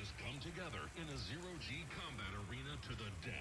axes come together in a zero-G combat arena to the death.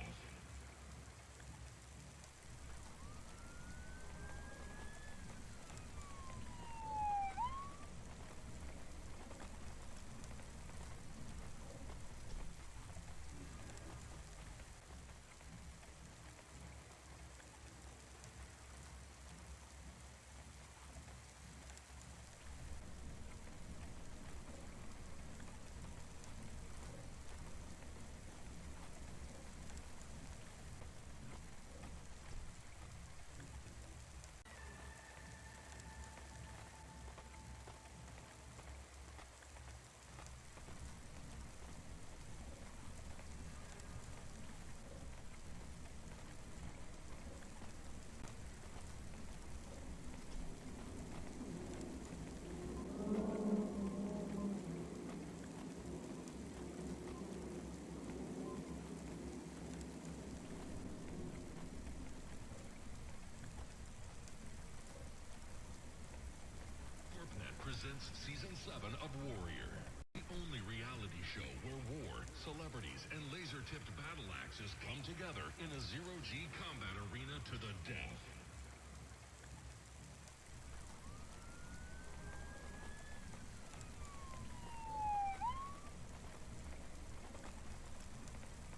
Presents Season 7 of Warrior, the only reality show where war, celebrities, and laser-tipped battle axes come together in a zero-G combat arena to the death.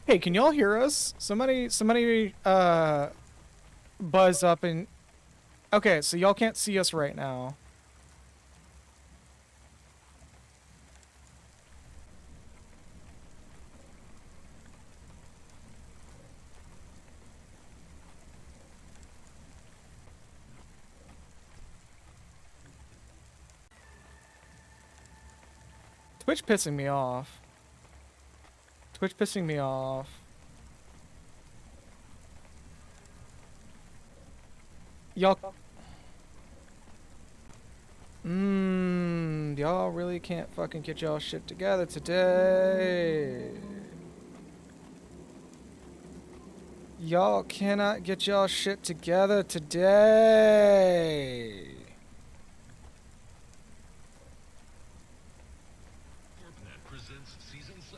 Hey, can y'all hear us? Somebody, buzz up and... Okay, so y'all can't see us right now. Twitch pissing me off. Twitch pissing me off. Y'all... Y'all really can't fucking get y'all shit together today. Y'all cannot get y'all shit together today.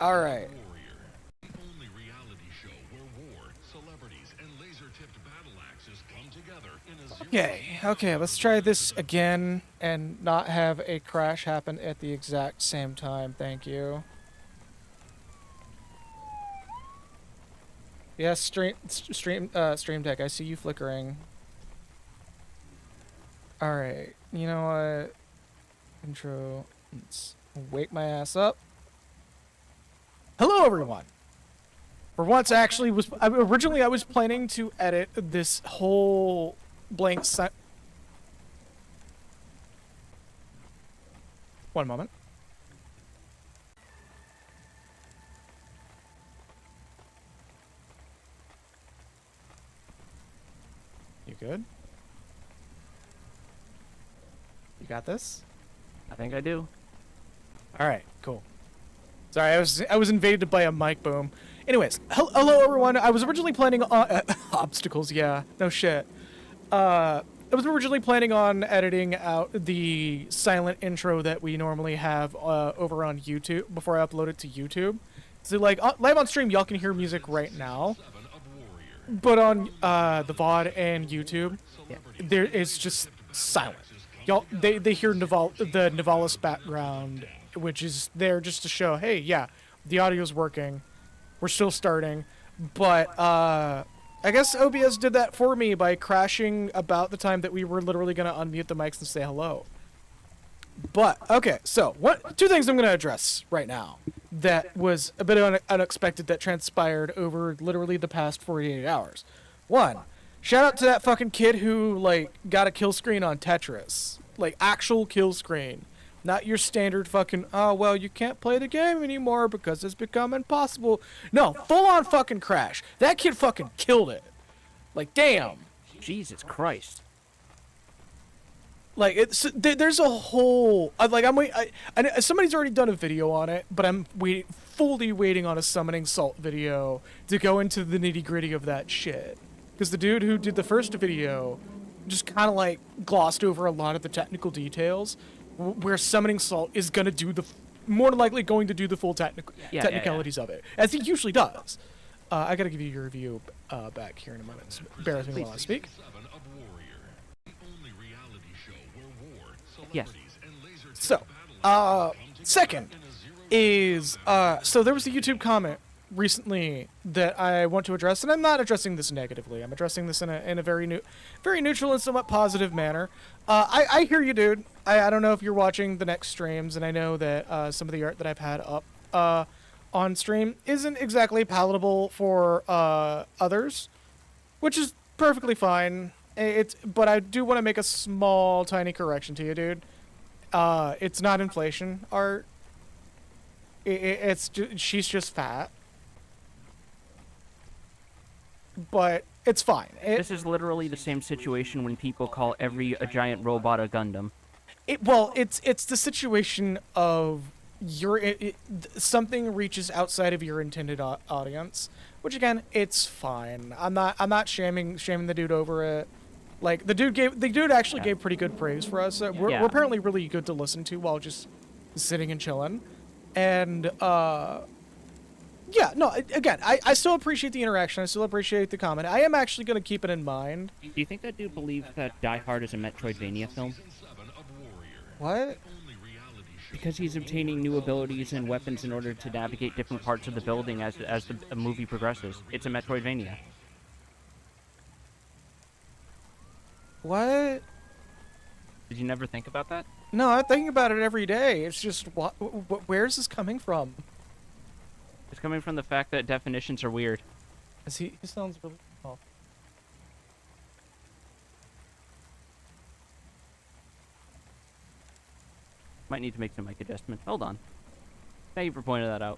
All right. The only reality show where war, celebrities, and laser-tipped battle axes come together in a Okay, let's try this again and not have a crash happen at the exact same time. Thank you. Yes, stream deck. I see you flickering. All right. You know what? Intro. Let's wake my ass up. Hello, everyone. For once, originally I was planning to edit this whole blank set. One moment. You good? You got this? I think I do. All right, cool. Sorry, I was invaded by a mic boom. Anyways, hello everyone. I was originally planning on obstacles. Yeah, no shit. I was originally planning on editing out the silent intro that we normally have over on YouTube before I upload it to YouTube. So like live on stream, y'all can hear music right now, but on the VOD and YouTube, there is just silent. Y'all, they hear the Nivalis background, which is there just to show, hey, yeah, the audio's working. We're still starting. But, I guess OBS did that for me by crashing about the time that we were literally going to unmute the mics and say hello. But, okay, so, two things I'm going to address right now that was a bit unexpected that transpired over literally the past 48 hours. One, shout out to that fucking kid who, like, got a kill screen on Tetris. Like, actual kill screen. Not your standard fucking, oh, well, you can't play the game anymore because it's become impossible. No, full-on fucking crash. That kid fucking killed it. Like, damn. Jesus Christ. Like, there's a whole, like, somebody's already done a video on it, but I'm fully waiting on a Summoning Salt video to go into the nitty-gritty of that shit. Because the dude who did the first video just kind of, like, glossed over a lot of the technical details, where Summoning Salt is gonna do the more than likely going to do the full Yeah. technicalities of it, as he usually does. I gotta give you your review back here in a moment. So bear with me while I speak. Yes. So, second is, so there was a YouTube comment recently that I want to address, and I'm not addressing this negatively. I'm addressing this in a very neutral and somewhat positive manner. I hear you, dude. I don't know if you're watching the next streams, and I know that some of the art that I've had up on stream isn't exactly palatable for others, which is perfectly fine. But I do want to make a small, tiny correction to you, dude. It's not inflation art. She's just fat. But it's fine. This is literally the same situation when people call a giant robot a Gundam. It's the situation of something reaches outside of your intended audience, which again, it's fine. I'm not shaming the dude over it. Like the dude actually gave pretty good praise for us. We're apparently really good to listen to while just sitting and chilling, and yeah, no, again, I still appreciate the interaction. I still appreciate the comment. I am actually going to keep it in mind. Do you think that dude believes that Die Hard is a Metroidvania film? What? Because he's obtaining new abilities and weapons in order to navigate different parts of the building as the movie progresses. It's a Metroidvania. What? Did you never think about that? No, I'm thinking about it every day. It's just, where's this coming from? It's coming from the fact that definitions are weird. He sounds really off. Might need to make some mic adjustments. Hold on. Thank you for pointing that out.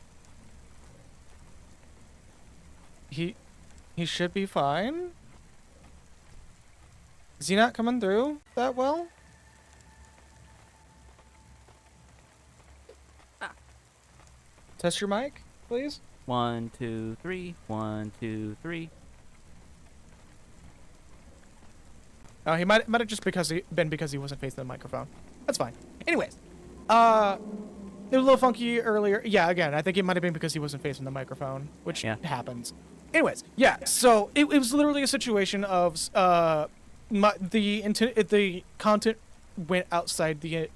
He should be fine. Is he not coming through that well? Test your mic, please. 1, 2, 3. 1, 2, 3. Oh, he might have just been because he wasn't facing the microphone. That's fine. Anyways, it was a little funky earlier. Yeah, again, I think it might have been because he wasn't facing the microphone, which happens. Anyways, yeah. So it was literally a situation of the content went outside the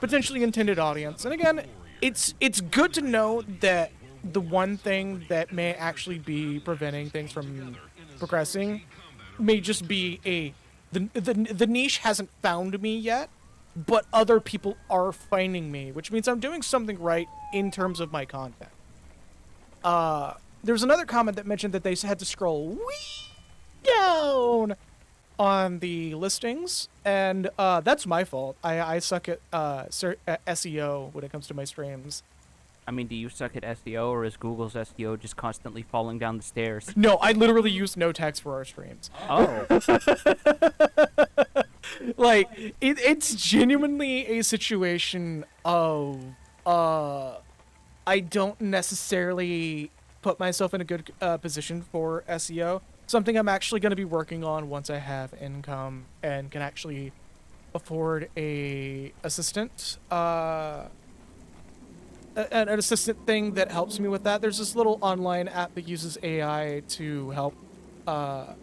potentially intended audience, and again, it's good to know that the one thing that may actually be preventing things from progressing may just be the niche hasn't found me yet, but other people are finding me, which means I'm doing something right in terms of my content. There was another comment that mentioned that they had to scroll way down on the listings, and that's my fault. I suck at SEO when it comes to my streams. I mean, do you suck at SEO, or is Google's SEO just constantly falling down the stairs? No, I literally use no text for our streams. Oh. Like, it's genuinely a situation of, I don't necessarily put myself in a good position for SEO. Something I'm actually going to be working on once I have income and can actually afford an assistant thing that helps me with that. There's this little online app that uses AI to help help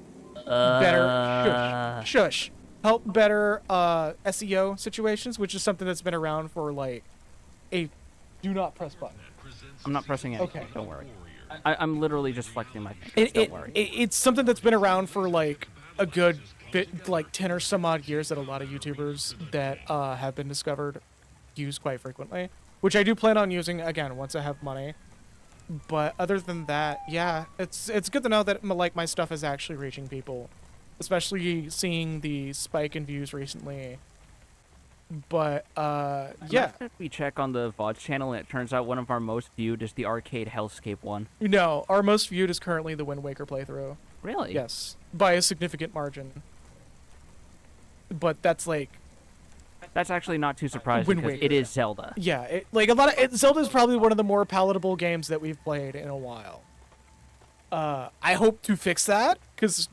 better SEO situations, which is something that's been around for like do not press button. I'm not pressing it. Okay. Don't worry. I'm literally just flexing my fingers. Don't worry. It's something that's been around for like a good bit, like 10 or some odd years, that a lot of YouTubers that have been discovered use quite frequently, which I do plan on using again once I have money. But other than that, yeah, it's good to know that like my stuff is actually reaching people, especially seeing the spike in views recently. But yeah, if we check on the VOD channel and it turns out one of our most viewed is the arcade hellscape one. No, our most viewed is currently the Wind Waker playthrough. Really? Yes, by a significant margin. But that's actually not too surprising because it is Zelda. Yeah, Zelda is probably one of the more palatable games that we've played in a while. I hope to fix that, because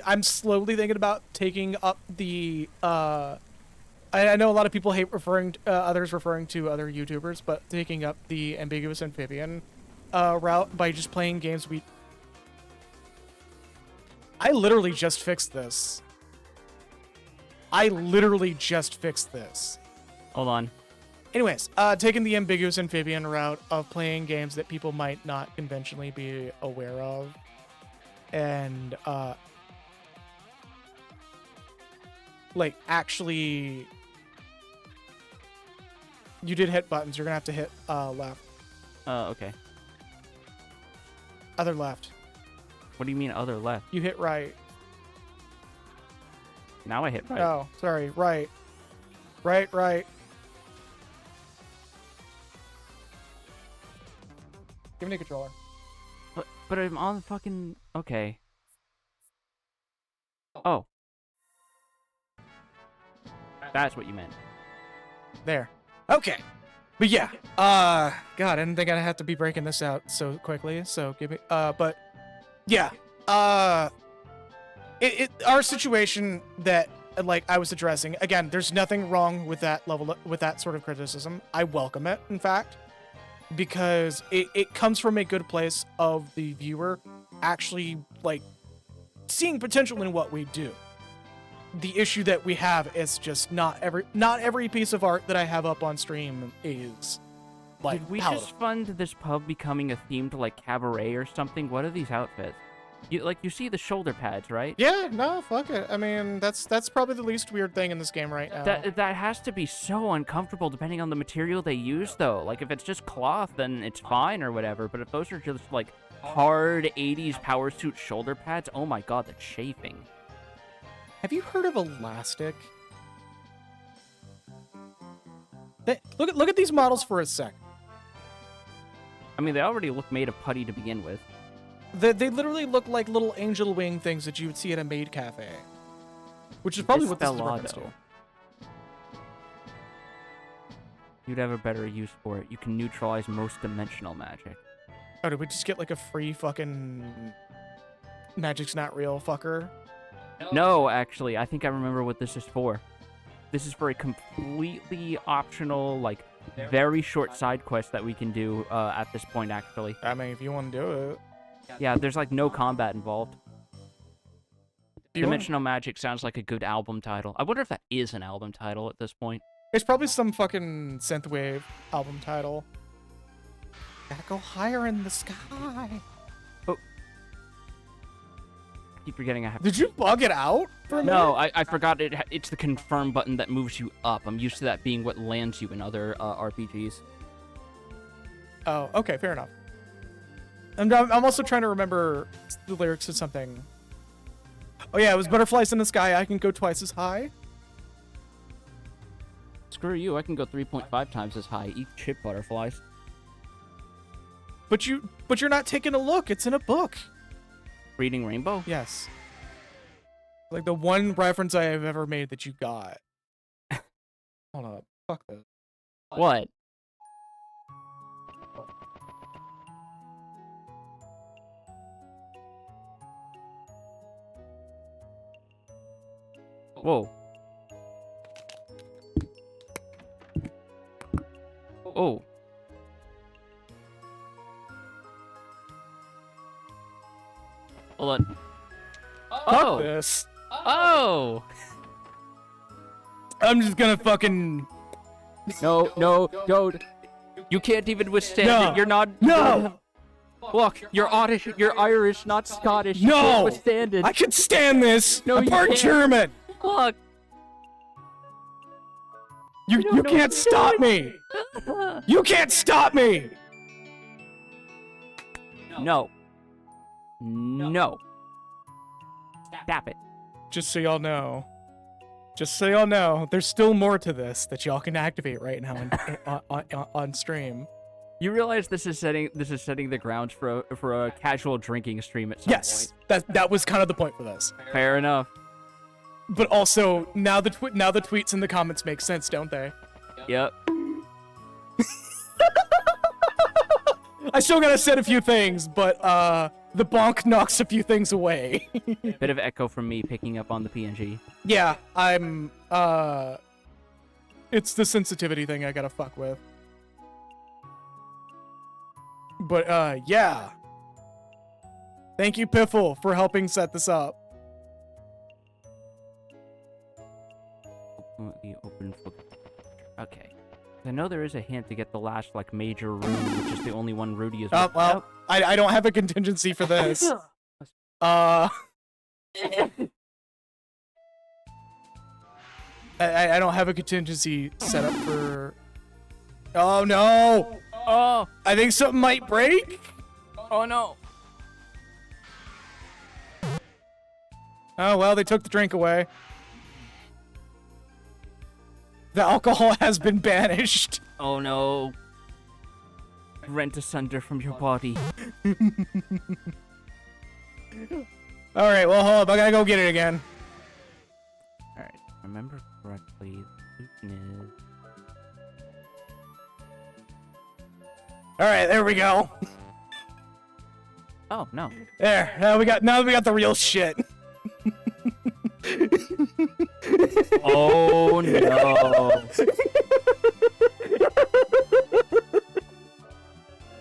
I'm slowly thinking about taking up the I know a lot of people hate others referring to other YouTubers, but taking up the ambiguous amphibian route by just playing games I literally just fixed this. Hold on. Anyways, taking the ambiguous amphibian route of playing games that people might not conventionally be aware of, and like actually, you did hit buttons. You're gonna have to hit left. Okay. Other left. What do you mean other left? You hit right. Now I hit right. Oh, sorry, right. Right. Give me the controller. But I'm on fucking... Okay. Oh. That's what you meant. There. Okay. But yeah. God, I didn't think I'd have to be breaking this out so quickly. So give me. But yeah. Our situation that like I was addressing. Again, there's nothing wrong with that with that sort of criticism. I welcome it, in fact, because it comes from a good place of the viewer actually like seeing potential in what we do. The issue that we have is just not every piece of art that I have up on stream is like Did we palatable. just fund this pub becoming a themed like cabaret or something? What are these outfits? You see the shoulder pads, right? Yeah, no, fuck it. I mean, that's probably the least weird thing in this game right now. That has to be so uncomfortable depending on the material they use, though. Like, if it's just cloth, then it's fine or whatever. But if those are just, like, hard 80s power suit shoulder pads, oh my god, that's chafing. Have you heard of elastic? Look at these models for a sec. I mean, they already look made of putty to begin with. They literally look like little angel wing things that you would see at a maid cafe. Which is probably what this is a reference to. You'd have a better use for it. You can neutralize most dimensional magic. Oh, did we just get like a free fucking magic's not real fucker? No, actually, I think I remember what this is for. This is for a completely optional, like, very short side quest that we can do at this point, actually. I mean, if you want to do it. Yeah, there's, like, no combat involved. You Dimensional Magic sounds like a good album title. I wonder if that is an album title at this point. It's probably some fucking synthwave album title. Gotta go higher in the sky. Oh. I keep forgetting I have... Did you bug it out for a minute? No, I forgot it's the confirm button that moves you up. I'm used to that being what lands you in other RPGs. Oh, okay, fair enough. I'm also trying to remember the lyrics to something. Oh yeah, it was butterflies in the sky. I can go twice as high. Screw you, I can go 3.5 times as high. Eat shit, butterflies. But you're not taking a look. It's in a book. Reading Rainbow? Yes. Like the one reference I have ever made that you got. Hold up. Fuck this. What? Whoa. Oh. Hold on. Fuck Oh. this. Oh. I'm just gonna fucking. No, don't. You can't even withstand No. it. You're not. No. Look, you're Irish, not Scottish. You No. can't withstand it. I can stand this. No, I'm you part can't. German. Look. You can't stop me. You can't stop me. No. No. Stop it. Just so y'all know. There's still more to this that y'all can activate right now on stream. You realize this is setting the grounds for a casual drinking stream at some Yes, that was kind of the point for this. point. Fair enough. But also now the tweets and the comments make sense, don't they? Yep. I still gotta set a few things, but the bonk knocks a few things away. Bit of echo from me picking up on the PNG. Yeah, I'm It's the sensitivity thing I gotta fuck with. But, yeah. Thank you, Piffle, for helping set this up. The open book. Okay. I know there is a hint to get the last, like, major room, which is the only one Rudy is... Well, I don't have a contingency for this. I don't have a contingency set up for... Oh, no! Oh! I think something might break? Oh, no! Oh, well, they took the drink away. The alcohol has been banished. Oh, no. Rent asunder from your body. Alright, well, hold up. I gotta go get it again. Alright, remember correctly, the solution is... Alright, there we go. Oh, no. There, now we got the real shit. Oh, no.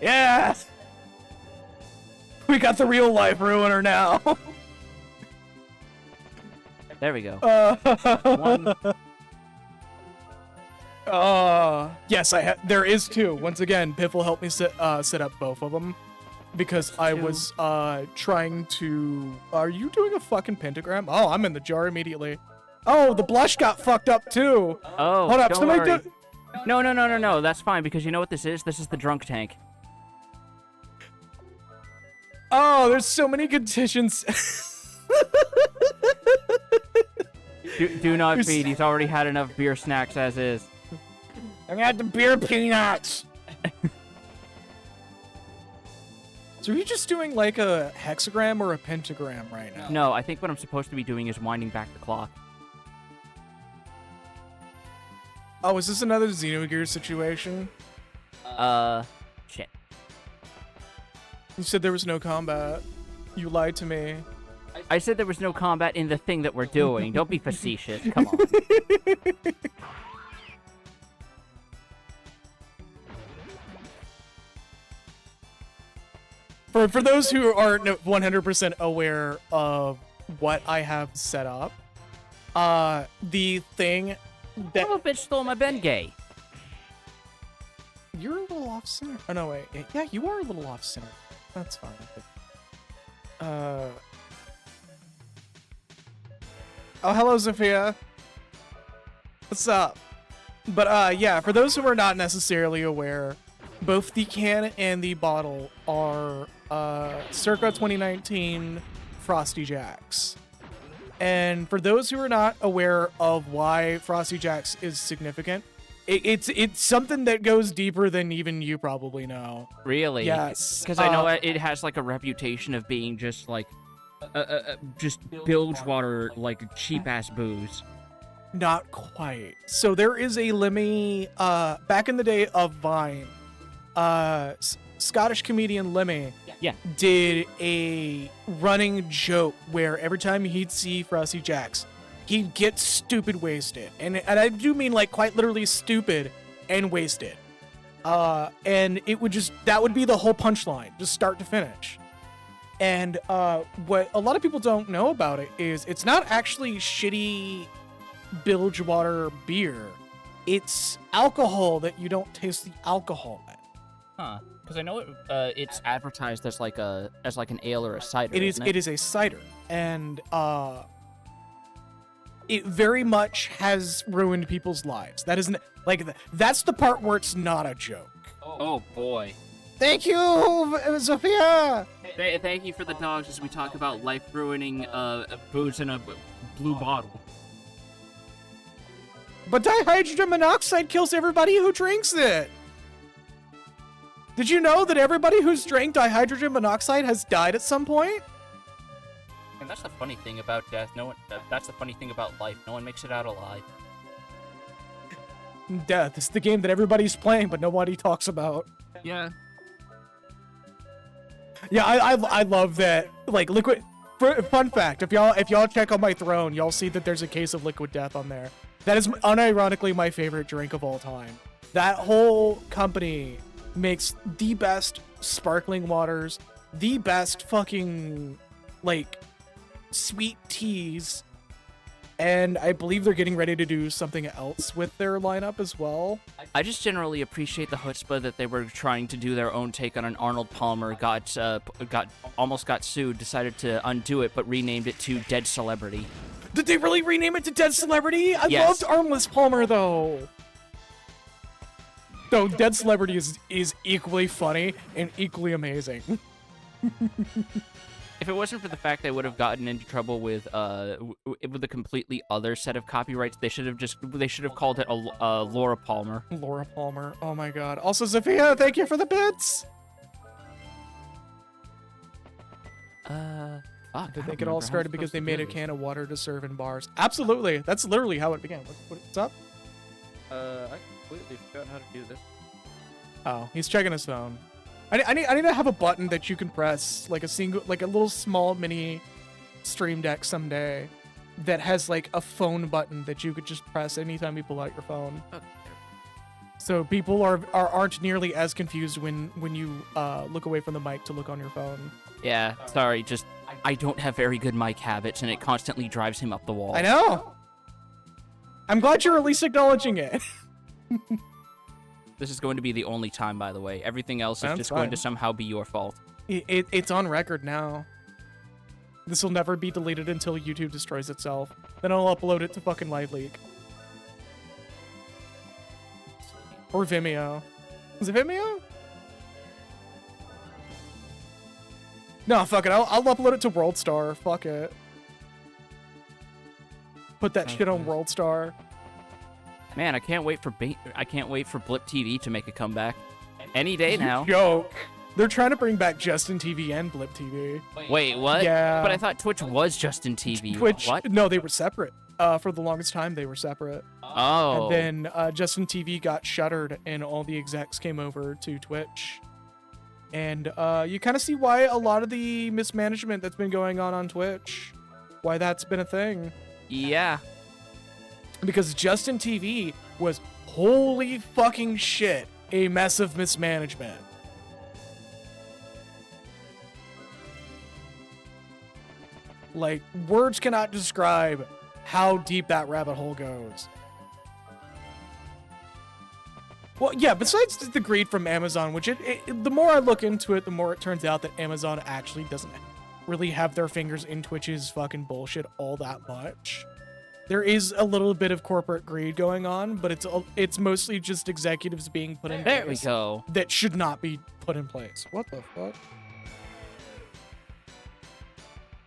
Yes! We got the real life ruiner now. There we go. One. Yes, there is two. Once again, Piff will help me set up both of them. Because I was, trying to... Are you doing a fucking pentagram? Oh, I'm in the jar immediately. Oh, the blush got fucked up, too. Oh, hold up, don't somebody worry. No, that's fine, because you know what this is? This is the drunk tank. Oh, there's so many conditions. Do not feed, he's already had enough beer snacks as is. I'm gonna have the beer peanuts. So are you just doing like a hexagram or a pentagram right now? No, I think what I'm supposed to be doing is winding back the clock. Oh, is this another Xenogears situation? Shit. You said there was no combat. You lied to me. I said there was no combat in the thing that we're doing. Don't be facetious. Come on. For those who aren't 100% aware of what I have set up, the thing that... Oh, bitch stole my Bengay. You're a little off center. Oh, no, wait. Yeah, you are a little off center. That's fine. Oh, hello, Zafia. What's up? But, yeah, for those who are not necessarily aware, both the can and the bottle are, circa 2019 Frosty Jacks. And for those who are not aware of why Frosty Jacks is significant, it's something that goes deeper than even you probably know. Really? Yes. Because I know it has like a reputation of being just like, just bilge water, like cheap ass booze. Not quite. So there is a Lemmy, back in the day of Vine, Scottish comedian Lemmy did a running joke where every time he'd see Frosty Jacks, he'd get stupid wasted. And I do mean like quite literally stupid and wasted. And it would that would be the whole punchline, just start to finish. And what a lot of people don't know about it is it's not actually shitty bilge water beer. It's alcohol that you don't taste the alcohol in. Huh. Because I know it's advertised as like an ale or a cider. It is a cider, and it very much has ruined people's lives. That isn't like that's the part where it's not a joke. Oh boy. Thank you, Sophia. Thank you for the dogs as we talk about life-ruining booze in a blue bottle. But dihydrogen monoxide kills everybody who drinks it. Did you know that everybody who's drank dihydrogen monoxide has died at some point? And that's the funny thing about death. That's the funny thing about life. No one makes it out alive. Death is the game that everybody's playing, but nobody talks about. Yeah. Yeah, I love that. Like liquid Fun fact: if y'all check on my throne, y'all see that there's a case of Liquid Death on there. That is unironically my favorite drink of all time. That whole company makes the best sparkling waters, the best fucking like sweet teas, and I believe they're getting ready to do something else with their lineup as well. I just generally appreciate the chutzpah that they were trying to do their own take on an Arnold Palmer, almost got sued, decided to undo it, but renamed it to Dead Celebrity. Did they really rename it to Dead Celebrity? I Yes. loved Armless Palmer though. Though Dead Celebrity is equally funny and equally amazing. If it wasn't for the fact they would have gotten into trouble with a completely other set of copyrights, they should have called it a Laura Palmer. Laura Palmer. Oh my god. Also, Sophia, thank you for the bits. Fuck. I think it all started because they made a can of water to serve in bars. Absolutely. That's literally how it began. What's up? I completely forgot how to do this. Oh, he's checking his phone. I need to have a button that you can press, like a little small mini stream deck someday that has like a phone button that you could just press anytime you pull out your phone. Okay. So people aren't nearly as confused when you look away from the mic to look on your phone. Yeah, sorry, just I don't have very good mic habits, and it constantly drives him up the wall. I know. I'm glad you're at least acknowledging it. This is going to be the only time, by the way. Everything else is That's just fine. going to somehow be your fault. It's on record now. This will never be deleted until YouTube destroys itself. Then I'll upload it to fucking LiveLeak. Or Vimeo. Is it Vimeo? No, fuck it. I'll upload it to WorldStar. Fuck it. Put that shit on WorldStar. Man, I can't wait for Blip TV to make a comeback. Any day now. Joke. They're trying to bring back Justin TV and Blip TV. Wait, what? Yeah. But I thought Twitch was Justin TV. Twitch. What? No, they were separate. For the longest time, they were separate. Oh. And then Justin TV got shuttered, and all the execs came over to Twitch. And you kind of see why a lot of the mismanagement that's been going on Twitch, why that's been a thing. Yeah. Because Justin TV was, holy fucking shit, a mess of mismanagement. Like, words cannot describe how deep that rabbit hole goes. Well, yeah, besides the greed from Amazon, which the more I look into it, the more it turns out that Amazon actually doesn't really have their fingers in Twitch's fucking bullshit all that much. There is a little bit of corporate greed going on, but it's mostly just executives being put in place. There we go. That should not be put in place. What the fuck?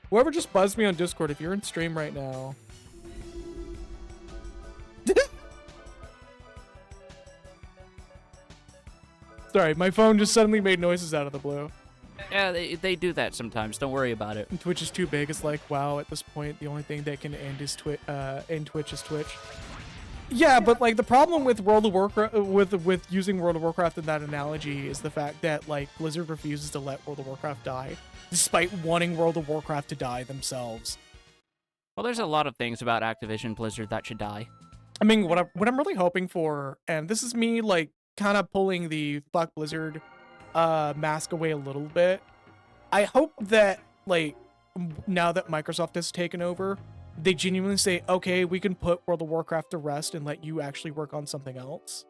Whoever just buzzed me on Discord, if you're in stream right now. Sorry, my phone just suddenly made noises out of the blue. Yeah, they do that sometimes. Don't worry about it. And Twitch is too big. It's like, wow, at this point, the only thing that can end Twitch is Twitch. Yeah, but like the problem with World of Warcraft, with using World of Warcraft in that analogy, is the fact that like Blizzard refuses to let World of Warcraft die, despite wanting World of Warcraft to die themselves. Well, there's a lot of things about Activision Blizzard that should die. I mean, what I'm really hoping for, and this is me like kind of pulling the fuck Blizzard mask away a little bit. I hope that like now that Microsoft has taken over, they genuinely say, okay, we can put World of Warcraft to rest and let you actually work on something else.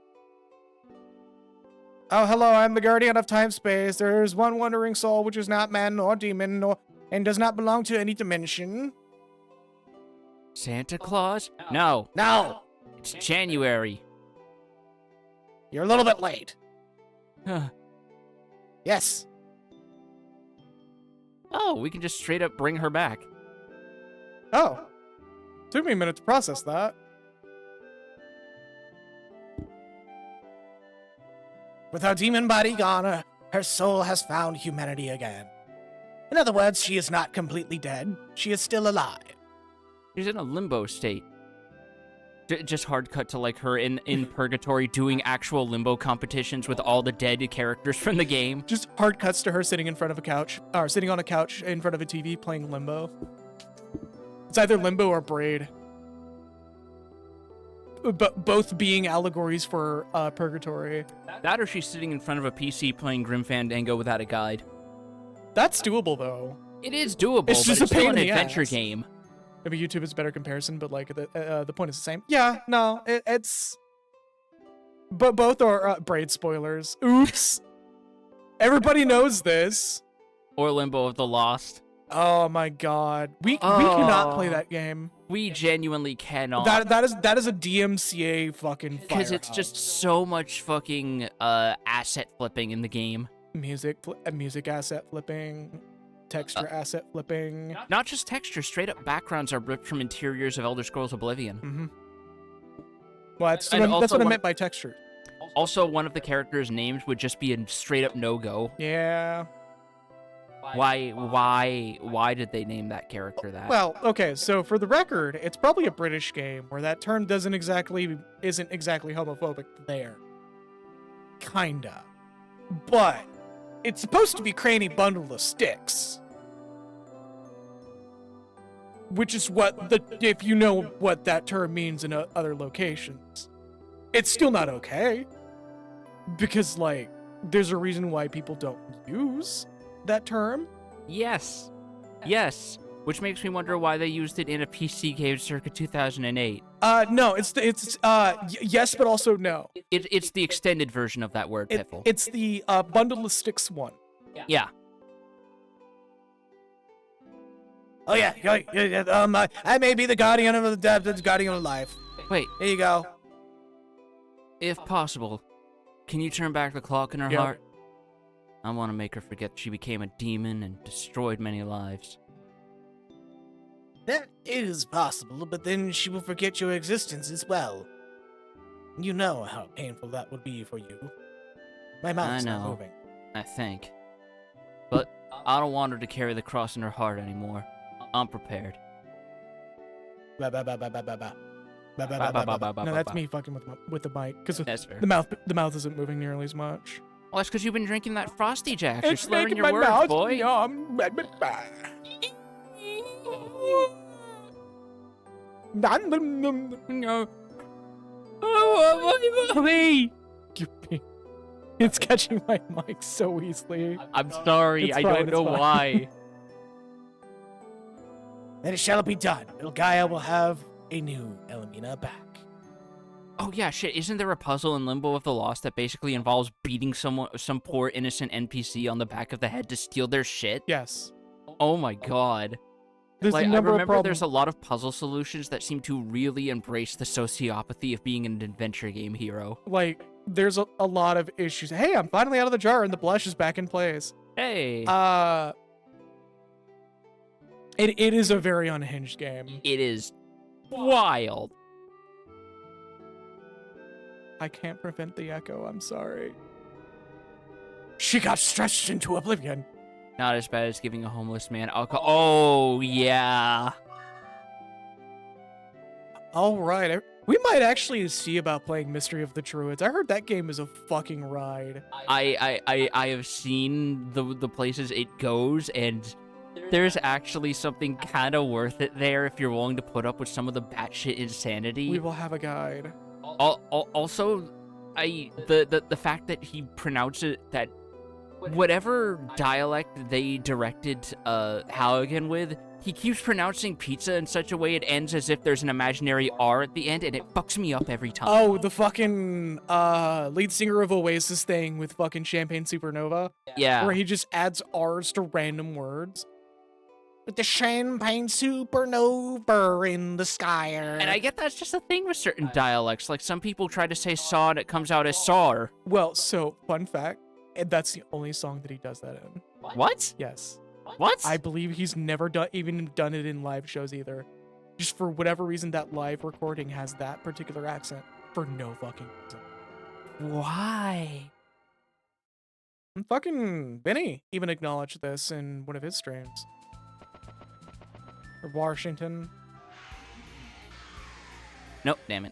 Oh, hello, I'm the guardian of time-space. There's one wandering soul which is not man nor demon and does not belong to any dimension. Santa Claus? No. No! It's January. You're a little bit late. Huh. Yes. Oh, we can just straight up bring her back. Oh. Took me a minute to process that. With her demon body gone, her soul has found humanity again. In other words, she is not completely dead. She is still alive. She's in a limbo state. Just hard cut to like her in purgatory doing actual limbo competitions with all the dead characters from the game. Just hard cuts to her sitting in front of a couch, or sitting on a couch in front of a TV playing Limbo. It's either Limbo or Braid. But both being allegories for purgatory. That or she's sitting in front of a PC playing Grim Fandango without a guide. That's doable though. It is doable, It's but just a it's still pain an in the adventure ass. game. Maybe YouTube is a better comparison, but like the point is the same. Yeah, no, it's. But both are Braid spoilers. Oops. Everybody knows this. Or Limbo of the Lost. Oh my god, we cannot play that game. We genuinely cannot. That is a DMCA fucking because it's firehouse. just so much fucking asset flipping in the game. music asset flipping, texture asset flipping. Not just texture, straight up backgrounds are ripped from interiors of Elder Scrolls Oblivion. Mm-hmm. Well, that's And what also I meant by texture. Also, one of the characters' names would just be a straight up no-go. Yeah. Why did they name that character that? Well, okay, so for the record, it's probably a British game where that term isn't exactly homophobic there. Kinda. But it's supposed to be Cranny Bundle of Sticks. Which is if you know what that term means in other locations. It's still not okay. Because, like, there's a reason why people don't use that term. Yes. Which makes me wonder why they used it in a PC game circa 2008. No, yes, but also no. It's the extended version of that word, Piffle. It's the Bundle of Sticks one. Yeah. Oh yeah. I may be the guardian of the dead, the guardian of life. Wait, Here you go. if possible, can you turn back the clock in her Yep. heart? I want to make her forget she became a demon and destroyed many lives. That is possible, but then she will forget your existence as well. You know how painful that would be for you. My mouth's not know. moving. I think. But I don't want her to carry the cross in her heart anymore. I'm prepared. Ba ba ba ba ba ba ba. Ba ba Ba, ba ba, ba ba, ba. ba, No, ba, that's ba. me fucking with the mic, because That's fair. the mouth isn't moving nearly as much. Well, that's because you've been drinking that Frosty Jack. You're It's slurring making your my words, mouth boy. yum. No. Oh, mommy. It's catching my mic so easily. I'm sorry. It's I fine, don't it's know fine. why. Then it shall be done. Little Gaia will have a new Elamina back. Oh yeah, shit. Isn't there a puzzle in Limbo of the Lost that basically involves beating some poor innocent NPC on the back of the head to steal their shit? Yes. Oh my god. There's Like, a I number of remember problems. there's a lot of puzzle solutions that seem to really embrace the sociopathy of being an adventure game hero. Like, there's a lot of issues. Hey, I'm finally out of the jar and the blush is back in place. Hey. It is a very unhinged game. It is wild. I can't prevent the echo, I'm sorry. She got stretched into oblivion. Not as bad as giving a homeless man alcohol. Oh, yeah. Alright, we might actually see about playing Mystery of the Druids. I heard that game is a fucking ride. I have seen the places it goes, and there's actually something kind of worth it there if you're willing to put up with some of the batshit insanity. We will have a guide. Also, the fact that he pronounces that whatever dialect they directed Halligan with, he keeps pronouncing pizza in such a way it ends as if there's an imaginary R at the end, and it fucks me up every time. Oh, the fucking lead singer of Oasis thing with fucking Champagne Supernova, Yeah. where he just adds R's to random words. With the champagne supernova in the sky. And I get that's just a thing with certain dialects. Like, some people try to say saw and it comes out as sawr. Well, so, fun fact, and that's the only song that he does that in. What? Yes. What? I believe he's never even done it in live shows either. Just for whatever reason, that live recording has that particular accent for no fucking reason. Why? And fucking Benny even acknowledged this in one of his streams. Or Washington. Nope, damn it.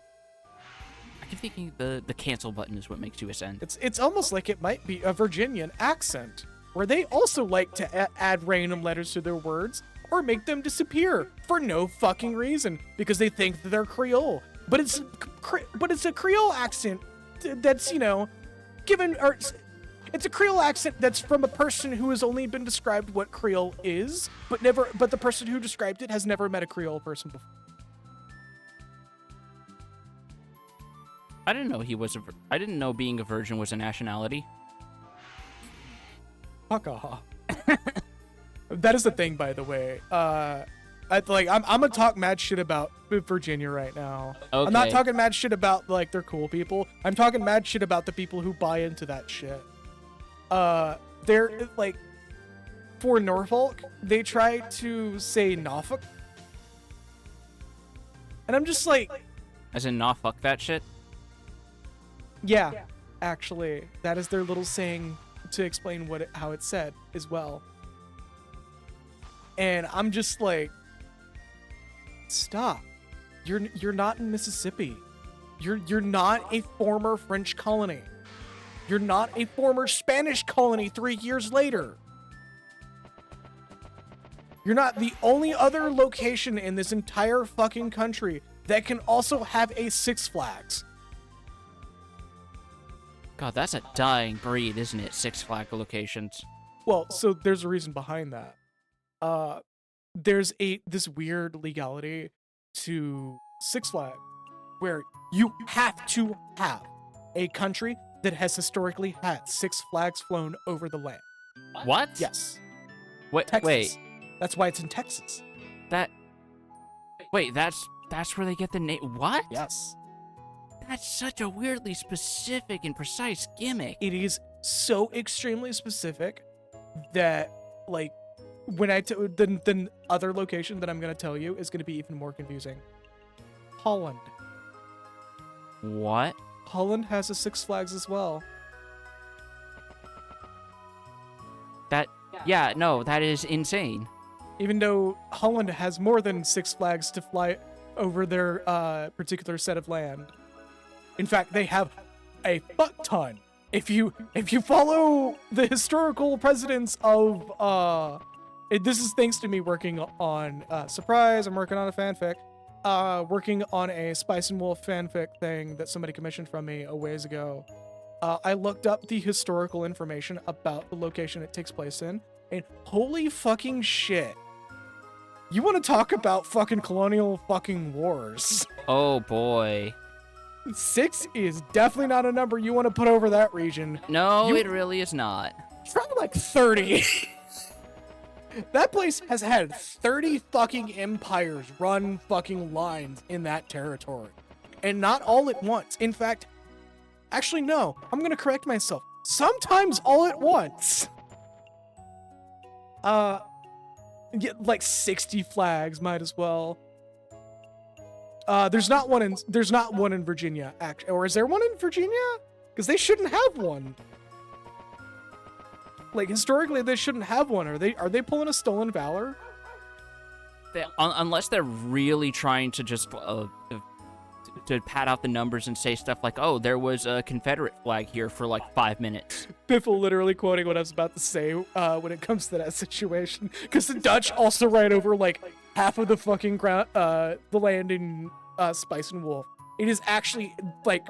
keep thinking the cancel button is what makes you ascend. It's almost like it might be a Virginian accent, where they also like to add random letters to their words or make them disappear for no fucking reason because they think that they're Creole. But it's a Creole accent that's, you know, given, or it's a Creole accent that's from a person who has only been described what Creole is, but the person who described it has never met a Creole person before. I didn't know I didn't know being a virgin was a nationality. Fuck off. That is the thing, by the way. I'm gonna talk mad shit about Virginia right now. Okay. I'm not talking mad shit about like they're cool people. I'm talking mad shit about the people who buy into that shit. They're like, for Norfolk, they try to say Norfolk, and I'm just like, As in, nah, fuck that shit. yeah, actually, that is their little saying to explain how it's said as well. And I'm just like, stop. You're not in Mississippi. You're not a former French colony. You're not a former Spanish colony 3 years later. You're not the only other location in this entire fucking country that can also have a Six Flags. God, that's a dying breed, isn't it? Six Flag locations. Well, so there's a reason behind that. There's this weird legality to Six Flags where you have to have a country that has historically had Six Flags flown over the land. What? Yes. Wait, Texas. wait. That's why it's in Texas. Wait, that's where they get the name. What? Yes. That's such a weirdly specific and precise gimmick. It is so extremely specific that, like, when the other location that I'm going to tell you is going to be even more confusing. Holland. What? Holland has a Six Flags as well. Yeah, no, that is insane. Even though Holland has more than Six Flags to fly over their particular set of land. In fact, they have a fuck ton. If you follow the historical precedents of this is thanks to me working on surprise, I'm working on a fanfic. Working on a Spice and Wolf fanfic thing that somebody commissioned from me a ways ago. I looked up the historical information about the location it takes place in, and holy fucking shit. You want to talk about fucking colonial fucking wars. Oh boy. 6 is definitely not a number you want to put over that region. No, it really is not. Try like 30. That place has had 30 fucking empires run fucking lines in that territory. And not all at once. In fact, actually no, I'm gonna correct myself. Sometimes all at once. Yeah, like 60 flags might as well. There's not one in Virginia, actually. Or is there one in Virginia? Because they shouldn't have one. Like, historically, they shouldn't have one. Are they pulling a stolen valor? Unless they're really trying to just to pad out the numbers and say stuff like, "Oh, there was a Confederate flag here for like 5 minutes." Biffle literally quoting what I was about to say when it comes to that situation, because the Dutch also ride over like half of the fucking ground, the land in Spice and Wolf. It is actually like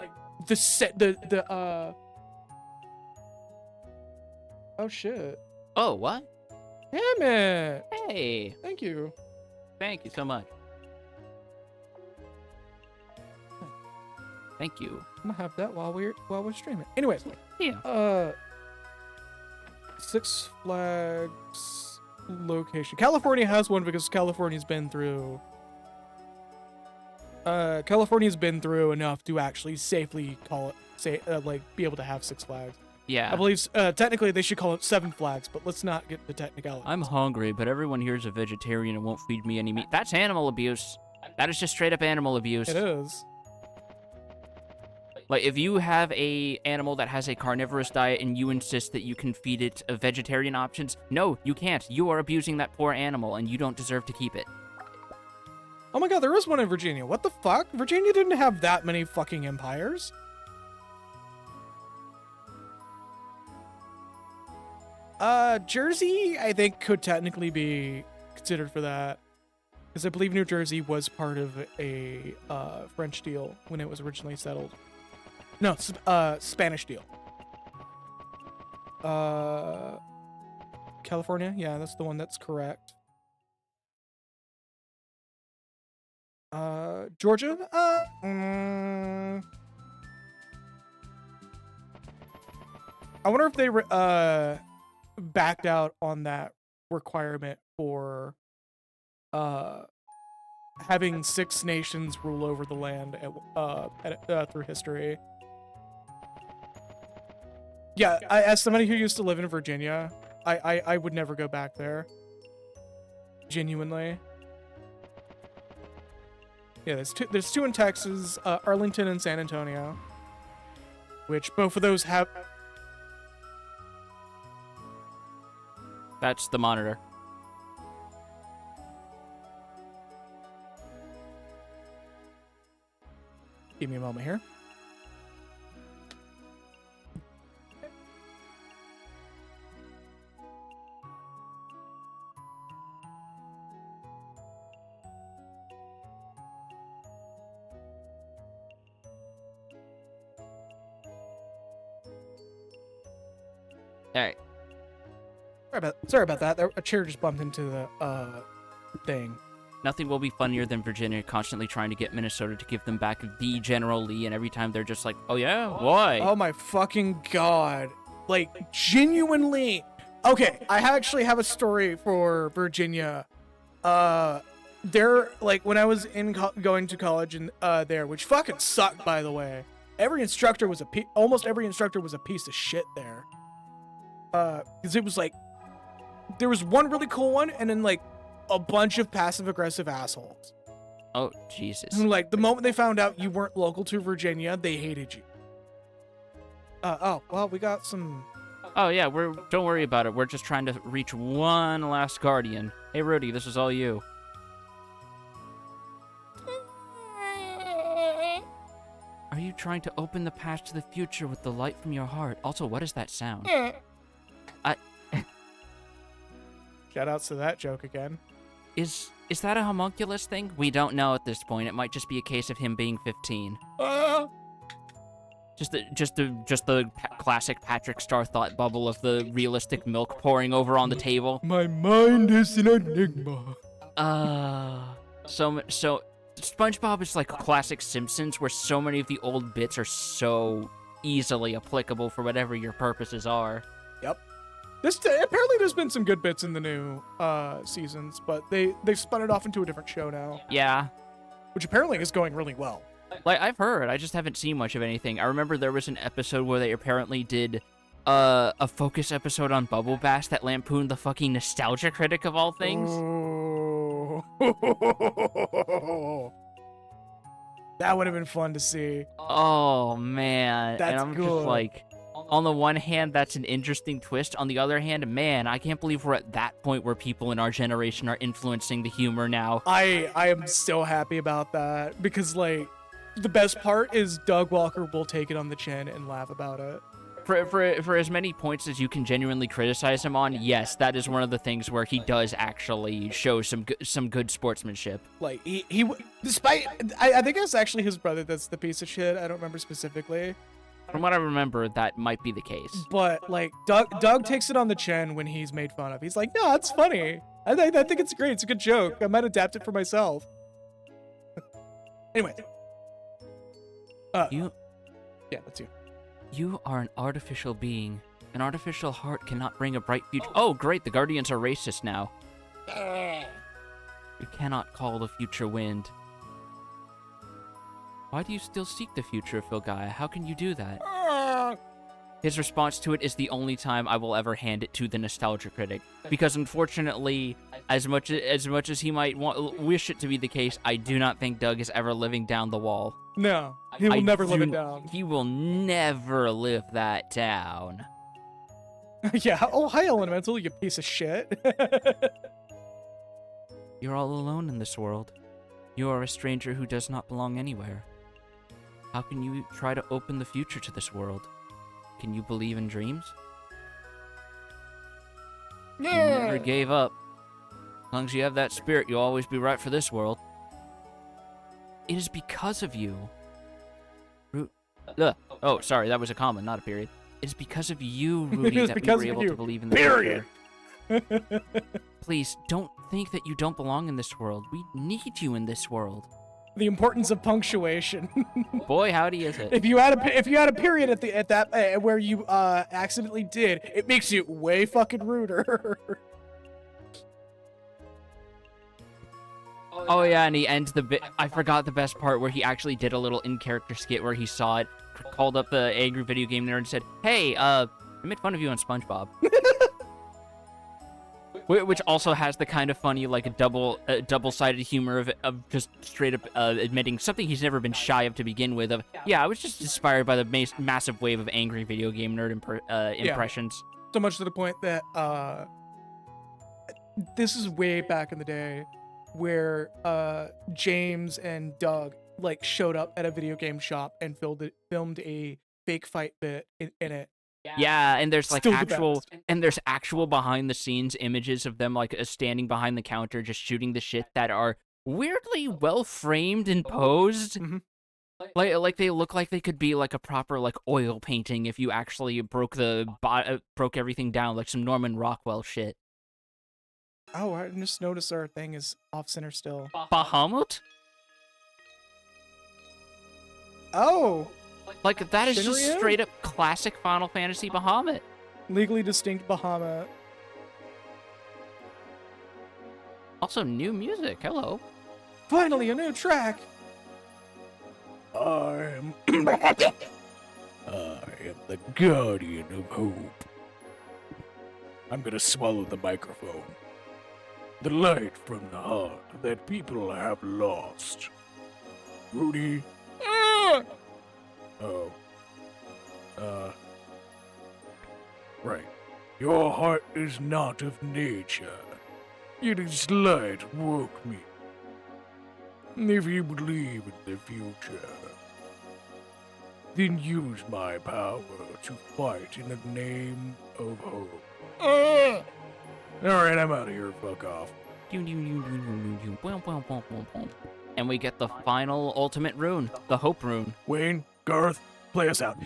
Oh shit. Oh, what? Damn it. Hey, Thank you. thank you so much. Thank you. I'm gonna have that while we're streaming. Anyways, Yeah. Six Flags location. California has one because California's been through enough to actually safely call it be able to have Six Flags. Yeah. I believe technically they should call it Seven Flags, but let's not get the technicalities. I'm hungry, but everyone here is a vegetarian and won't feed me any meat. That's animal abuse. That is just straight up animal abuse. It is. Like, if you have a animal that has a carnivorous diet and you insist that you can feed it vegetarian options, no, you can't. You are abusing that poor animal, and you don't deserve to keep it. Oh my god, there is one in Virginia. What the fuck? Virginia didn't have that many fucking empires. Jersey, I think, could technically be considered for that. Because I believe New Jersey was part of a French deal when it was originally settled. No, Spanish deal. California? Yeah, that's the one that's correct. Georgia? I wonder if they backed out on that requirement for having 6 nations rule over the land through history. Yeah, as somebody who used to live in Virginia, I would never go back there. Genuinely. Yeah, there's two in Texas, Arlington and San Antonio, which both of those have. That's the monitor. Give me a moment here. All right. Sorry about that. A chair just bumped into the thing. Nothing will be funnier than Virginia constantly trying to get Minnesota to give them back the General Lee, and every time they're just like, oh yeah, why? Oh my fucking god. Like, genuinely. Okay, I actually have a story for Virginia. There, like, when I was going to college and there, which fucking sucked, by the way. Every instructor was almost every instructor was a piece of shit there. Because it was like, there was one really cool one, and then like a bunch of passive-aggressive assholes. Oh, Jesus. And, like, the moment they found out you weren't local to Virginia, they hated you. Oh, well, we got some... Oh, yeah, don't worry about it. We're just trying to reach one last guardian. Hey, Rudy, this is all you. Are you trying to open the past to the future with the light from your heart? Also, what is that sound? Shoutouts to that joke again. Is that a homunculus thing? We don't know at this point. It might just be a case of him being 15. Just the classic Patrick Star thought bubble of the realistic milk pouring over on the table. My mind is an enigma. So SpongeBob is like classic Simpsons, where so many of the old bits are so easily applicable for whatever your purposes are. Yep. Apparently there's been some good bits in the new seasons, but they spun it off into a different show now. Yeah. Which apparently is going really well. Like, I've heard, I just haven't seen much of anything. I remember there was an episode where they apparently did a focus episode on Bubble Bass that lampooned the fucking nostalgia critic of all things. Oh. That would have been fun to see. Oh, man. That's and I'm good. just like, on the one hand, that's an interesting twist. On the other hand, man, I can't believe we're at that point where people in our generation are influencing the humor now. I am so happy about that, because, like, the best part is Doug Walker will take it on the chin and laugh about it. For as many points as you can genuinely criticize him on, yes, that is one of the things where he does actually show some good sportsmanship. Like, despite, I think it's actually his brother that's the piece of shit. I don't remember specifically. From what I remember, that might be the case. But, like, Doug takes it on the chin when he's made fun of. He's like, no, it's funny. I think it's great. It's a good joke. I might adapt it for myself. Anyway. Yeah, that's you. You are an artificial being. An artificial heart cannot bring a bright future. Oh, great, the Guardians are racist now. You cannot call the future wind. Why do you still seek the future, Phil Gaia? How can you do that? His response to it is the only time I will ever hand it to the nostalgia critic. Because unfortunately, as much as he might wish it to be the case, I do not think Doug is ever living down the wall. No, he will never live it down. He will never live that down. Yeah, oh, hi, Elemental, you piece of shit. You're all alone in this world. You are a stranger who does not belong anywhere. How can you try to open the future to this world? Can you believe in dreams? You never gave up. As long as you have that spirit, you'll always be right for this world. It is because of you. Oh, sorry, that was a comma, not a period. It is because of you, Rudy, that we were able to believe in the future. Please, don't think that you don't belong in this world. We need you in this world. The importance of punctuation. Boy, howdy is it. If you had a period at that where you accidentally did, it makes it way fucking ruder. Oh yeah, and he ends the bit. I forgot the best part where he actually did a little in-character skit where he saw it, called up the angry video game nerd and said, "Hey, I made fun of you on SpongeBob." Which also has the kind of funny, like a double-sided humor of just straight up admitting something he's never been shy of to begin with. Of yeah, I was just inspired by the massive wave of angry video game nerd impressions. So much to the point that this is way back in the day, where James and Doug like showed up at a video game shop and filmed a fake fight bit in it. Yeah, and there's like Still actual behind the scenes images of them like standing behind the counter just shooting the shit that are weirdly well framed and posed. Mhm. Like they look like they could be like a proper like oil painting if you actually broke everything down like some Norman Rockwell shit. Oh, I just noticed our thing is off center still. Bahamut? Oh, Like that is just Shinryu? straight up classic Final Fantasy Bahamut. legally distinct Bahamut. Also new music. Hello. Finally, a new track. I am the guardian of hope. I'm gonna swallow the microphone. The light from the heart that people have lost. Rudy. Oh. Right. Your heart is not of nature. Its light woke me. If you believe in the future, then use my power to fight in the name of hope. Alright, I'm out of here. Fuck off. And we get the final ultimate rune, the Hope rune. Wayne, Garth, play us out.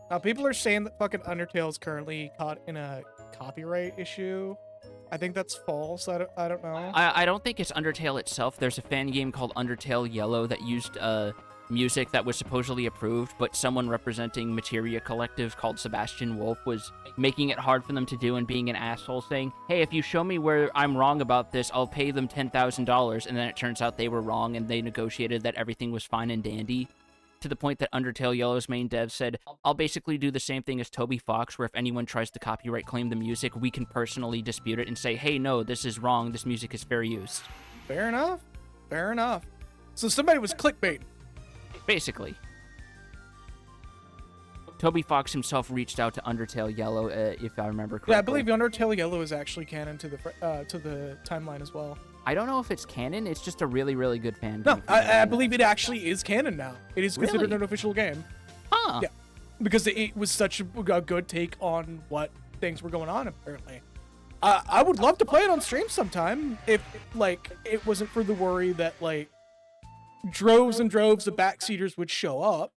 Now, people are saying that fucking Undertale is currently caught in a copyright issue. I think that's false. I don't know. I don't think it's Undertale itself. There's a fan game called Undertale Yellow that used music that was supposedly approved, but someone representing Materia Collective called Sebastian Wolf was making it hard for them to do and being an asshole, saying, hey, if you show me where I'm wrong about this, I'll pay them $10,000. And then it turns out they were wrong and they negotiated that everything was fine and dandy. To the point that Undertale Yellow's main dev said, I'll basically do the same thing as Toby Fox, where if anyone tries to copyright claim the music, we can personally dispute it and say, hey, no, this is wrong, this music is fair use. Fair enough. Fair enough. So somebody was clickbaiting. Basically. Toby Fox himself reached out to Undertale Yellow, if I remember correctly. Yeah, I believe Undertale Yellow is actually canon to the timeline as well. I don't know if it's canon, it's just a really, really good fan No, game. I believe it actually is canon now. It is considered Really? an official game. Huh. Yeah. Because it was such a good take on what things were going on, apparently. I would love to play it on stream sometime if, like, it wasn't for the worry that, like, droves and droves of backseaters would show up.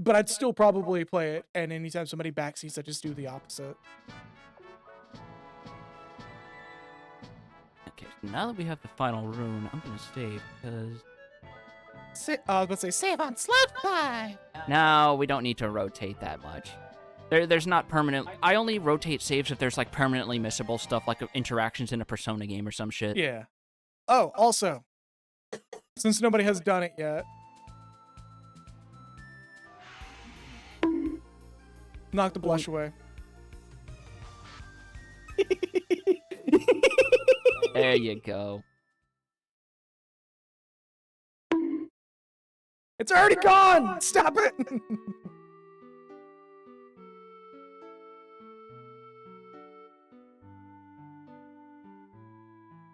But I'd still probably play it, and anytime somebody backseats, I just do the opposite. Okay, so now that we have the final rune, I'm gonna save, because... I was about to say, save on Slowfly! No, we don't need to rotate that much. There's not permanent... I only rotate saves if there's, like, permanently missable stuff, like interactions in a Persona game or some shit. Yeah. Oh, also, since nobody has done it yet, knock the blush away. There you go. It's already gone! Stop it!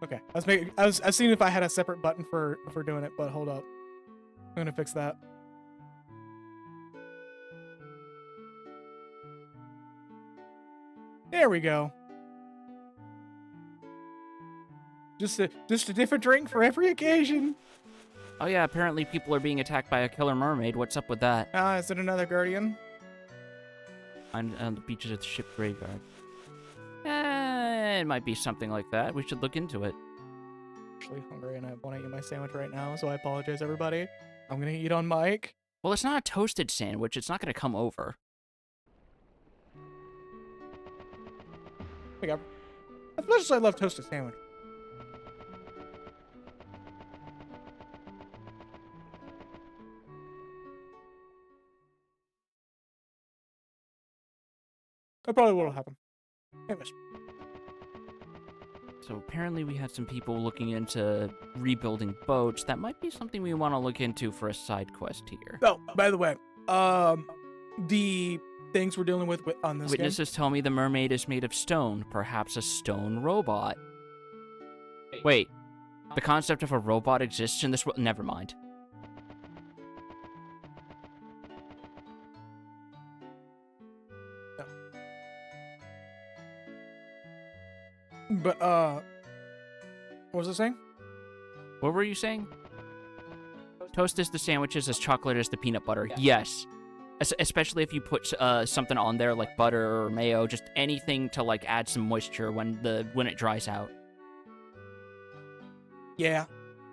Okay. I was seeing if I had a separate button for doing it, but hold up. I'm gonna fix that. There we go. Just a different drink for every occasion. Oh yeah, apparently people are being attacked by a killer mermaid. What's up with that? Is it another guardian? On the beaches of the ship graveyard. It might be something like that. We should look into it. Actually hungry and I want to eat my sandwich right now, so I apologize, everybody. I'm gonna eat on mic. Well, it's not a toasted sandwich. It's not gonna come over. As much as I love toasted sandwich. That probably what'll happen. Anyways. So apparently we had some people looking into rebuilding boats. That might be something we want to look into for a side quest here. Oh, by the way, the things we're dealing with on this Witnesses tell me the mermaid is made of stone, perhaps a stone robot. Wait, the concept of a robot exists in this world? Never mind. But, what was I saying? What were you saying? Toast is the sandwiches as chocolate is the peanut butter. Yes. Especially if you put something on there like butter or mayo, just anything to like add some moisture when it dries out. Yeah.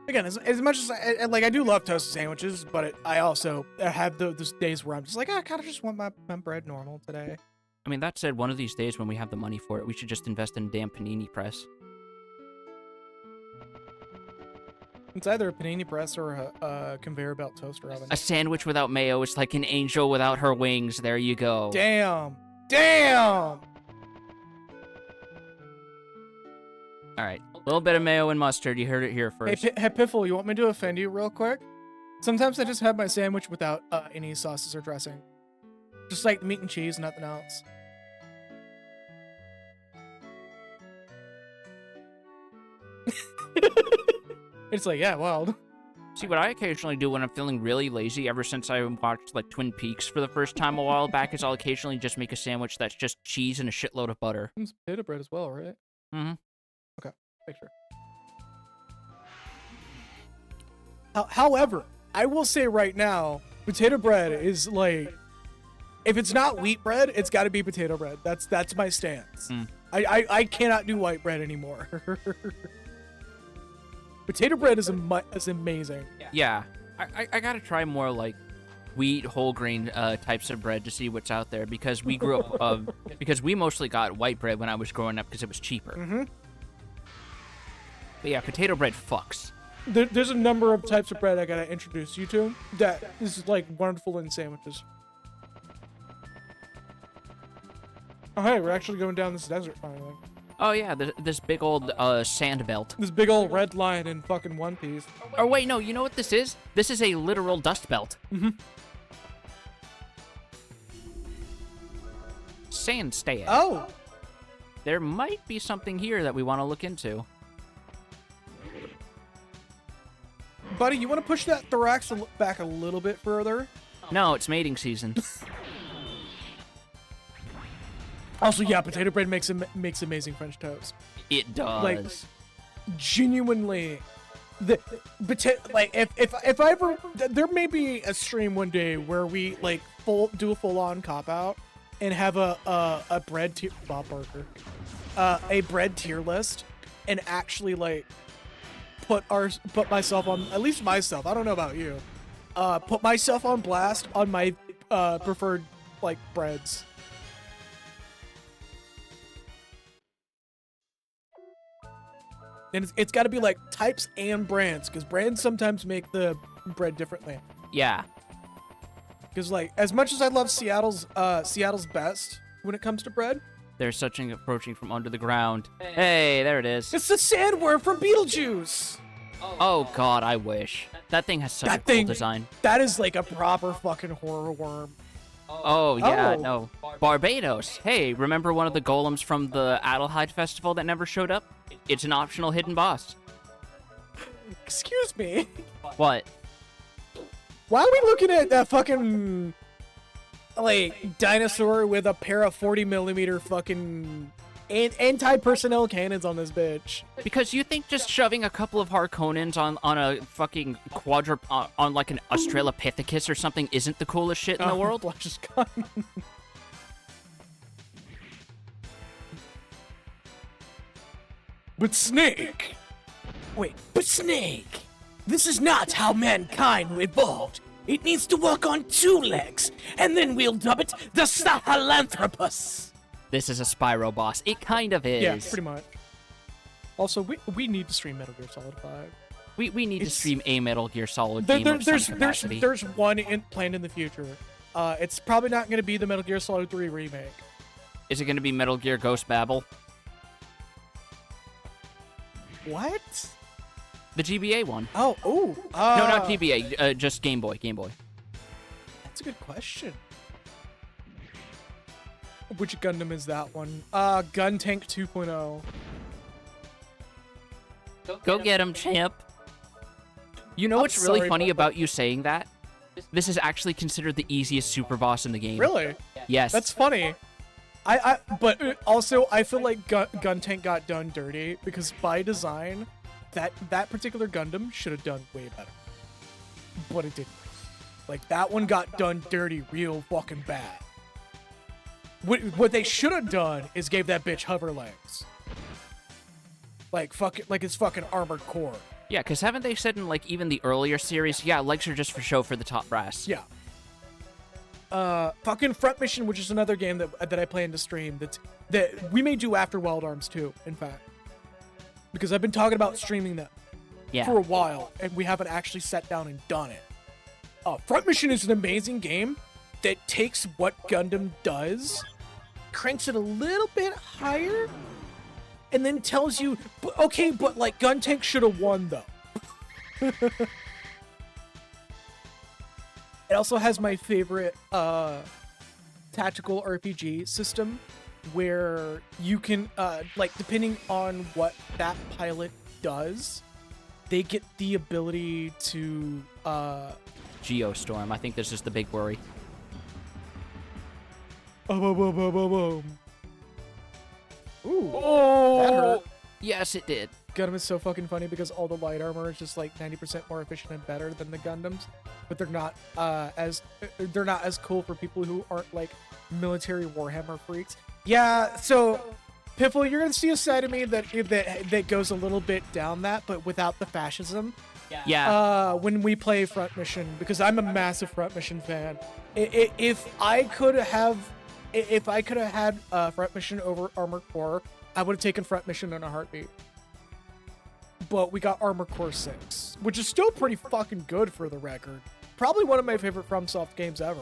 Again, as much as I do love toasted sandwiches, but I also have those days where I'm just like, I kind of just want my bread normal today. I mean, that said, one of these days when we have the money for it, we should just invest in a damn panini press. It's either a panini press or a conveyor belt toaster oven. A sandwich without mayo is like an angel without her wings. There you go. Damn! Damn! Alright, a little bit of mayo and mustard. You heard it here first. Hey, Piffle, you want me to offend you real quick? Sometimes I just have my sandwich without any sauces or dressing. Just like meat and cheese, nothing else. It's like, yeah, wild. See, what I occasionally do when I'm feeling really lazy, ever since I watched, like, Twin Peaks for the first time a while back, is I'll occasionally just make a sandwich that's just cheese and a shitload of butter. Some potato bread as well, right? Mm-hmm. Okay, make sure. However, I will say right now, potato bread is like, if it's not wheat bread, it's got to be potato bread. That's my stance. Mm. I cannot do white bread anymore. Potato bread is amazing. Yeah. I gotta try more, like, wheat, whole grain types of bread to see what's out there, because we grew up, because we mostly got white bread when I was growing up because it was cheaper. Mm-hmm. But yeah, potato bread fucks. There's a number of types of bread I gotta introduce you to that is, like, wonderful in sandwiches. Oh, hey, we're actually going down this desert finally. Oh yeah, this big old sand belt. This big old red line in fucking One Piece. Or wait, no, you know what this is? This is a literal dust belt. Mm-hmm. Sand stay. Oh! There might be something here that we want to look into. Buddy, you want to push that thorax back a little bit further? No, it's mating season. Also, yeah, potato bread makes amazing French toast. It does. Like, genuinely, if I ever, there may be a stream one day where we like do a full-on cop-out and have a bread tier, Bob Barker, a bread tier list, and actually like put myself on, at least myself, I don't know about you, put myself on blast on my preferred like breads. And it's got to be like types and brands, because brands sometimes make the bread differently. Yeah. Because like, as much as I love Seattle's best when it comes to bread, There's something approaching from under the ground. Hey, there it is. it's the sandworm from Beetlejuice. Oh god, I wish. That thing has such a cool design. That is like a proper fucking horror worm. Oh, yeah, Oh. no. Barbados. Hey, remember one of the golems from the Adelheid Festival that never showed up? It's an optional hidden boss. Excuse me. What? Why are we looking at that fucking like dinosaur with a pair of 40mm fucking anti-personnel cannons on this bitch? Because you think just shoving a couple of Harkonnens on a fucking on like an Australopithecus or something isn't the coolest shit in the world? Flash gun. But Snake! Wait, but Snake! This is not how mankind evolved. It needs to walk on 2 legs, and then we'll dub it the Sahelanthropus. This is a Spyro boss. It kind of is. Yeah, pretty much. Also, we need to stream Metal Gear Solid 5. We need to stream a Metal Gear Solid There- game of some capacity. there's one planned in the future. It's probably not going to be the Metal Gear Solid 3 remake. Is it going to be Metal Gear Ghost Babel? What? The GBA one. Oh, No, not GBA. Just Game Boy. Game Boy. That's a good question. Which Gundam is that one? Gun Tank 2.0. Go get him, champ. You know what's really sorry, funny but- about you saying that? This is actually considered the easiest super boss in the game. Really? Yes. That's funny. But also, I feel like Gun Tank got done dirty because by design, that particular Gundam should have done way better. But it didn't. Like, that one got done dirty real fucking bad. What they should have done is gave that bitch hover legs. Like it's fucking armored core. Yeah, because haven't they said in, like, even the earlier series, yeah, legs are just for show for the top brass. Yeah. Fucking Front Mission, which is another game that I plan to stream that we may do after Wild Arms 2, in fact. Because I've been talking about streaming that Yeah. for a while, and we haven't actually sat down and done it. Front Mission is an amazing game that takes what Gundam does, cranks it a little bit higher, and then tells you, but like Gun Tank should have won though. It also has my favorite tactical RPG system where you can, like, depending on what that pilot does, they get the ability to, Geostorm. I think this is the big worry. Ooh, Oh! that hurt. Yes, it did. Gundam is so fucking funny because all the light armor is just like 90% more efficient and better than the Gundams, but they're not as cool for people who aren't like military Warhammer freaks. Yeah, so Piffle, you're gonna see a side of me that goes a little bit down that, but without the fascism. Yeah. When we play Front Mission, because I'm a massive Front Mission fan. If I could have had Front Mission over Armored Core, I would have taken Front Mission in a heartbeat. But we got Armored Core 6, which is still pretty fucking good for the record. Probably one of my favorite FromSoft games ever.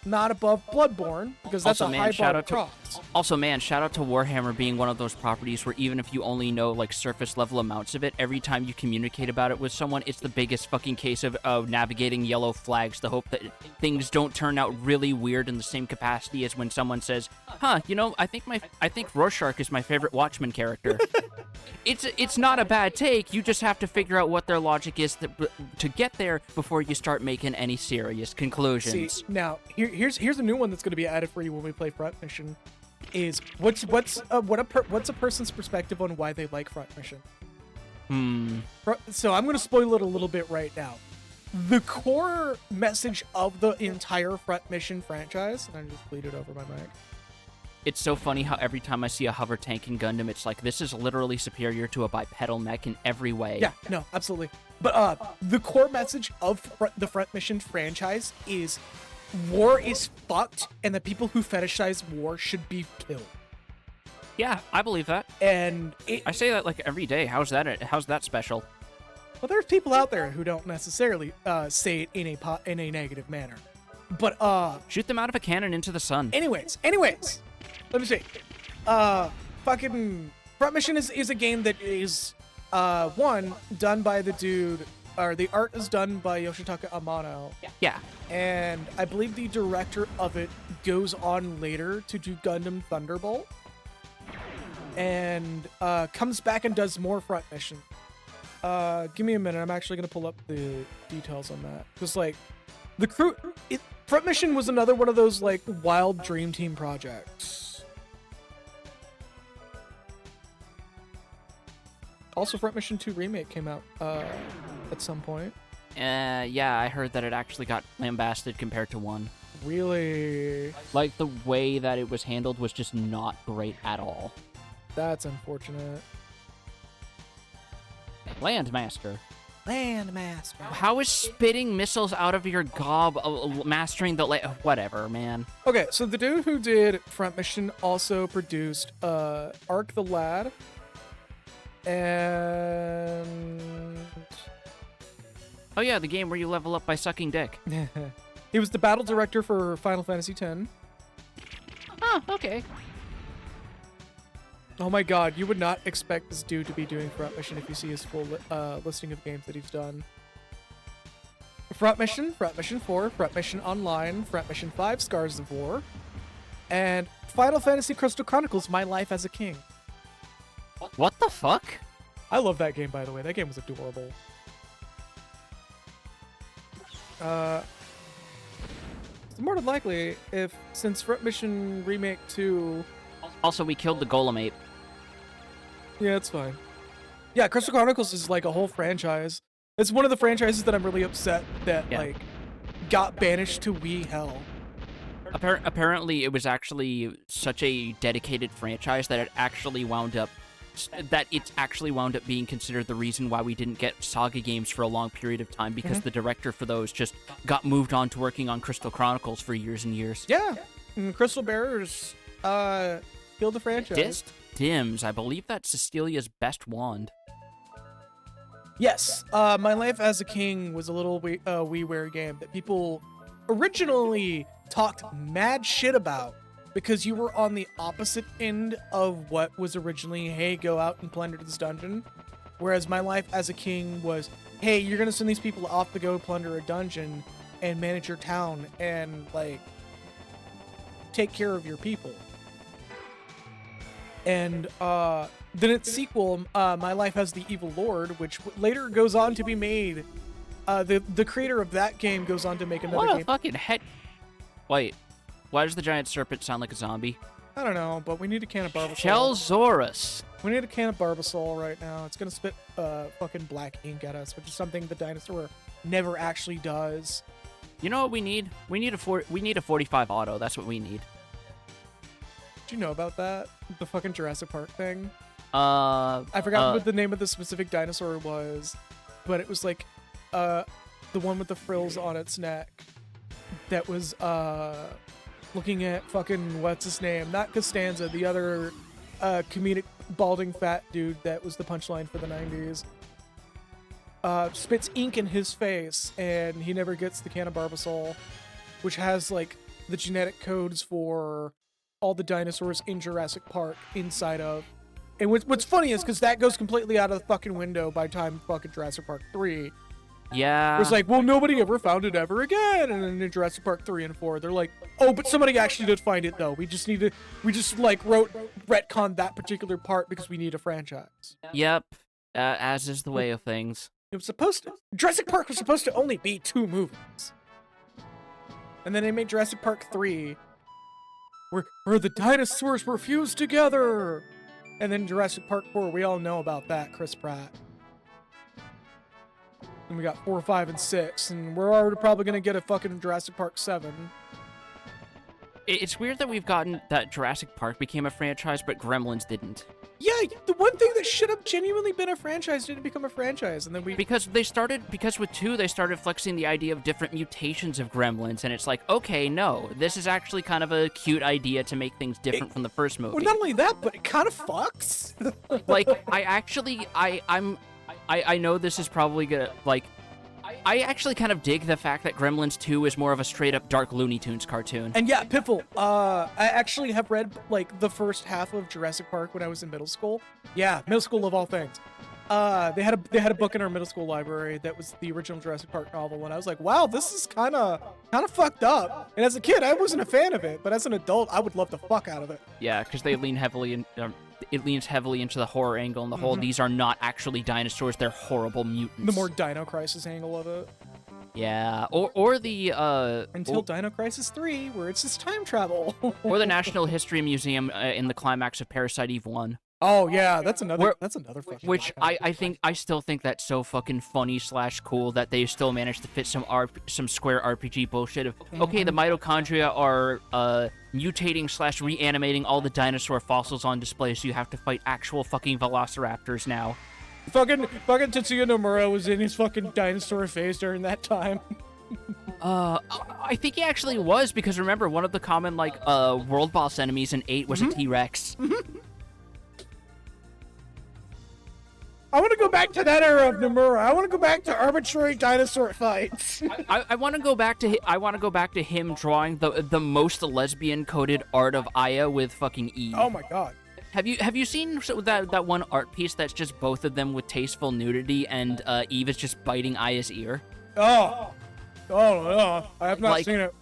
Not above Bloodborne, because that's Also, a man, high shout bar out to to- cross. Also, man, shout out to Warhammer being one of those properties where even if you only know, like, surface level amounts of it, every time you communicate about it with someone, it's the biggest fucking case of navigating yellow flags, the hope that things don't turn out really weird in the same capacity as when someone says, huh, you know, I think Rorschach is my favorite Watchmen character. It's not a bad take, you just have to figure out what their logic is to get there before you start making any serious conclusions. See, now here's a new one that's going to be added for you when we play Front Mission. Is what's a person's perspective on why they like Front Mission? So I'm going to spoil it a little bit right now. The core message of the entire Front Mission franchise, and I just bleeded over my mic. It's so funny how every time I see a hover tank in Gundam, it's like, this is literally superior to a bipedal mech in every way. Yeah, no, absolutely. But the core message of the Front Mission franchise is war is fucked, and the people who fetishize war should be killed. Yeah, I believe that. And I say that like every day. How's that special? well, there's people out there who don't necessarily say it in a negative manner. But Shoot them out of a cannon into the sun. anyways, let me see. Fucking Front Mission is a game that is one done by the dude or the art is done by Yoshitaka Amano, Yeah. and I believe the director of it goes on later to do Gundam Thunderbolt, and comes back and does more Front Mission. Give me a minute. I'm actually gonna pull up the details on that, because like the crew, Front Mission was another one of those like wild dream team projects. Also, Front Mission 2 Remake came out at some point. Yeah, I heard that it actually got lambasted compared to 1. Really? Like, the way that it was handled was just not great at all. That's unfortunate. Landmaster. Landmaster. How is spitting missiles out of your gob mastering the whatever, man? Okay, so the dude who did Front Mission also produced Arc the Lad and Oh yeah, the game where you level up by sucking dick. he was the battle director for Final Fantasy X. Oh, okay. Oh my god, you would not expect this dude to be doing Front Mission if you see his full listing of games that he's done. Front Mission 4, Front Mission Online, Front Mission 5, Scars of War, and Final Fantasy Crystal Chronicles, My Life as a King. What the fuck? I love that game, by the way. That game was adorable. More than likely, since Front Mission Remake 2... Also, we killed the Golem Ape. Yeah, it's fine. Yeah, Crystal Chronicles is like a whole franchise. It's one of the franchises that I'm really upset that, like, got banished to Wii hell. Apparently, it was actually such a dedicated franchise that it actually wound up being considered the reason why we didn't get Saga games for a long period of time, because the director for those just got moved on to working on Crystal Chronicles for years and years. Yeah, and Crystal Bearers killed the franchise. Dist Dims, I believe that's Cecilia's best wand. Yes, My Life as a King was a little WiiWare game that people originally talked mad shit about because you were on the opposite end of what was originally, hey, go out and plunder this dungeon. Whereas My Life as a King was, hey, you're gonna send these people off to go plunder a dungeon and manage your town and, like, take care of your people. And then its sequel, My Life as the Evil Lord, which later goes on to be made. The creator of that game goes on to make another game. What a fucking head... Wait, why does the giant serpent sound like a zombie? I don't know, but we need a can of Barbasol. Chelzorus. We need a can of Barbasol right now. It's gonna spit fucking black ink at us, which is something the dinosaur never actually does. You know what we need? We need a 45 auto. That's what we need. Did you know about that? The fucking Jurassic Park thing? I I forgot what the name of the specific dinosaur was, but it was like the one with the frills on its neck that was looking at fucking what's his name? Not Costanza, the other comedic balding fat dude that was the punchline for the 90s. Spits ink in his face and he never gets the can of Barbasol, which has like the genetic codes for all the dinosaurs in Jurassic Park inside of. And what's funny is because that goes completely out of the fucking window by the time fucking Jurassic Park 3. Yeah. It's like, well, nobody ever found it ever again. And then in Jurassic Park 3 and 4, they're like, oh, but somebody actually did find it though. We just retconned that particular part because we need a franchise. Yep. As is the way of things. It was Jurassic Park was supposed to only be 2 movies. And then they made Jurassic Park 3, where the dinosaurs were fused together. And then Jurassic Park 4, we all know about that, Chris Pratt. And we got 4, 5, and 6, and we're already probably gonna get a fucking Jurassic Park 7. It's weird that we've gotten that Jurassic Park became a franchise, but Gremlins didn't. Yeah, the one thing that should have genuinely been a franchise didn't become a franchise, and then because with 2 they started flexing the idea of different mutations of Gremlins, and it's like, okay, no, this is actually kind of a cute idea to make things different from the first movie. Well, not only that, but it kind of fucks. Like, I know this is probably gonna, like, I actually kind of dig the fact that Gremlins 2 is more of a straight-up dark Looney Tunes cartoon. And yeah, Piffle, I actually have read, like, the first half of Jurassic Park when I was in middle school. Yeah, middle school of all things. they had a book in our middle school library that was the original Jurassic Park novel, and I was like, wow, this is kind of fucked up. And as a kid, I wasn't a fan of it, but as an adult, I would love the fuck out of it. Yeah, because they lean heavily in. It leans heavily into the horror angle and the whole. These are not actually dinosaurs; they're horrible mutants. The more Dino Crisis angle of it. Yeah, or the until Dino Crisis 3, where it's just time travel. or the National History Museum in the climax of Parasite Eve 1. Oh yeah, that's another fucking. Which I still think that's so fucking funny / cool that they still managed to fit some Square RPG bullshit of okay, the mitochondria are mutating / reanimating all the dinosaur fossils on display, so you have to fight actual fucking velociraptors now. Fucking Tetsuya Nomura was in his fucking dinosaur phase during that time. I think he actually was, because remember, one of the common world boss enemies in 8 was a T-Rex. I want to go back to that era of Nomura. I want to go back to arbitrary dinosaur fights. I want to go back to him drawing the most lesbian coded art of Aya with fucking Eve. Oh my god. Have you seen that one art piece that's just both of them with tasteful nudity and Eve is just biting Aya's ear? Oh no, I have not seen it.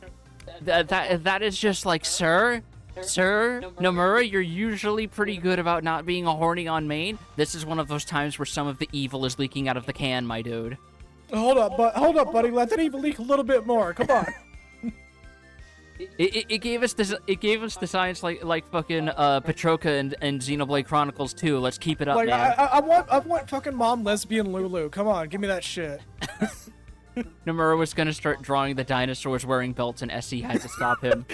That is just like, sir, Nomura, you're usually pretty good about not being a horny on main. This is one of those times where some of the evil is leaking out of the can, my dude. Hold up, buddy. Let that evil leak a little bit more. Come on. It gave us the science like fucking Petroka and Xenoblade Chronicles 2. Let's keep it up, man. I want fucking mom lesbian Lulu. Come on, give me that shit. Nomura was gonna start drawing the dinosaurs wearing belts, and SE had to stop him.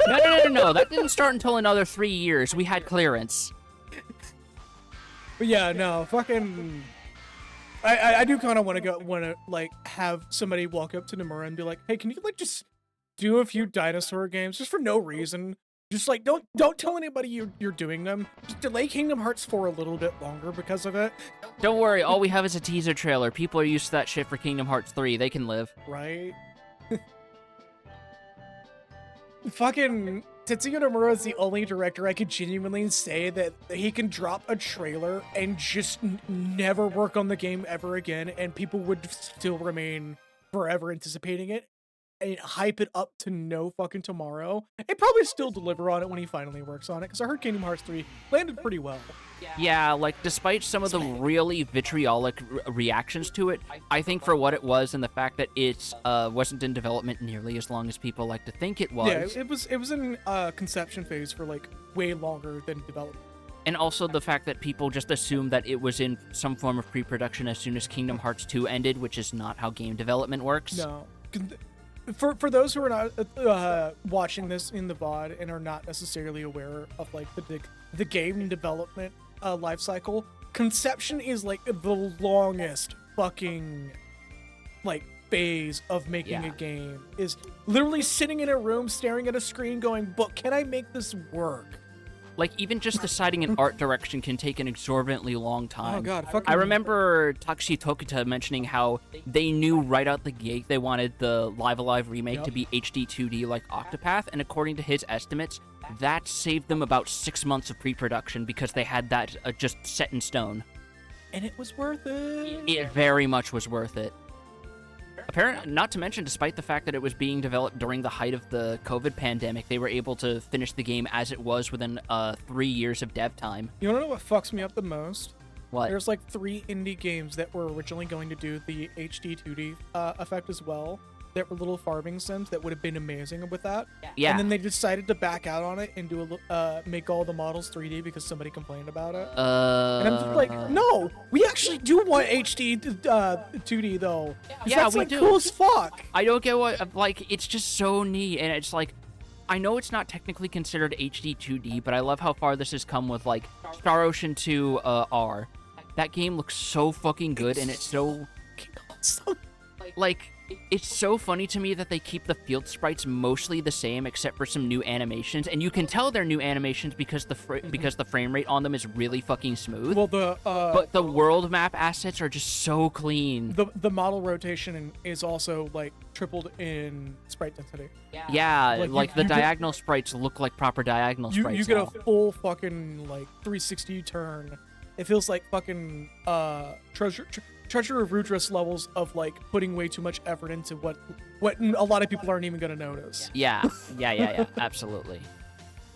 No. That didn't start until another 3 years. We had clearance. But yeah, no, fucking. I do kind of want to have somebody walk up to Nomura and be like, hey, can you just do a few dinosaur games just for no reason? Just don't tell anybody you're doing them. Just delay Kingdom Hearts 4 a little bit longer because of it. Don't worry, all we have is a teaser trailer. People are used to that shit for Kingdom Hearts 3. They can live. Right? Fucking Tetsuya Nomura is the only director I could genuinely say that he can drop a trailer and just never work on the game ever again, and people would still remain forever anticipating it and hype it up to no fucking tomorrow, and probably still deliver on it when he finally works on it, because I heard Kingdom Hearts 3 landed pretty well. Yeah, despite some of the really vitriolic reactions to it, I think for what it was and the fact that it wasn't in development nearly as long as people like to think it was. Yeah, it was in conception phase for way longer than development. And also the fact that people just assumed that it was in some form of pre-production as soon as Kingdom Hearts 2 ended, which is not how game development works. No. For those who are not watching this in the VOD and are not necessarily aware of the game development life cycle, conception is the longest fucking phase of making a game. Is literally sitting in a room staring at a screen going, but can I make this work? Even just deciding an art direction can take an exorbitantly long time. Oh god, fucking. I remember Takashi Tokuta mentioning how they knew right out the gate they wanted the Live Alive remake to be HD 2D like Octopath, and according to his estimates, that saved them about 6 months of pre-production because they had that just set in stone. And it was worth it. It very much was worth it. Not to mention, despite the fact that it was being developed during the height of the COVID pandemic, they were able to finish the game as it was within 3 years of dev time. You wanna know what fucks me up the most? What? There's 3 indie games that were originally going to do the HD 2D effect as well. That were little farming sims that would have been amazing with that. Yeah. And then they decided to back out on it and do make all the models 3D because somebody complained about it. And I'm just like, no, we actually do want HD 2D though. Yeah, that's we do. Cool as fuck. I don't get what it's just so neat, and it's I know it's not technically considered HD 2D, but I love how far this has come with Star Ocean 2 R. That game looks so fucking good, and it's so awesome. It's so funny to me that they keep the field sprites mostly the same except for some new animations, and you can tell they're new animations because the frame rate on them is really fucking smooth. Well, but the world map assets are just so clean. The model rotation is also tripled in sprite density. Yeah, the diagonal sprites look like proper diagonal sprites. You get a full fucking 360 turn It feels like fucking Treasure of Rudras levels of like putting way too much effort into what a lot of people aren't even gonna notice. Yeah, absolutely.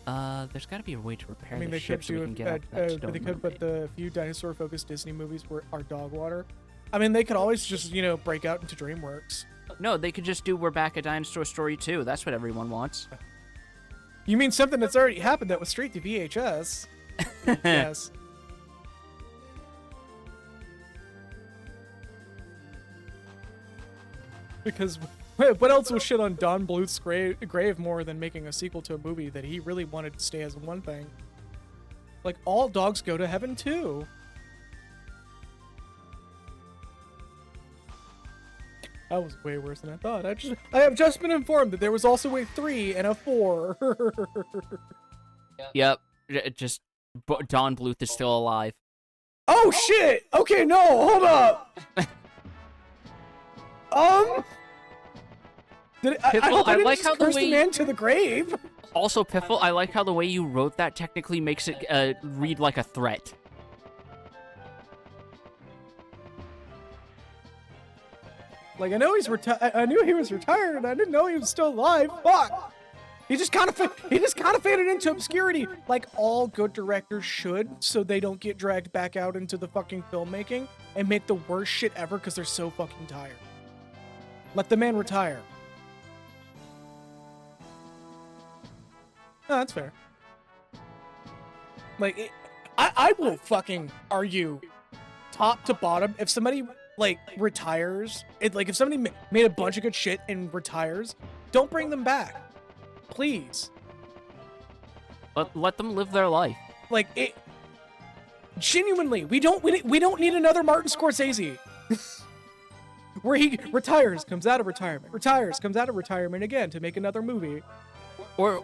There's got to be a way to repair I mean, the they ship could so we do can get out of that stone they could, mermaid. but the few dinosaur-focused Disney movies are dog water. I mean, they could always just break out into DreamWorks. No, they could just do We're Back, a Dinosaur Story 2. That's what everyone wants. You mean something that's already happened that was straight to VHS? Yes. Because what else will shit on Don Bluth's grave more than making a sequel to a movie that he really wanted to stay as one thing? Like, all dogs go to heaven too. That was way worse than I thought. I have just been informed that there was also a 3 and a 4. Yep. Just Don Bluth is still alive. Oh shit! Okay, no, hold up. Piffle, I didn't like just how the curse way- man to the grave. Also, Piffle, I like how the way you wrote that technically makes it read like a threat. Like, I know he's I knew he was retired, and I didn't know he was still alive. Fuck! He just kind of faded into obscurity, like all good directors should, so they don't get dragged back out into the fucking filmmaking and make the worst shit ever because they're so fucking tired. Let the man retire. No, that's fair. Like, I will fucking argue top to bottom if somebody like retires, if somebody made a bunch of good shit and retires, don't bring them back, please. Let them live their life. Like, it genuinely, we don't need another Martin Scorsese where he retires, comes out of retirement, retires, comes out of retirement again to make another movie. Or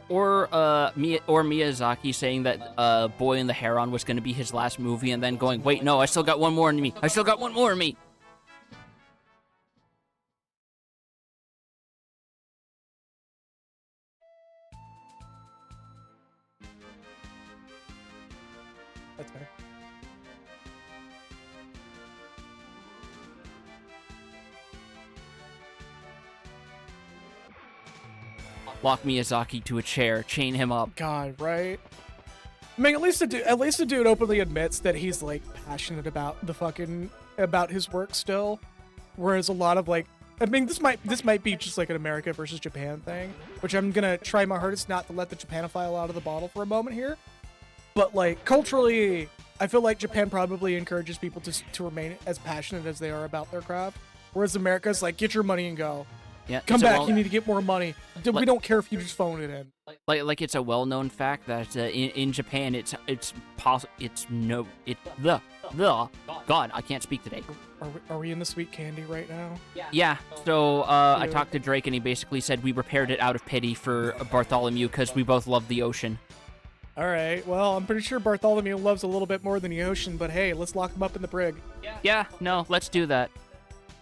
Miyazaki saying that Boy and the Heron was going to be his last movie, and then going, wait, no, I still got one more in me. I still got one more in me. That's fair. Lock Miyazaki to a chair, chain him up. God, right? I mean, at least the dude openly admits that he's like passionate about about his work still, whereas a lot of like, I mean, this might be just like an America versus Japan thing, which I'm gonna try my hardest not to let the Japanophile out of the bottle for a moment here, but like culturally, I feel like Japan probably encourages people to remain as passionate as they are about their craft, whereas America's like, get your money and go. Yeah, Come it's a back, you need to get more money. We don't care if you just phone it in. Like it's a well-known fact that in Japan God, I can't speak today. Are we in the sweet candy right now? Yeah, so I talked to Drake and he basically said we repaired it out of pity for Bartholomew because we both love the ocean. All right, well, I'm pretty sure Bartholomew loves a little bit more than the ocean, but hey, let's lock him up in the brig. Yeah, no, let's do that.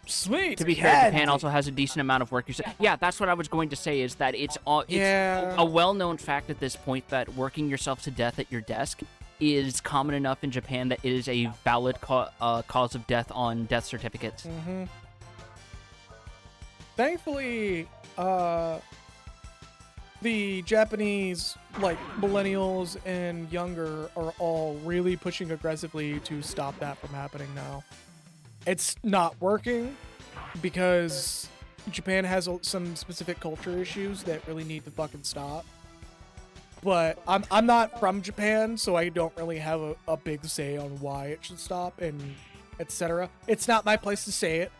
Sweet. To be fair, Japan also has a decent amount of workers. Yeah, that's what I was going to say, is that it's a well-known fact at this point that working yourself to death at your desk is common enough in Japan that it is a valid cause of death on death certificates. Mm-hmm. Thankfully, the Japanese, like, millennials and younger are all really pushing aggressively to stop that from happening now. It's not working because Japan has some specific culture issues that really need to fucking stop. But I'm not from Japan, so I don't really have a big say on why it should stop and etc. It's not my place to say it.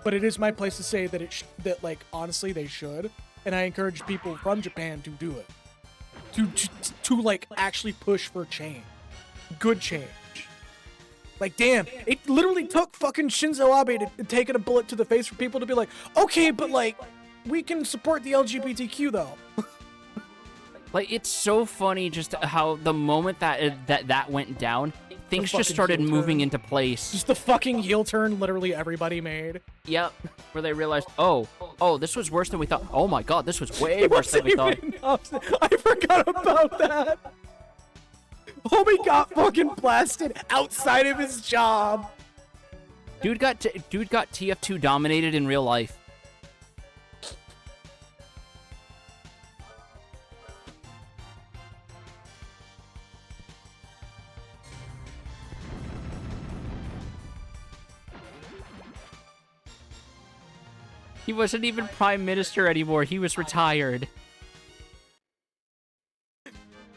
But it is my place to say that that like honestly they should, and I encourage people from Japan to do it. To like actually push for change, good change. Like, damn, it literally took fucking Shinzo Abe to taking a bullet to the face for people to be like, okay, but like, we can support the LGBTQ though. Like, it's so funny just how the moment that went down, things just started moving into place. Just the fucking heel turn literally everybody made. Yep, where they realized, oh, this was worse than we thought. Oh my god, this was way worse than we thought. I forgot about that. Homie got fucking blasted outside of his job. Dude got TF2 dominated in real life. He wasn't even prime minister anymore. He was retired.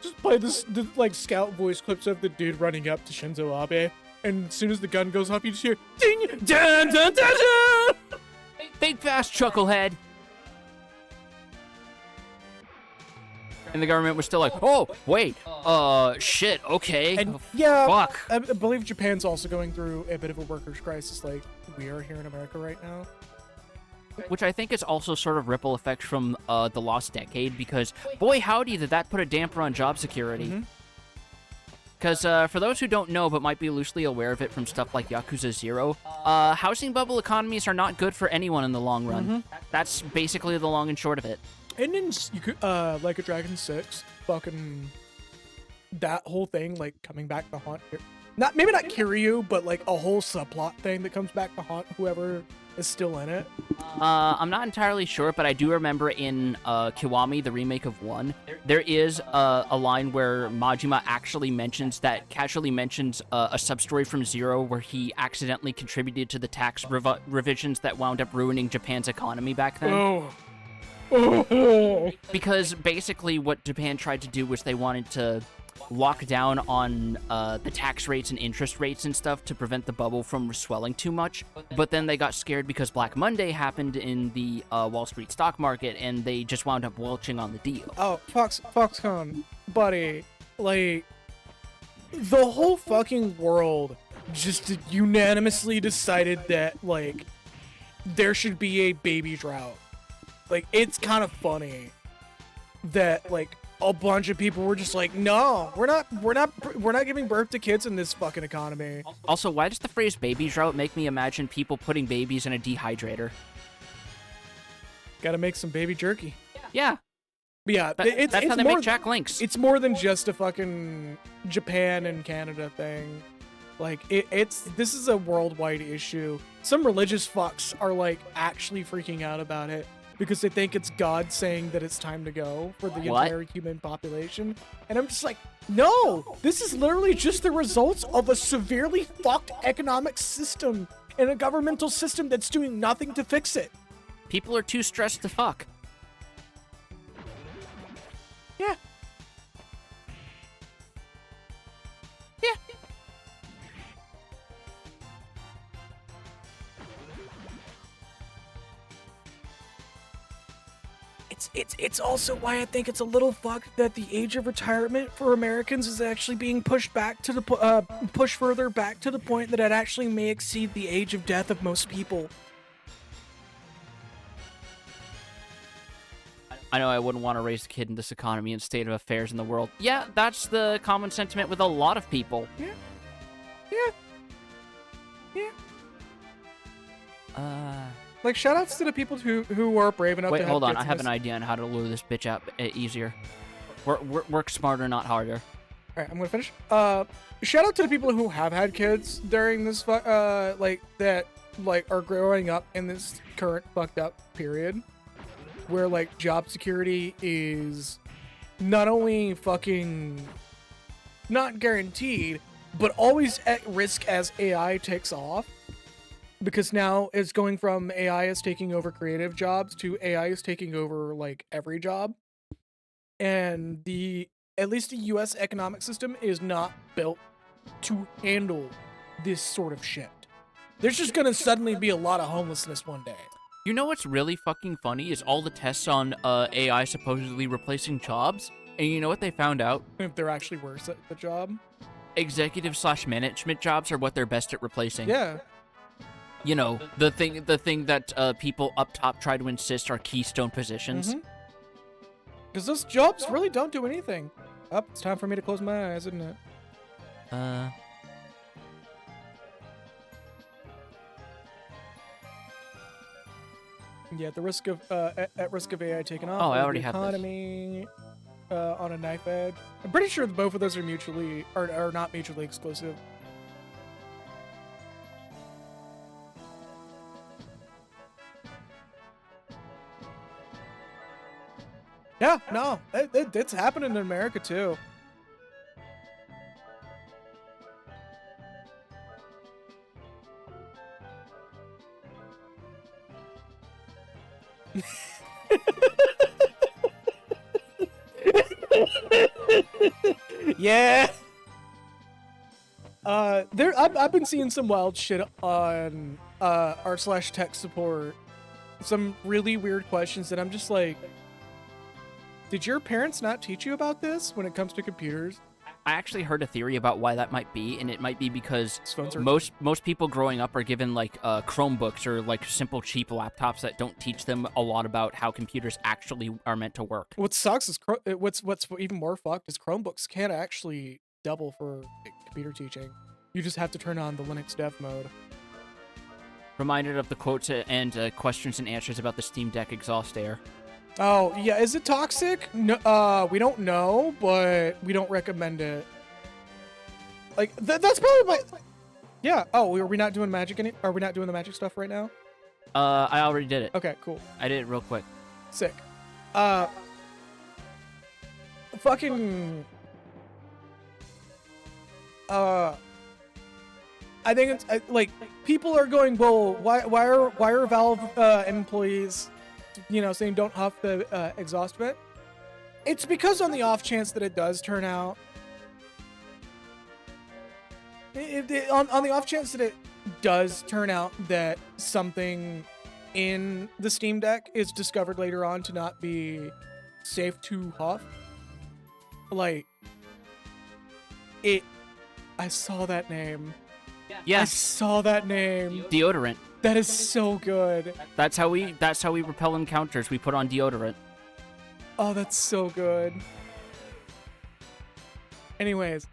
Just play the like scout voice clips of the dude running up to Shinzo Abe, and as soon as the gun goes off, you just hear ding, dun, dun, dun, dun. Think fast, chucklehead. And the government was still like, oh, wait, shit, okay. And yeah, fuck. I believe Japan's also going through a bit of a workers' crisis, like we are here in America right now. Which I think is also sort of ripple effect from the lost decade, because boy howdy did that put a damper on job security. Because for those who don't know but might be loosely aware of it from stuff like Yakuza 0, housing bubble economies are not good for anyone in the long run. That's basically the long and short of it. And then you could, like a Dragon 6, fucking that whole thing, like coming back to haunt, maybe not Kiryu, but like a whole subplot thing that comes back to haunt whoever is still in it. I'm not entirely sure, but I do remember in Kiwami, the remake of 1, there is a line where Majima casually mentions a sub-story from 0 where he accidentally contributed to the tax revisions that wound up ruining Japan's economy back then. Because basically what Japan tried to do was they wanted to lock down on the tax rates and interest rates and stuff to prevent the bubble from swelling too much. But then they got scared because Black Monday happened in the Wall Street stock market, and they just wound up welching on the deal. Oh, Foxconn, buddy, like, the whole fucking world just unanimously decided that, like, there should be a baby drought. Like, it's kind of funny that, like, a bunch of people were just like, no, we're not giving birth to kids in this fucking economy. Also, why does the phrase baby drought make me imagine people putting babies in a dehydrator? Gotta make some baby jerky. Yeah. But yeah, That's how they make Jack Links. It's more than just a fucking Japan and Canada thing. Like, this is a worldwide issue. Some religious fucks are, like, actually freaking out about it, because they think it's God saying that it's time to go for the entire human population. And I'm just like, no! This is literally just the results of a severely fucked economic system and a governmental system that's doing nothing to fix it. People are too stressed to fuck. Yeah. Yeah. It's also why I think it's a little fucked that the age of retirement for Americans is actually being pushed back to the pushed further back to the point that it actually may exceed the age of death of most people. I know I wouldn't want to raise a kid in this economy and state of affairs in the world. Yeah, that's the common sentiment with a lot of people. Yeah. Like, shoutouts to the people who are brave enough to have Wait, hold on. kids I in have this. an idea on how to lure this bitch out easier. Work smarter, not harder. Alright, I'm gonna finish. Shout out to the people who have had kids during this, are growing up in this current fucked up period, where, like, job security is not only fucking not guaranteed, but always at risk as AI takes off. Because now it's going from AI is taking over creative jobs to AI is taking over, like, every job. And at least the US economic system is not built to handle this sort of shit. There's just gonna suddenly be a lot of homelessness one day. You know what's really fucking funny is all the tests on AI supposedly replacing jobs, and you know what they found out? If they're actually worse at the job. Executive/management jobs are what they're best at replacing. Yeah. You know, the thing that people up top try to insist are keystone positions. Because those jobs really don't do anything. It's time for me to close my eyes, isn't it? Yeah, the risk of at risk of AI taking off. Oh, I already the have this. economy. on a knife edge. I'm pretty sure both of those are not mutually exclusive. Yeah, no, it's happening in America too. Yeah. I've been seeing some wild shit on r/tech support. Some really weird questions that I'm just like, did your parents not teach you about this when it comes to computers? I actually heard a theory about why that might be, and it might be because Phones are- most people growing up are given like Chromebooks or like simple cheap laptops that don't teach them a lot about how computers actually are meant to work. What sucks is what's even more fucked is Chromebooks can't actually double for computer teaching. You just have to turn on the Linux dev mode. Reminded of the quotes and questions and answers about the Steam Deck exhaust air. Oh, yeah, is it toxic? No, we don't know, but we don't recommend it. Like, that's probably my... Yeah, oh, are we not doing magic Are we not doing the magic stuff right now? I already did it. Okay, cool. I did it real quick. Sick. Fucking... I think it's, like, people are going, well, why are Valve employees... saying don't huff the exhaust vent. It's because on the off chance that it does turn out, on the off chance that it does turn out that something in the Steam Deck is discovered later on to not be safe to huff, like, I saw that name. Yeah. I saw that name. Deodorant. That is so good. That's how we repel encounters. We put on deodorant. Oh, that's so good. Anyways,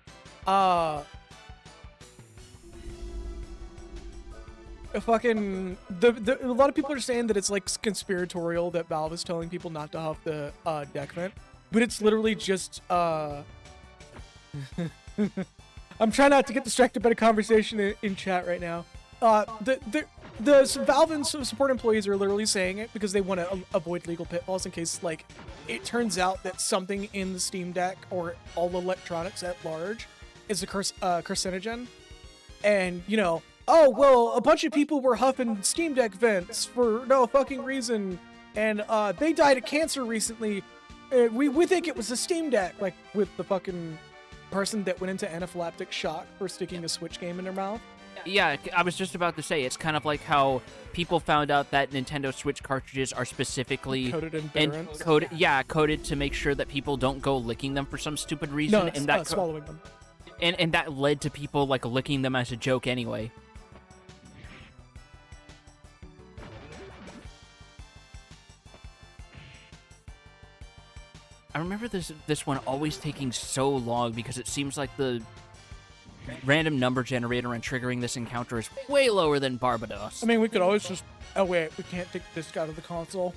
fucking a lot of people are saying that it's like conspiratorial that Valve is telling people not to huff the deck vent, but it's literally just I'm trying not to get distracted by the conversation in chat right now. The Valve and support employees are literally saying it because they want to avoid legal pitfalls in case, like, it turns out that something in the Steam Deck or all electronics at large is a carcinogen. And, oh, well, a bunch of people were huffing Steam Deck vents for no fucking reason, and they died of cancer recently. We think it was the Steam Deck, like, with the fucking person that went into anaphylactic shock for sticking a Switch game in their mouth. Yeah, I was just about to say, it's kind of like how people found out that Nintendo Switch cartridges are specifically Coated in bitterants. coated to make sure that people don't go licking them for some stupid reason, No, and that swallowing them. and that led to people like licking them as a joke anyway. I remember this one always taking so long because it seems like the random number generator and triggering this encounter is way lower than Barbados. I mean, we could always just... Oh, wait, we can't take the disc out of the console.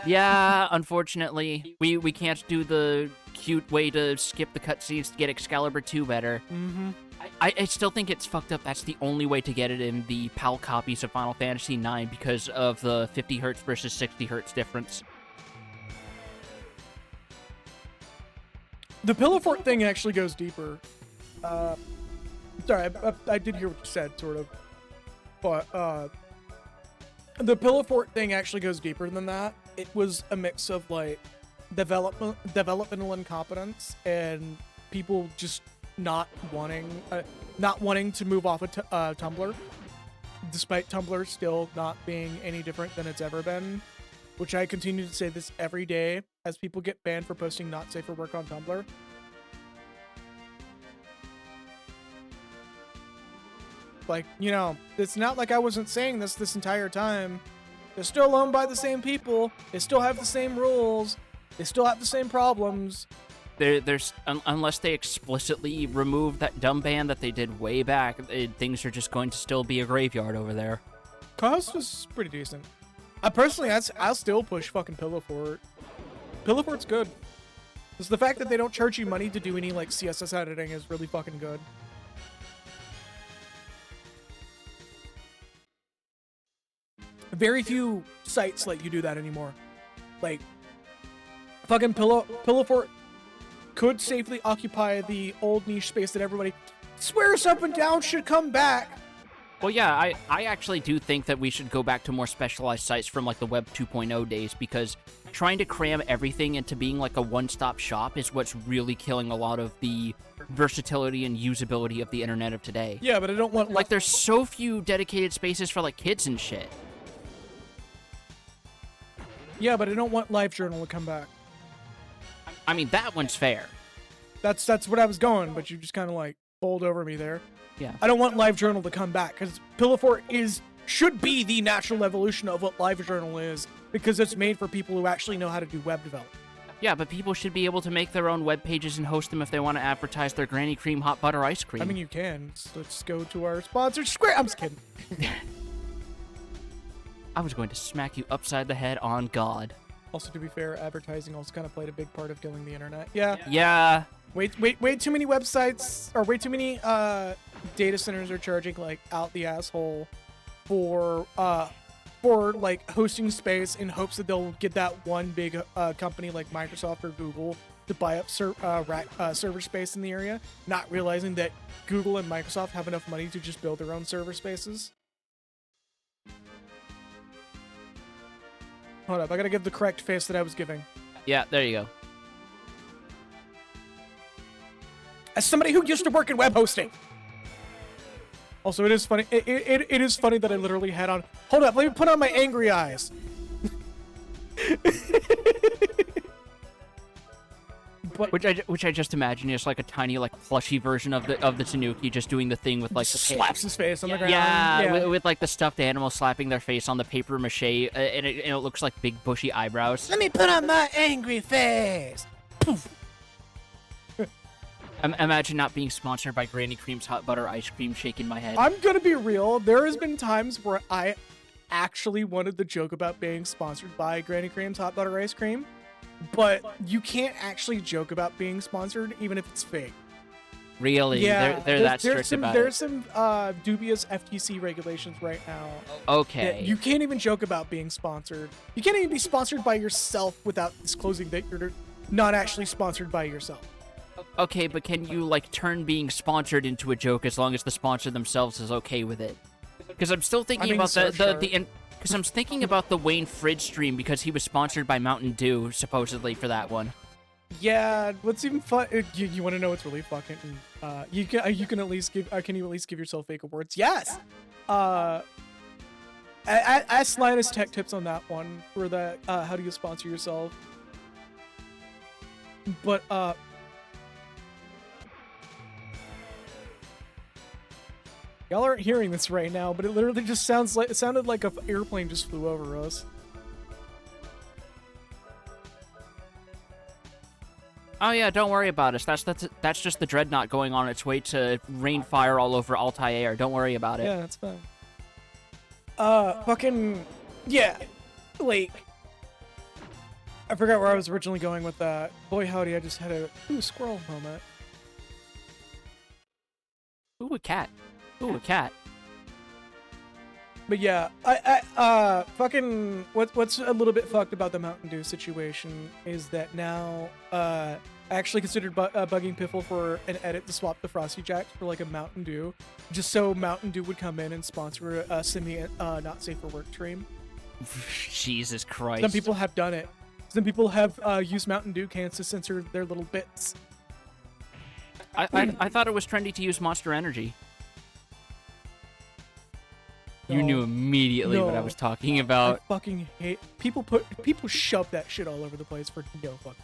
Yeah, unfortunately. We can't do the cute way to skip the cutscenes to get Excalibur 2 better. Mm-hmm. I still think it's fucked up. That's the only way to get it in the PAL copies of Final Fantasy IX because of the 50 hertz versus 60 hertz difference. The pillow fort thing actually goes deeper. Sorry, I did hear what you said, sort of. But, the pillow fort thing actually goes deeper than that. It was a mix of, like, developmental incompetence and people just not wanting to move off of Tumblr, despite Tumblr still not being any different than it's ever been, which I continue to say this every day as people get banned for posting not safe for work on Tumblr. Like, it's not like I wasn't saying this entire time. They're still owned by the same people. They still have the same rules. They still have the same problems. There's unless they explicitly remove that dumb ban that they did way back, things are just going to still be a graveyard over there. Cost was pretty decent. I personally, I'll still push fucking Pillow Fort. Pillow Fort's good. Just the fact that they don't charge you money to do any like CSS editing is really fucking good. Very few sites let you do that anymore. Like, fucking Pillow Fort could safely occupy the old niche space that everybody swears up and down should come back. Well, yeah, I actually do think that we should go back to more specialized sites from, like, the Web 2.0 days, because trying to cram everything into being, like, a one-stop shop is what's really killing a lot of the versatility and usability of the internet of today. Yeah, but I don't want... Like, there's so few dedicated spaces for, like, kids and shit. Yeah, but I don't want LiveJournal to come back. I mean, that one's fair. That's what I was going, but you just kind of, like, bowled over me there. Yeah. I don't want LiveJournal to come back, because Pillow Fort should be the natural evolution of what LiveJournal is, because it's made for people who actually know how to do web development. Yeah, but people should be able to make their own web pages and host them if they want to advertise their Granny Cream hot butter ice cream. I mean, you can. So let's go to our sponsor, Square. I'm just kidding. I was going to smack you upside the head on God. Also, to be fair, advertising also kind of played a big part of killing the internet. Yeah. Yeah. Way too many websites, or way too many data centers are charging like out the asshole for like hosting space in hopes that they'll get that one big company like Microsoft or Google to buy up server space in the area, not realizing that Google and Microsoft have enough money to just build their own server spaces. Hold up, I gotta give the correct face that I was giving. Yeah, there you go. As somebody who used to work in web hosting. Also, it is funny. It is funny that I literally had on. Hold up, let me put on my angry eyes. But Which I just imagine is like a tiny like plushy version of the Tanuki just doing the thing with like the slaps his face on the ground. Yeah, with like the stuffed animal slapping their face on the paper mache, and it looks like big bushy eyebrows. Let me put on my angry face. Poof. Imagine not being sponsored by Granny Cream's hot butter ice cream, shaking my head. I'm gonna be real. There has been times where I actually wanted to joke about being sponsored by Granny Cream's hot butter ice cream, but you can't actually joke about being sponsored even if it's fake. Really? Yeah, they're that strict about there's it. some dubious FTC regulations right now. Okay. You can't even joke about being sponsored. You can't even be sponsored by yourself without disclosing that you're not actually sponsored by yourself. Okay, but can you like turn being sponsored into a joke as long as the sponsor themselves is okay with it? Because I'm still thinking about because I'm thinking about the Wayne Fridge stream because he was sponsored by Mountain Dew supposedly for that one. Yeah, what's even fun? You want to know what's really fucking? You can at least give. Can you at least give yourself fake awards? Yes. Ask Linus Tech Tips on that one for that. How do you sponsor yourself? But y'all aren't hearing this right now, but it literally just sounded like an airplane just flew over us. Oh yeah, don't worry about us. That's just the dreadnought going on its way to rain fire all over Altair. Don't worry about it. Yeah, that's fine. Fucking yeah, like I forgot where I was originally going with that. Boy howdy, I just had a squirrel moment. Ooh, a cat. Ooh, a cat. But yeah, I fucking what's a little bit fucked about the Mountain Dew situation is that now I actually considered bugging Piffle for an edit to swap the Frosty Jacks for like a Mountain Dew, just so Mountain Dew would come in and sponsor a semi not safe for work stream. Jesus Christ. Some people have done it. Some people have used Mountain Dew cans to censor their little bits. I thought it was trendy to use Monster Energy. You No. knew immediately what I No. was talking about. I fucking hate people shove that shit all over the place for no fuck.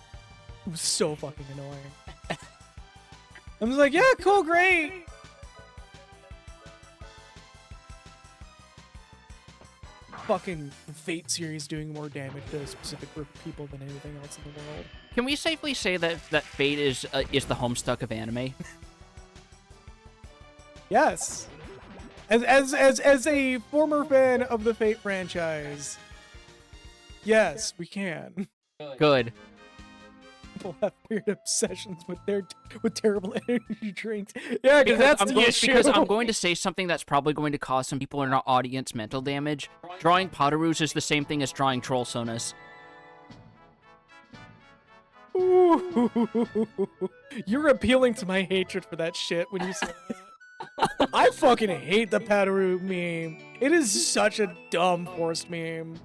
It was so fucking annoying. I was like, yeah, cool, great. Fucking Fate series doing more damage to a specific group of people than anything else in the world. Can we safely say that Fate is the homestuck of anime? Yes. As a former fan of the Fate franchise, yes, we can. Good. people have weird obsessions with terrible energy drinks. Yeah, because that's the issue. Because I'm going to say something that's probably going to cause some people in our audience mental damage. Drawing Potaroos is the same thing as drawing Troll Sonas. Ooh. You're appealing to my hatred for that shit when you say that. I fucking hate the Pataroo meme. It is such a dumb forced meme.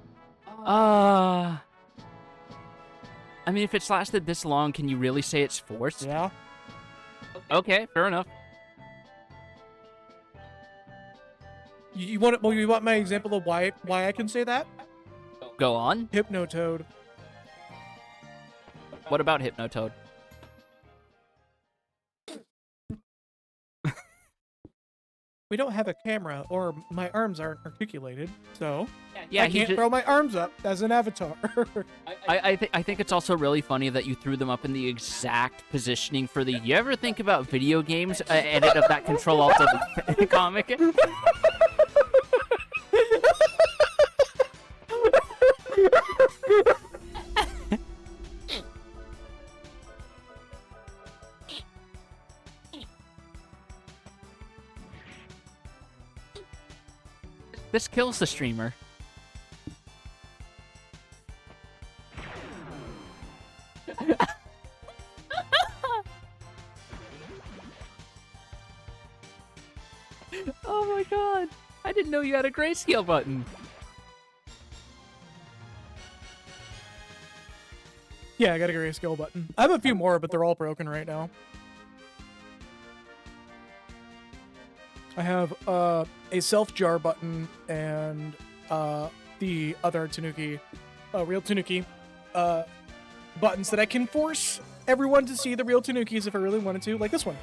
I mean, if it's lasted this long, can you really say it's forced? Yeah. Okay, fair enough. You want my example of why I can say that? Go on. Hypnotoad. What about Hypnotoad? We don't have a camera, or my arms aren't articulated, so Yeah, I can't throw my arms up as an avatar. I think it's also really funny that you threw them up in the exact positioning for the. You ever think about video games edit of that Control Alt of comic? This kills the streamer. Oh my god. I didn't know you had a grayscale button. Yeah, I got a grayscale button. I have a few more, but they're all broken right now. I have a self-jar button and the other Tanuki, real Tanuki, buttons that I can force everyone to see the real Tanukis if I really wanted to, like this one.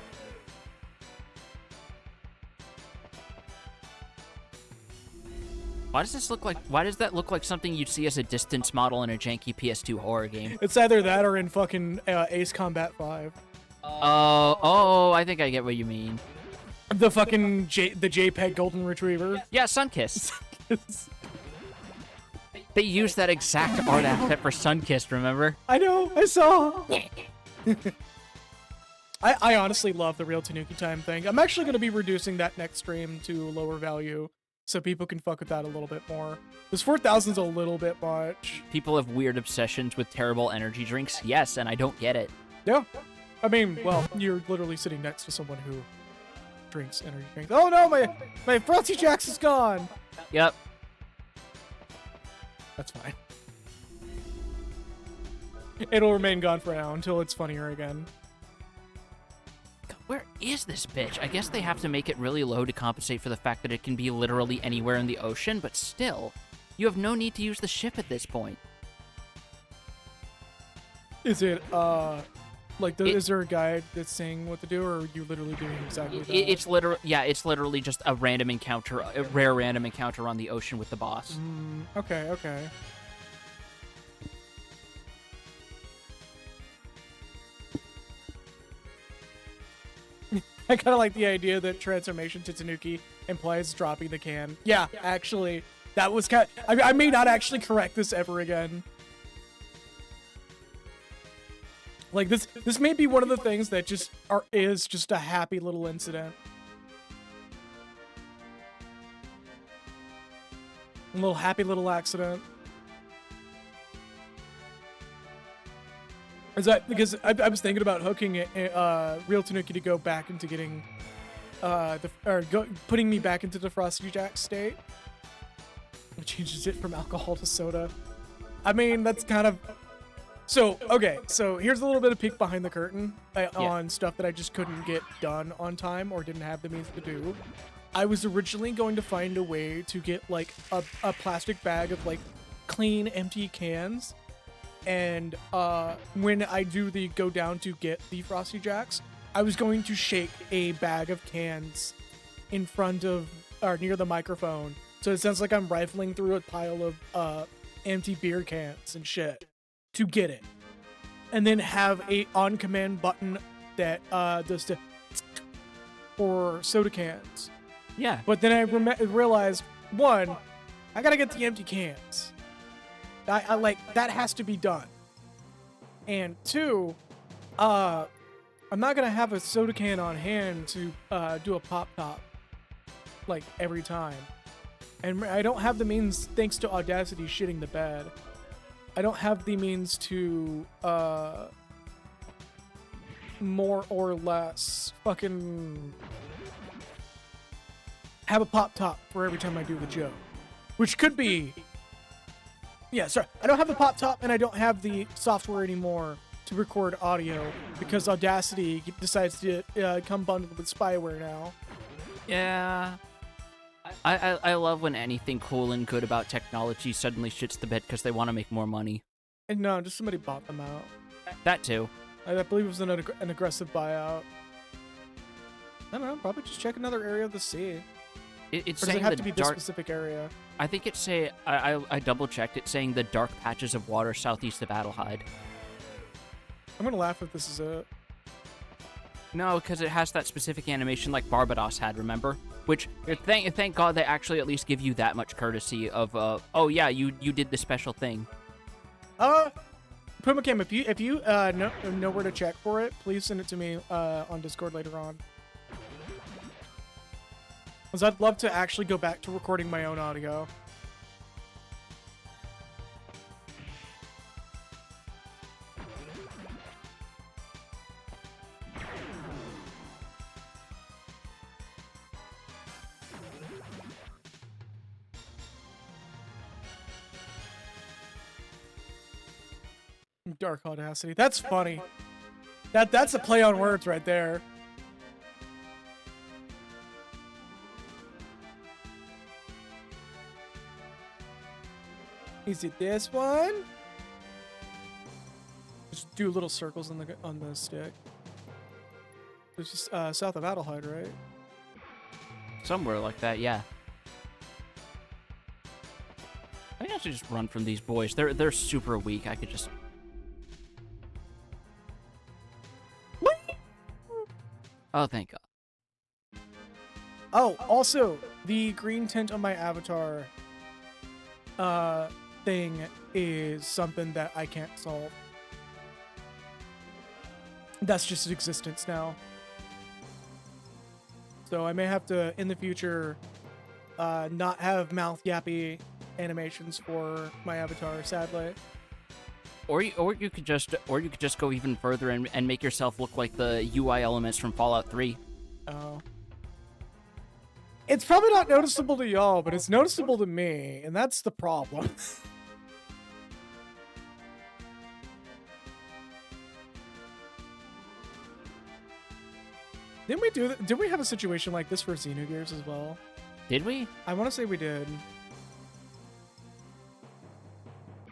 Why does that look like something you'd see as a distance model in a janky PS2 horror game? It's either that or in fucking Ace Combat 5. Oh, I think I get what you mean. The fucking the JPEG Golden Retriever. Yeah, Sunkiss. They used that exact art asset for Sunkissed, remember? I know, I saw. I honestly love the real Tanuki time thing. I'm actually going to be reducing that next stream to lower value so people can fuck with that a little bit more. This 4,000's a little bit much. People have weird obsessions with terrible energy drinks. Yes, and I don't get it. Yeah. I mean, well, you're literally sitting next to someone who drinks energy drinks. Oh no, my Frosty Jacks is gone. Yep. That's fine. It'll remain gone for now until it's funnier again. God, where is this bitch? I guess they have to make it really low to compensate for the fact that it can be literally anywhere in the ocean, but still, you have no need to use the ship at this point. Is it, is there a guide that's saying what to do, or are you literally doing exactly that? It's literally just a random encounter, a rare random encounter on the ocean with the boss. Okay. I kind of like the idea that transformation to Tanuki implies dropping the can. Yeah, actually, that was kind of, I may not actually correct this ever again. Like, this may be one of the things that is just a happy little incident. A little happy little accident. Is that because I was thinking about hooking real Tanuki to go back into getting putting me back into the Frosty Jack state, which changes it from alcohol to soda. I mean, that's kind of. So, okay, so here's a little bit of peek behind the curtain on stuff that I just couldn't get done on time or didn't have the means to do. I was originally going to find a way to get, like, a plastic bag of, like, clean, empty cans. And when I go down to get the Frosty Jacks, I was going to shake a bag of cans in front of, or near the microphone. So it sounds like I'm rifling through a pile of empty beer cans and shit to get it, and then have a on-command button that does the for soda cans. Yeah. But then I realized, one, I gotta get the empty cans. I like that has to be done, And 2, I'm not gonna have a soda can on hand to do a pop top like every time. And I don't have the means, thanks to Audacity shitting the bed. I don't have the means to more or less fucking have a pop top for every time I do the joke, which could be, yeah, sorry, I don't have a pop top and I don't have the software anymore to record audio because Audacity decides to come bundled with spyware now. Yeah. I love when anything cool and good about technology suddenly shits the bed because they want to make more money. And no, just somebody bought them out. That too. I believe it was an aggressive buyout. I don't know, probably just check another area of the sea. It's Or does saying it have the to be dark. this specific area? I think it's I double checked. It's saying the dark patches of water southeast of Adelheid. I'm gonna laugh if this is it. No, because it has that specific animation like Barbados had. Remember? Which thank God they actually at least give you that much courtesy of oh yeah, you did the special thing. PumaCam, if you know where to check for it, please send it to me on Discord later on. Because I'd love to actually go back to recording my own audio. Dark Audacity. That's funny. That's a play on words right there. Is it this one? Just do little circles on the stick. It's just south of Adelheid, right? Somewhere like that, yeah. I think I should just run from these boys. They're super weak. I could just. Oh, thank God. Oh, also, the green tint on my avatar thing is something that I can't solve. That's just its existence now. So I may have to, in the future, not have mouth yappy animations for my avatar, sadly. Or you could just go even further and make yourself look like the UI elements from Fallout 3. Oh. It's probably not noticeable to y'all, but it's noticeable to me, and that's the problem. Didn't we have a situation like this for Xenogears as well? Did we? I want to say we did.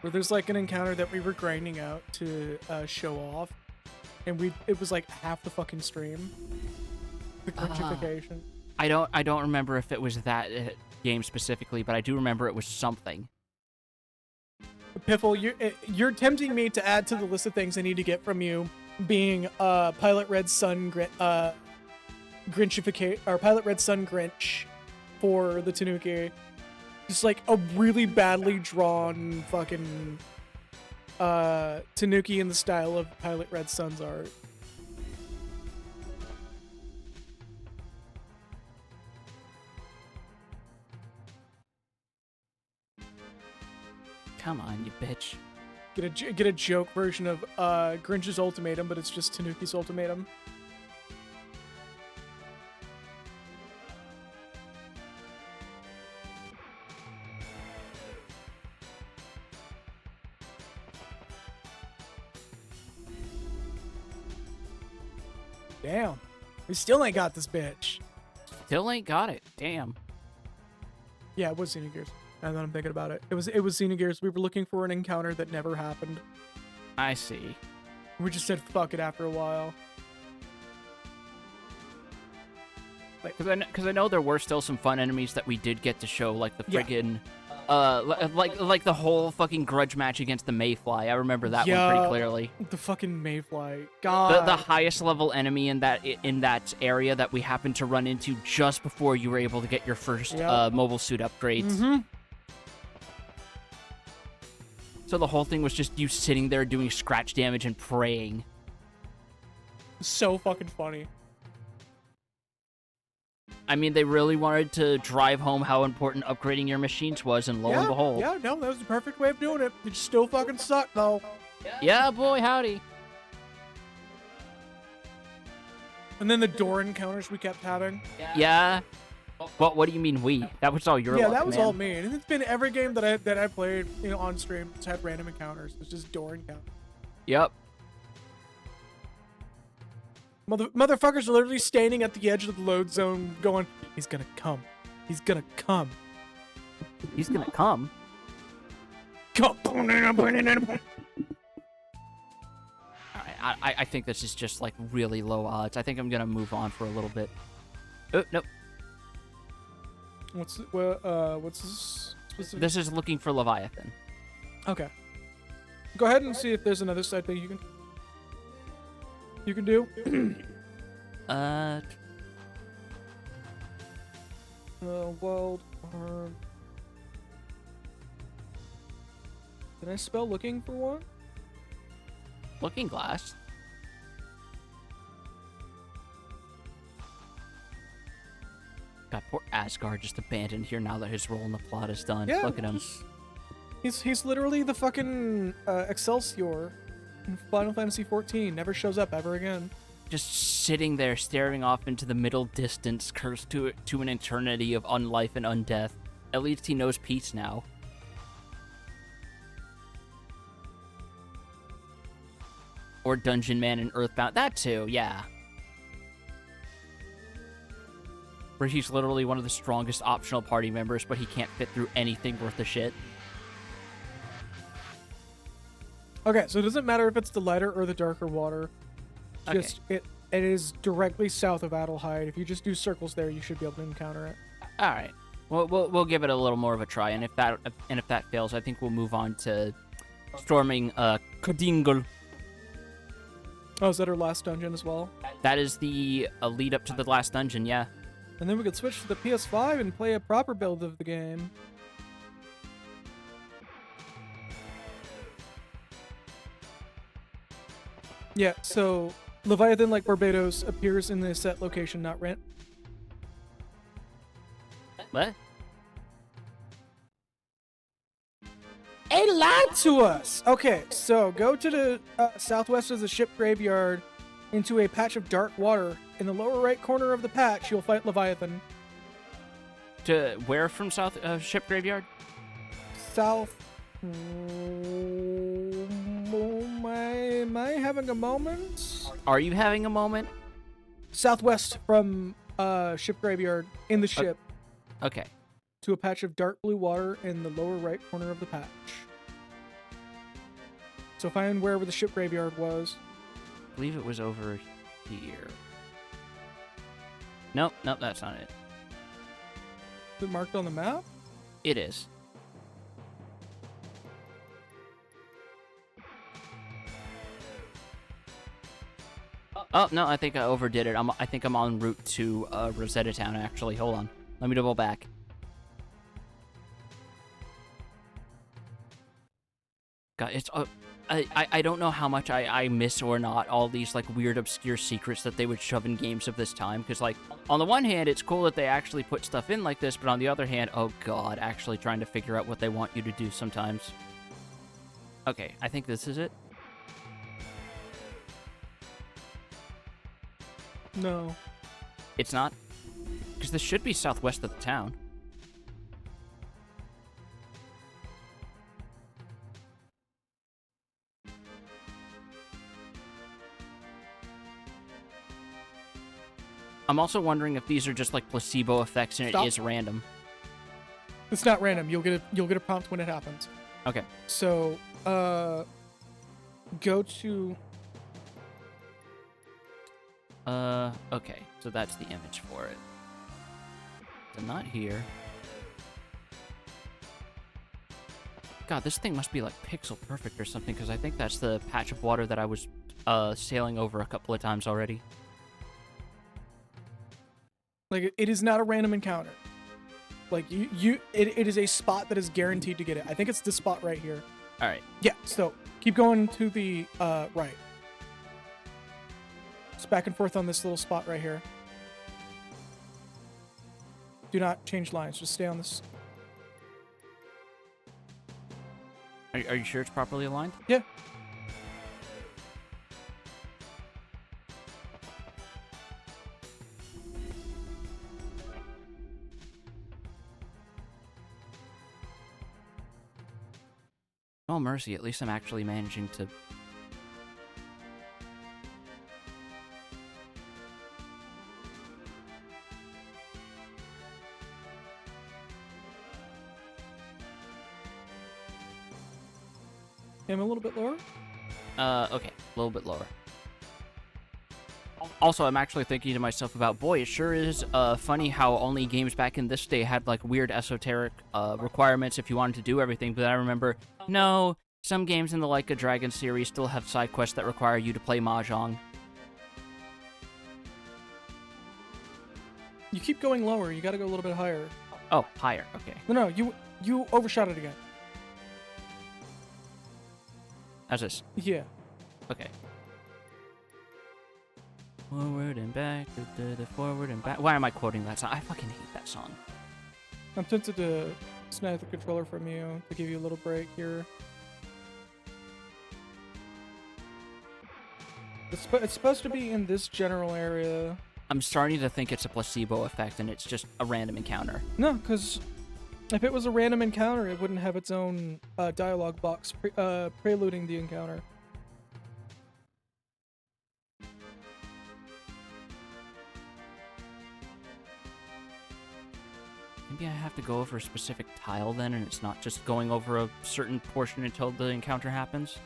Where there's like an encounter that we were grinding out to show off, and it was like half the fucking stream. The cringification. I don't remember if it was that game specifically, but I do remember it was something. Piffle, you're tempting me to add to the list of things I need to get from you, being Pilot Red Sun Grinchificate or Pilot Red Sun Grinch for the Tanuki. Just like a really badly drawn fucking Tanuki in the style of Pilot Red Sun's art. Come on, you bitch. Get a joke version of Grinch's Ultimatum, but it's just Tanuki's Ultimatum. Damn. We still ain't got this bitch. Still ain't got it. Damn. Yeah, it was Xenogears. Now that I'm thinking about it. It was Xenogears. We were looking for an encounter that never happened. I see. We just said fuck it after a while. Because I know there were still some fun enemies that we did get to show, like the friggin', like the whole fucking grudge match against the Mayfly. I remember that one pretty clearly. The fucking Mayfly. God. The highest level enemy in that area that we happened to run into just before you were able to get your first mobile suit upgrades. Mm-hmm. So the whole thing was just you sitting there doing scratch damage and praying. So fucking funny. I mean, they really wanted to drive home how important upgrading your machines was, and lo and behold. Yeah, no, that was the perfect way of doing it. It still fucking sucked, though. Yeah, boy, howdy. And then the door encounters we kept having. Yeah. What do you mean we? That was all your Yeah, luck, that was man. all me. And it's been every game that I played, on stream. It's had random encounters. It's just door encounters. Yep. Motherfuckers are literally standing at the edge of the load zone going, he's gonna come. He's gonna come. He's gonna come. Come. I think this is just, like, really low odds. I think I'm gonna move on for a little bit. Oh, nope. What's this specific? This is looking for Leviathan. Okay. Go ahead and see if there's another side thing you can do. World Arm. Did I spell looking for one? Looking Glass. God, poor Asgard just abandoned here now that his role in the plot is done. Yeah, Look at him. He's literally the fucking Excelsior in Final Fantasy XIV. Never shows up ever again. Just sitting there staring off into the middle distance, cursed to an eternity of unlife and undeath. At least he knows peace now. Or Dungeon Man in Earthbound. That too, yeah. Where he's literally one of the strongest optional party members, but he can't fit through anything worth a shit. Okay, so it doesn't matter if it's the lighter or the darker water. Just it is directly south of Adelheid. If you just do circles there, you should be able to encounter it. All right. We'll give it a little more of a try, and if that fails, I think we'll move on to storming Kodingul. Oh, is that our last dungeon as well? That is the lead up to the last dungeon, yeah. And then we could switch to the PS5 and play a proper build of the game. Yeah, so Leviathan, like Barbados, appears in the set location, not rent. What? They lied to us! Okay, so go to the southwest of the ship graveyard into a patch of dark water. In the lower right corner of the patch, you'll fight Leviathan. To where from South Ship Graveyard? South. Am I having a moment? Are you having a moment? Southwest from ship graveyard in the ship Okay. to a patch of dark blue water in the lower right corner of the patch. So find wherever the ship graveyard was. I believe it was over here. Nope, that's not it. Is it marked on the map? It is. Oh, no, I think I overdid it. I think I'm en route to Rosetta Town, actually. Hold on. Let me double back. God, it's... I don't know how much I miss or not all these, like, weird, obscure secrets that they would shove in games of this time. Because, like, on the one hand, it's cool that they actually put stuff in like this, but on the other hand, oh god, actually trying to figure out what they want you to do sometimes. Okay, I think this is it. No. It's not? Because this should be southwest of the town. I'm also wondering if these are just like placebo effects and Stop. it is random. It's not random. You'll get a prompt when it happens. Okay. So, go to... Okay. So that's the image for it. So not here. God, this thing must be like pixel perfect or something, because I think that's the patch of water that I was sailing over a couple of times already. Like, it is not a random encounter. Like, it is a spot that is guaranteed to get it. I think it's this spot right here. All right. Yeah, so keep going to the right. Just back and forth on this little spot right here. Do not change lines. Just stay on this. Are you sure it's properly aligned? Yeah. Oh, mercy. At least I'm actually managing to... Aim a little bit lower. Okay. A little bit lower. Also, I'm actually thinking to myself about, boy, it sure is funny how only games back in this day had, like, weird esoteric requirements if you wanted to do everything, but I remember, no, some games in the Like a Dragon series still have side quests that require you to play Mahjong. You keep going lower. You got to go a little bit higher. Oh, higher. Okay. No, you overshot it again. How's this? Yeah. Okay. Forward and back, forward and back. Why am I quoting that song? I fucking hate that song. I'm tempted to snag the controller from you to give you a little break here. It's supposed to be in this general area. I'm starting to think it's a placebo effect and it's just a random encounter. No, because if it was a random encounter, it wouldn't have its own dialogue box preluding the encounter. Maybe I have to go over a specific tile then, and it's not just going over a certain portion until the encounter happens?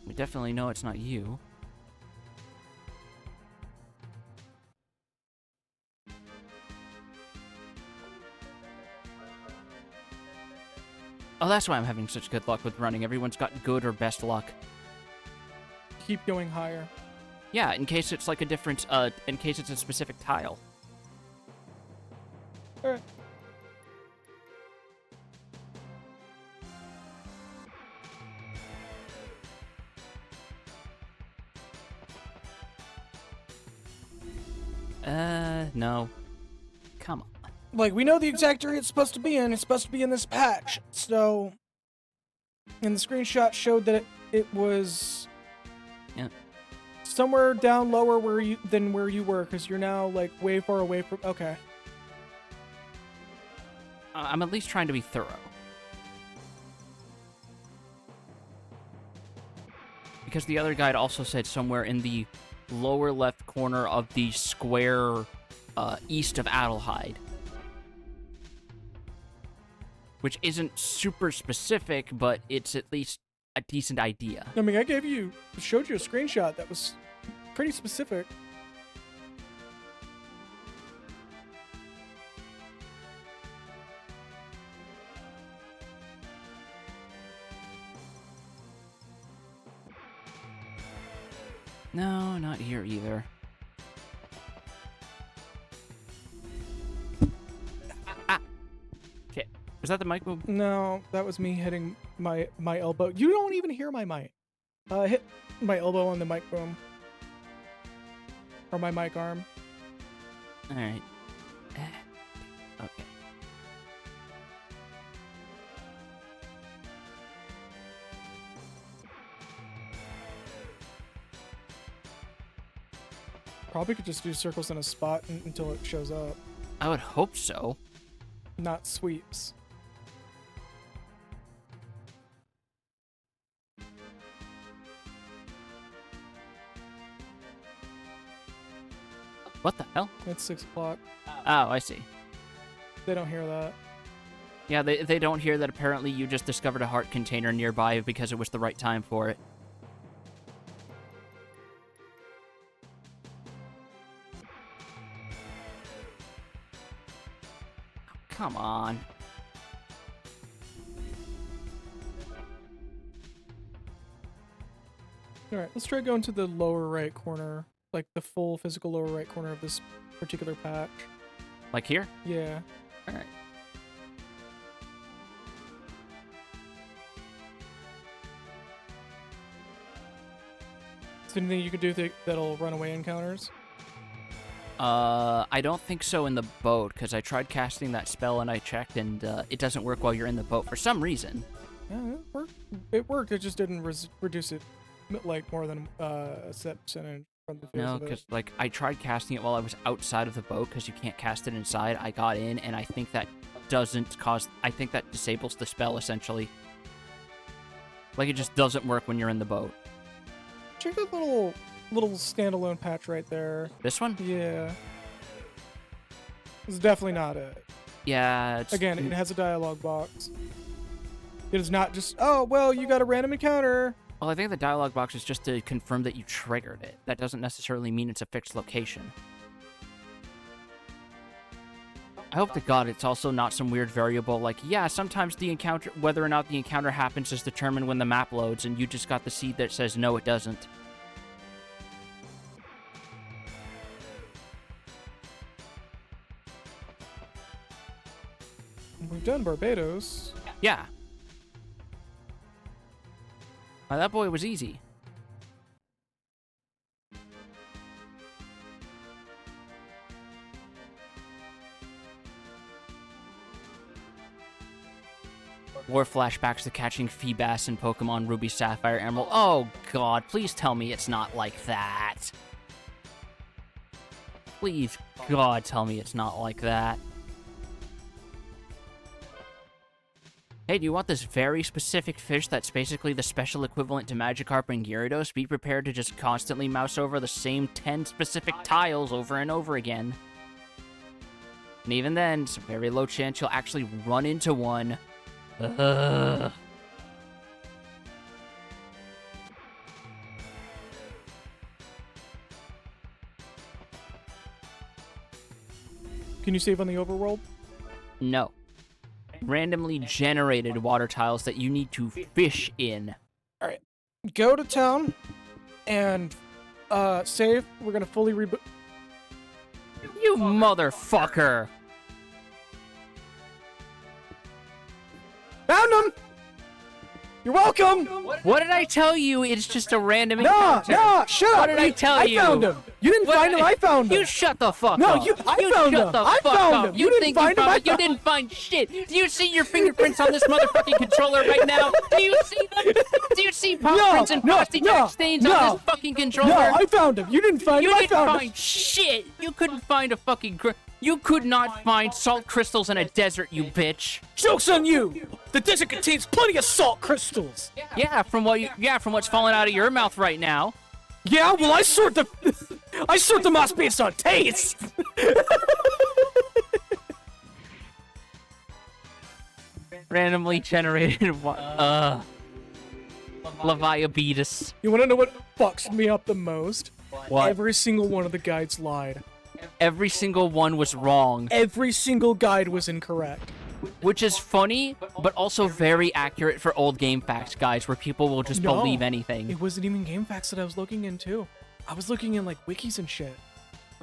We definitely know it's not you. Oh, that's why I'm having such good luck with running. Everyone's got good or best luck. Keep going higher. Yeah, in case it's like a different, in case it's a specific tile. Alright. No. Come on. Like, we know the exact area it's supposed to be in. It's supposed to be in this patch. So, and the screenshot showed that it was somewhere down lower than where you were, because you're now, like, way far away from... Okay. I'm at least trying to be thorough. Because the other guide also said somewhere in the lower left corner of the square east of Adelheid. Which isn't super specific, but it's at least a decent idea. I mean, showed you a screenshot that was pretty specific. No, not here either. Shit. Was that the mic move? No, that was me hitting my elbow. You don't even hear my mic. Hit my elbow on the mic boom. Or my mic arm. Alright. Okay. Probably could just do circles in a spot until it shows up. I would hope so. Not sweeps. What the hell? It's 6 o'clock. Oh, I see. They don't hear that. Yeah, they don't hear that apparently you just discovered a heart container nearby because it was the right time for it. Come on. Alright, let's try going to the lower right corner like the full physical lower right corner of this particular patch. Like here? Yeah. All right. Is there anything you could do that'll run away encounters? I don't think so in the boat, because I tried casting that spell and I checked, and it doesn't work while you're in the boat for some reason. Yeah, it worked. It worked. It just didn't reduce it like more than a set percentage from the face No, of it. because like I tried casting it while I was outside of the boat, because you can't cast it inside. I got in, and I think that I think that disables the spell essentially. Like it just doesn't work when you're in the boat. Check that little standalone patch right there. This one? Yeah. It's definitely not it. Yeah. Again, it has a dialogue box. It is not just, oh, well, you got a random encounter. Well, I think the dialogue box is just to confirm that you triggered it. That doesn't necessarily mean it's a fixed location. I hope to God it's also not some weird variable like, yeah, sometimes the encounter, whether or not the encounter happens is determined when the map loads, and you just got the seed that says no, it doesn't. We've done Barbados. Yeah. Now, that boy was easy. War flashbacks to catching Feebas in Pokemon Ruby, Sapphire, Emerald. Oh god, please tell me it's not like that. Please, God, tell me it's not like that. Hey, do you want this very specific fish that's basically the special equivalent to Magikarp and Gyarados? Be prepared to just constantly mouse over the same 10 specific tiles over and over again. And even then, it's a very low chance you'll actually run into one. Ugh. Can you save on the overworld? No. Randomly generated water tiles that you need to fish in. All right. Go to town and save. We're going to fully reboot. You motherfucker! Found him! You're welcome! What did I tell you? It's just a random Nah, encounter. nah, shut up! What did I tell you? I found him! You didn't find him, I found him! You shut the fuck No, up! I found shut him. the I fuck found up. him. You didn't think find him, I You found didn't find shit! Do you see your fingerprints on this motherfucking controller right now? Do you see them? Do you see paw prints and Frosty Jack stains on this fucking controller? No, I found him! You didn't find him, I You found didn't him! find shit! You couldn't find a fucking... You could not find salt crystals in a desert, you bitch! Joke's on you! The desert contains plenty of salt crystals! Yeah, from what's falling out of your mouth right now. Yeah, well, I sort the moss based on taste! Randomly generated Leviabetus. You wanna know what fucks me up the most? What? Every single one of the guides lied. Every single one was wrong. Every single guide was incorrect. Which is funny, but also very accurate for old game facts guys, where people will just No, believe anything. It wasn't even game facts that I was looking into. I was looking in like wikis and shit.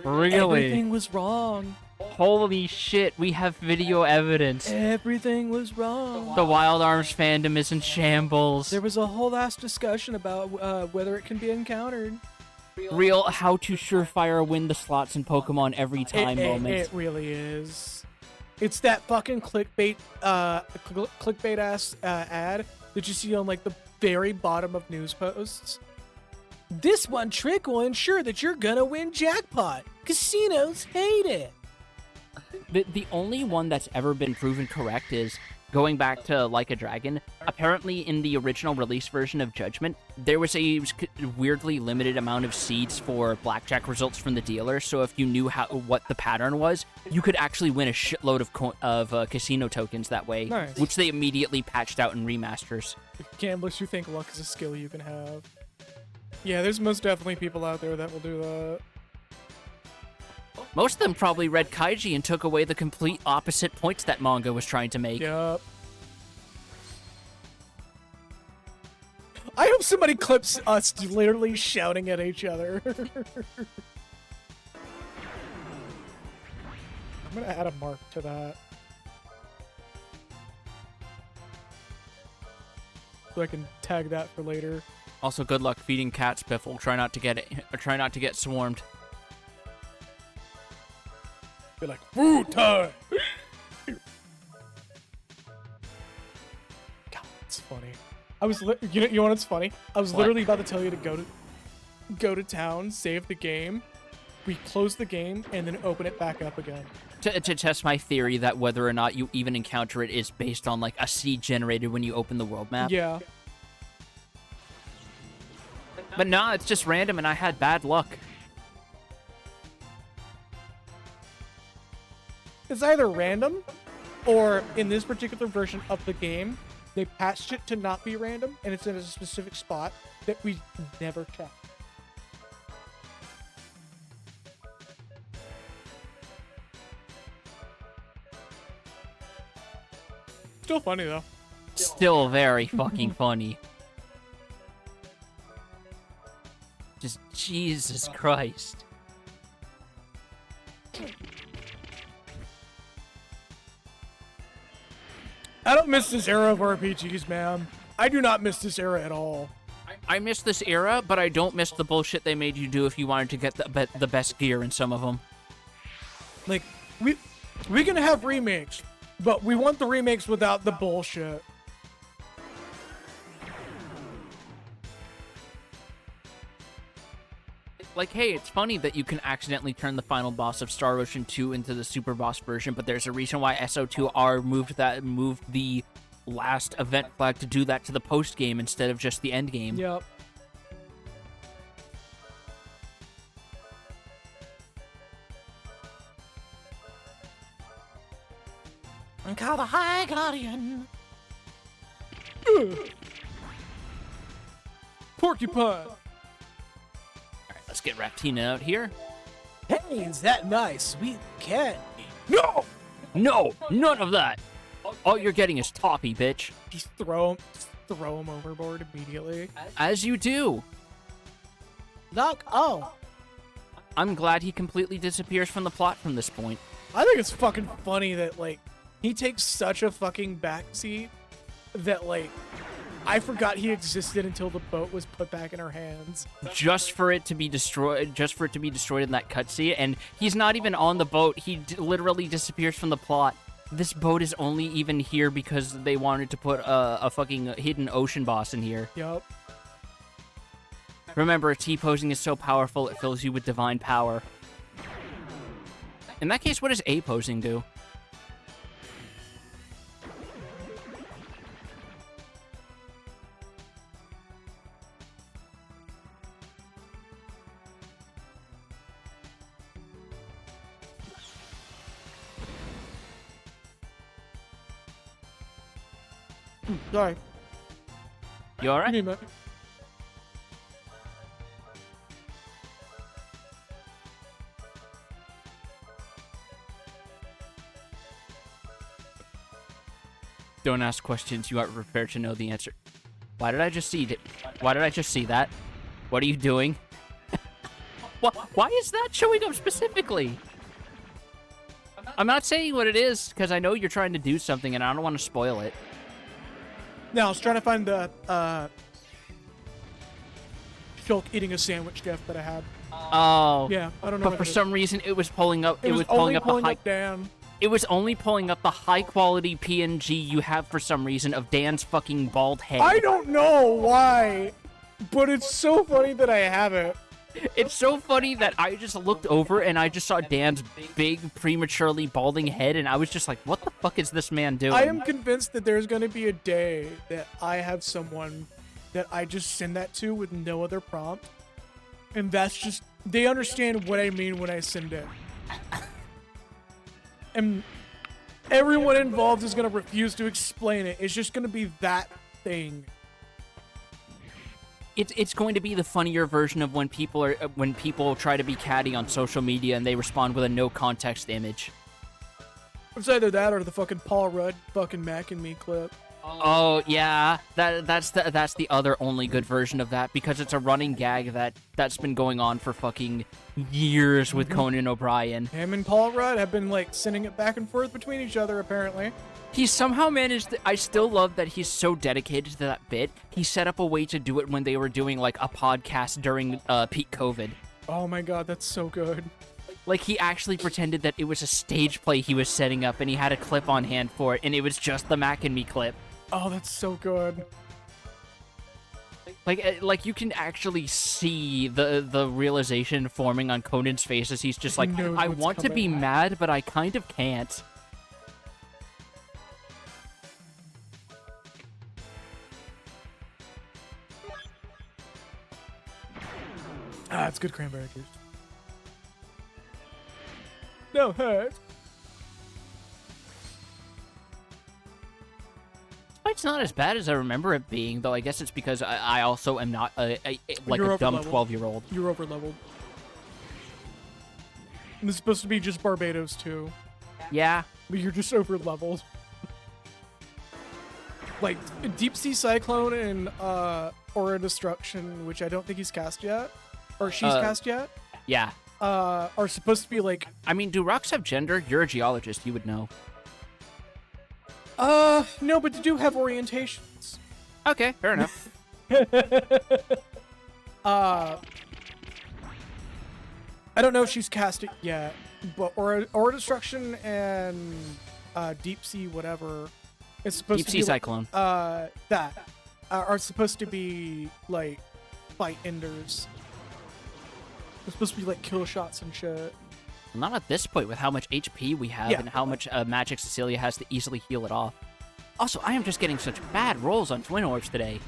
Really? Everything was wrong. Holy shit, we have video evidence. Everything was wrong. The Wild Arms fandom is in shambles. There was a whole ass discussion about whether it can be encountered. Real how to surefire win the slots in Pokemon every time moment. It really is. It's that fucking clickbait ass ad that you see on like the very bottom of news posts. This one trick will ensure that you're gonna win jackpot. Casinos hate it. The only one that's ever been proven correct is going back to Like a Dragon. Apparently, in the original release version of Judgment, there was a weirdly limited amount of seeds for blackjack results from the dealer. So if you knew what the pattern was, you could actually win a shitload of casino tokens that way, Nice. which they immediately patched out in remasters. Gamblers who think luck is a skill you can have. Yeah, there's most definitely people out there that will do that. Most of them probably read Kaiji and took away the complete opposite points that manga was trying to make. Yup. I hope somebody clips us literally shouting at each other. I'm gonna add a mark to that. So I can tag that for later. Also, good luck feeding cats, Biffle. Try not to get it, or try not to get swarmed. Be like, food time! God, it's funny. I was, you know what's funny? I was literally about to tell you to go to town, save the game, we close the game, and then open it back up again. To test my theory that whether or not you even encounter it is based on, like, a seed generated when you open the world map. Yeah. But nah, it's just random, and I had bad luck. It's either random, or in this particular version of the game, they patched it to not be random, and it's in a specific spot that we never checked. Still funny, though. Still very fucking funny. Just Jesus Christ. I don't miss this era of RPGs, man. I do not miss this era at all. I miss this era, but I don't miss the bullshit they made you do if you wanted to get the best gear in some of them. Like, we can have remakes, but we want the remakes without the bullshit. Like, hey, it's funny that you can accidentally turn the final boss of Star Ocean 2 into the super boss version, but there's a reason why SO2R moved the last event flag to do that to the post game instead of just the end game. Yep. I'm called the High Guardian. Porcupine. Let's get Raptina out here. Hey, is that nice, sweet cat? No! No! None of that! All you're getting is Toppy, bitch. Just throw him overboard immediately. As you do. Knock. Oh. I'm glad he completely disappears from the plot from this point. I think it's fucking funny that, like, he takes such a fucking backseat that, like, I forgot he existed until the boat was put back in our hands. Just for it to be destroyed in that cutscene, and he's not even on the boat. He literally disappears from the plot. This boat is only even here because they wanted to put a fucking hidden ocean boss in here. Yup. Remember, T-posing is so powerful it fills you with divine power. In that case, what does A-posing do? Sorry. You alright? Give me a minute. Don't ask questions you aren't prepared to know the answer. Why did I just see it? Why did I just see that? What are you doing? Why is that showing up specifically? I'm not saying what it is, because I know you're trying to do something, and I don't want to spoil it. No, I was trying to find the Shulk eating a sandwich gift that I had. Oh. Yeah, I don't know. But for some reason, it was pulling up. it was pulling only up pulling the high. up Dan. It was only pulling up the high quality PNG you have for some reason of Dan's fucking bald head. I don't know why, but it's so funny that I have it. It's so funny that I just looked over and I just saw Dan's big, prematurely balding head, and I was just like, what the fuck is this man doing? I am convinced that there's going to be a day that I have someone that I just send that to with no other prompt. And that's just, they understand what I mean when I send it. And everyone involved is going to refuse to explain it. It's just going to be that thing. It's going to be the funnier version of when people try to be catty on social media and they respond with a no context image. It's either that or the fucking Paul Rudd fucking Mac and Me clip. Oh yeah, that's the other only good version of that, because it's a running gag that's been going on for fucking years with Conan O'Brien. Him and Paul Rudd have been like sending it back and forth between each other apparently. He somehow managed. I still love that he's so dedicated to that bit. He set up a way to do it when they were doing like a podcast during peak COVID. Oh my god, that's so good. Like, he actually pretended that it was a stage play he was setting up, and he had a clip on hand for it, and it was just the Mac and Me clip. Oh, that's so good. Like you can actually see the realization forming on Conan's face as he's just like, knows I what's want to be coming. mad, but I kind of can't. Ah, it's good cranberry juice. No hurt. It's not as bad as I remember it being, though I guess it's because I also am not like You're a dumb over-leveled. 12-year-old. You're over leveled. And this is supposed to be just Barbados too, Yeah. but you're just over leveled. Like Deep Sea Cyclone and Aura Destruction, which I don't think he's cast yet, or she's cast yet, Yeah. are supposed to be like I mean, do rocks have gender? You're a geologist, you would know. no, but they do have orientations. Okay, fair enough. I don't know if she's cast it yet, but Aura Destruction and Deep Sea whatever is supposed Deep to Sea be Cyclone. that are supposed to be like fight enders. They're supposed to be like kill shots and shit. Not at this point with how much HP we have Yeah. and how much magic Cecilia has to easily heal it off. Also, I am just getting such bad rolls on Twin Orbs today.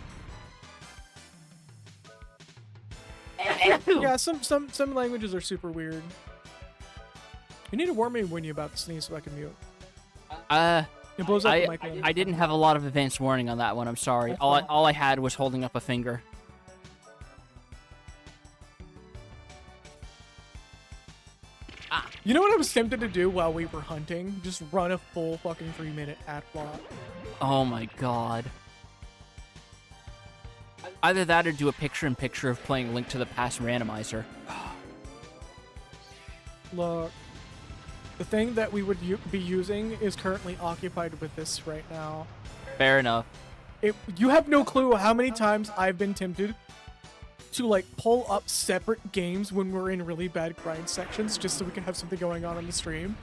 Yeah, some languages are super weird. You need to warn me when you about to sneeze so I can mute. It blows up the mic. I didn't have a lot of advanced warning on that one. I'm sorry. That's All fine. all I had was holding up a finger. You know what I was tempted to do while we were hunting? Just run a full fucking 3-minute ad block. Oh my god. Either that or do a picture-in-picture of playing Link to the Past randomizer. Look, the thing that we would be using is currently occupied with this right now. Fair enough. You have no clue how many times I've been tempted to like pull up separate games when we're in really bad grind sections just so we can have something going on the stream.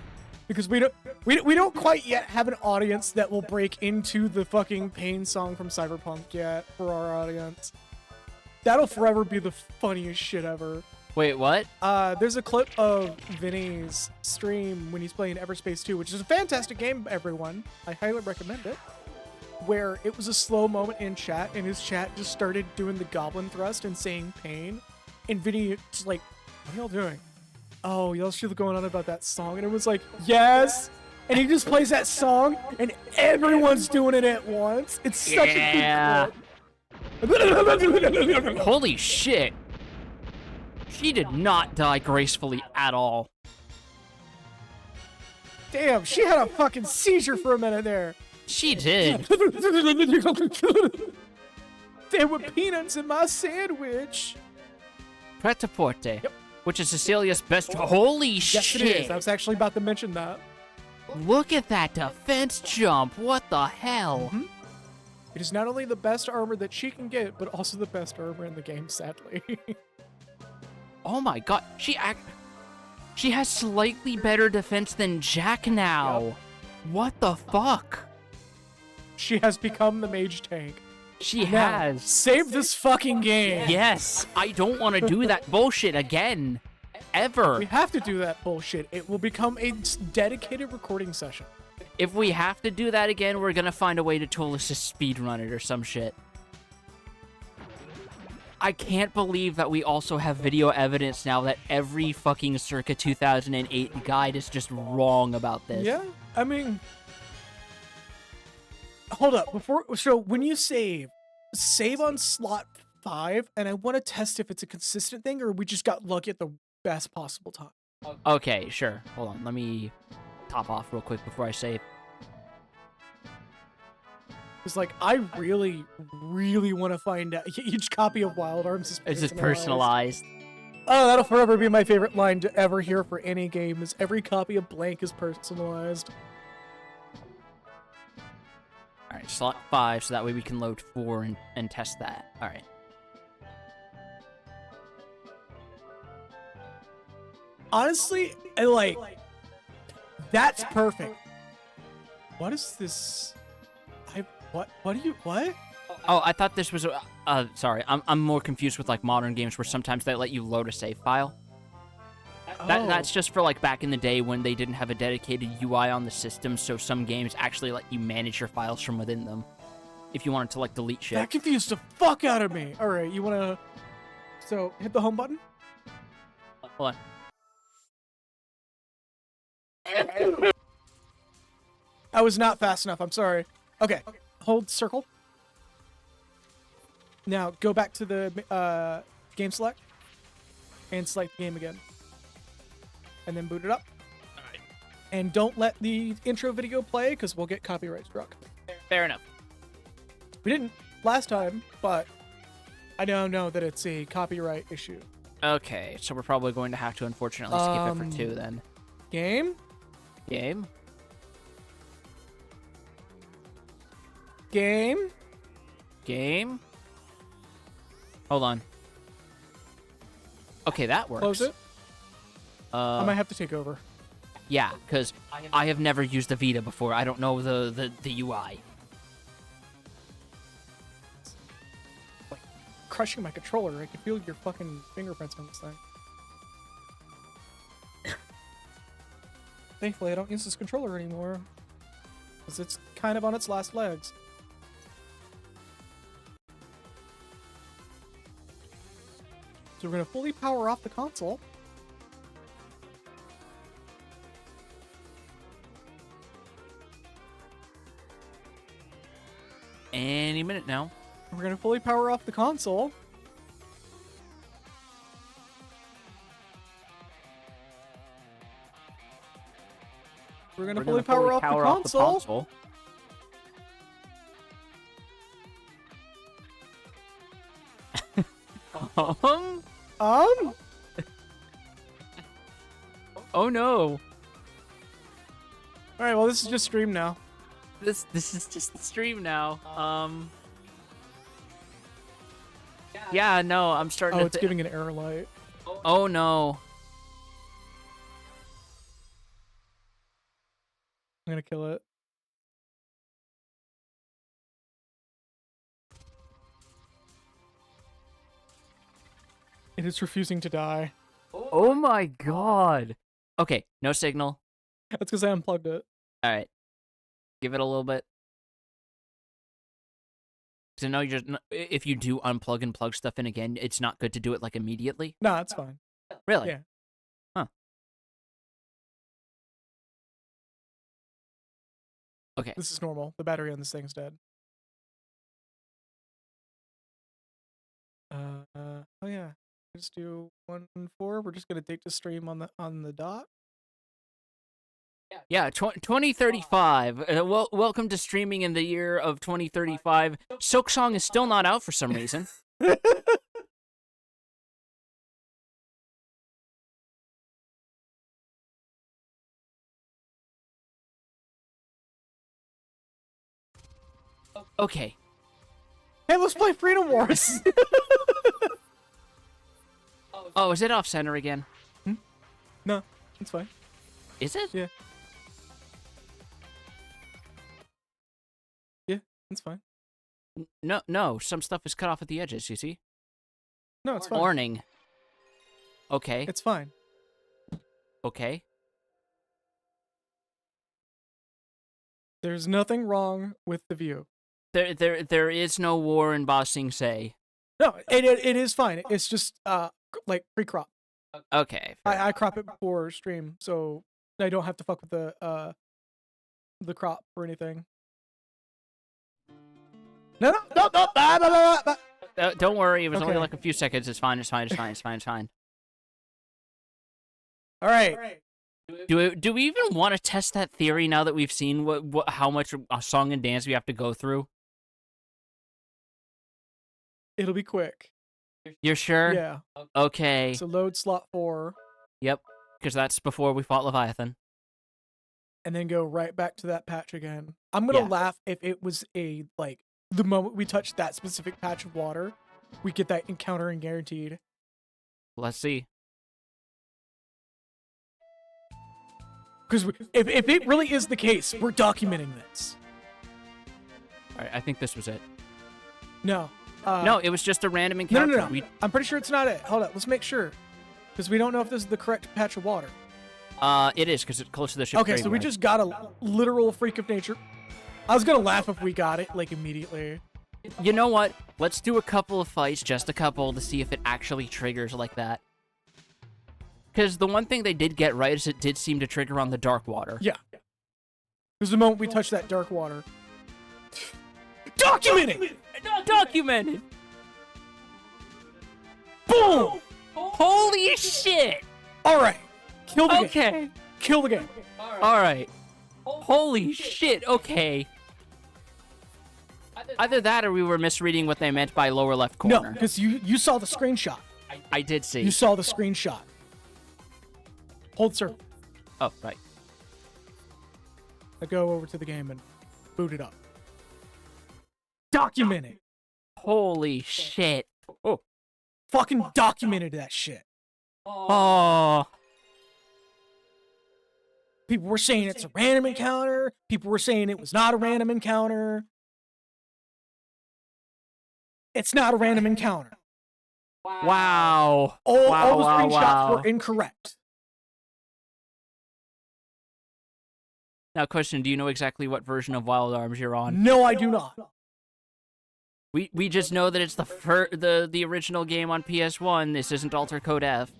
Because we don't quite yet have an audience that will break into the fucking pain song from Cyberpunk yet for our audience. That'll forever be the funniest shit ever. Wait, what? There's a clip of Vinny's stream when he's playing Everspace 2, which is a fantastic game, everyone. I highly recommend it. Where it was a slow moment in chat, and his chat just started doing the goblin thrust and saying pain. And Vinny just like, what are y'all doing? Oh, y'all still going on about that song? And it was like, yes! And he just plays that song, and everyone's doing it at once. It's such a good clip. Holy shit. She did not die gracefully at all. Damn, she had a fucking seizure for a minute there. She did. There were peanuts in my sandwich. Pret-a-porter. Which is Cecilia's best. Holy Yes, shit. it is. I was actually about to mention that. Look at that defense jump. What the hell? It is not only the best armor that she can get, but also the best armor in the game, sadly. Oh my god. She has slightly better defense than Jack now. Yep. What the fuck? She has become the mage tank. She Now, has. save this fucking game. Yes. I don't want to do that bullshit again. Ever. We have to do that bullshit. It will become a dedicated recording session. If we have to do that again, we're gonna find a way to tool assist speedrun it or some shit. I can't believe that we also have video evidence now that every fucking circa 2008 guide is just wrong about this. Yeah, I mean... Hold up, so when you save on slot 5, and I want to test if it's a consistent thing, or we just got lucky at the best possible time. Okay, sure. Hold on, let me top off real quick before I save. It's like, I really, really want to find out. Each copy of Wild Arms is It's just personalized. Oh, that'll forever be my favorite line to ever hear for any game, is every copy of blank is personalized. Alright, slot 5, so that way we can load 4 and test that. Alright. Honestly, that's perfect. What is this? What do you? Oh, I thought this was sorry. I'm more confused with like modern games where sometimes they let you load a save file. That's just for like back in the day when they didn't have a dedicated UI on the system, so some games actually let you manage your files from within them. If you wanted to like delete shit. That confused the fuck out of me. All right, you wanna? So hit the home button. Hold on. I was not fast enough. I'm sorry. Okay, hold circle. Now go back to the game select and select the game again, and then boot it up. All right. And don't let the intro video play because we'll get copyright struck. Fair enough. We didn't last time, but I now know that it's a copyright issue. Okay, so we're probably going to have to unfortunately skip it for 2 then. Game. Game. Game. Hold on. Okay, that works. Close it. I might have to take over. Yeah, because I have never used the Vita before. I don't know the UI. Crushing my controller. I can feel your fucking fingerprints on this thing. Thankfully, I don't use this controller anymore, because it's kind of on its last legs. So we're going to fully power off the console. Any minute now. We're going to fully power off the console. We're going to fully power off the console. Oh no. Alright, well this is just stream now. This is just the stream now. Yeah, no, I'm starting to it's giving an error light. Oh no. I'm gonna kill it. It is refusing to die. Oh my god. Okay, no signal. That's because I unplugged it. Alright. Give it a little bit. So no, if you do unplug and plug stuff in again, it's not good to do it like immediately? No, it's fine. Really? Yeah. Huh. Okay. This is normal. The battery on this thing's dead. Oh yeah. Just do 1.4. We're just gonna date the stream on the dot. Yeah, 2035. Welcome to streaming in the year of 2035. Silk Song is still not out for some reason. Okay. Hey, let's play Freedom Wars. Oh, is it off center again? No, it's fine. Is it? Yeah. Yeah, it's fine. No. Some stuff is cut off at the edges. You see? No, it's fine. Warning. Okay. It's fine. Okay. There's nothing wrong with the view. There is no war in Ba Sing Se. No, it is fine. It's just like pre-crop. Okay. I crop it before stream, so I don't have to fuck with the crop or anything. No. Don't worry. It was only Okay. like a few seconds. It's fine. It's fine. All right. Do we even want to test that theory now that we've seen how much a song and dance we have to go through? It'll be quick. You're sure? Yeah. Okay. So load slot 4, Yep. Because that's before we fought Leviathan. and then go right back to that patch again. I'm gonna Yeah. laugh if it was a like the moment we touch that specific patch of water, we get that encounter and guaranteed. Let's see. Because if it really is the case, we're documenting this. All right, I think this was it. No. No, it was just a random No, encounter. no, no. I'm pretty sure it's not it. Hold up. Let's make sure. Because we don't know if this is the correct patch of water. It is, because it's close to the ship. Okay, so we just got a literal freak of nature. I was gonna laugh if we got it, like, immediately. You know what? Let's do a couple of fights, just a couple, to see if it actually triggers like that. Because the one thing they did get right is it did seem to trigger on the dark water. Yeah. Because the moment we touch that dark water. Documenting! Documented! Boom! Holy shit! Alright. Kill the game. Okay. Kill the game. Alright. Holy shit, okay. Either that or we were misreading what they meant by lower left corner. No, because you saw the screenshot. I did see. You saw the screenshot. Hold circle. Oh, right. I go over to the game and boot it up. Documenting. Holy shit. Oh. Fucking documented that shit. Oh. People were saying it's a random encounter. People were saying it was not a random encounter. It's not a random encounter. Wow. All the screenshots wow. were incorrect. Now, question, do you know exactly what version of Wild Arms you're on? No, I do not. We just know that it's the original game on PS1. This isn't Alter Code F.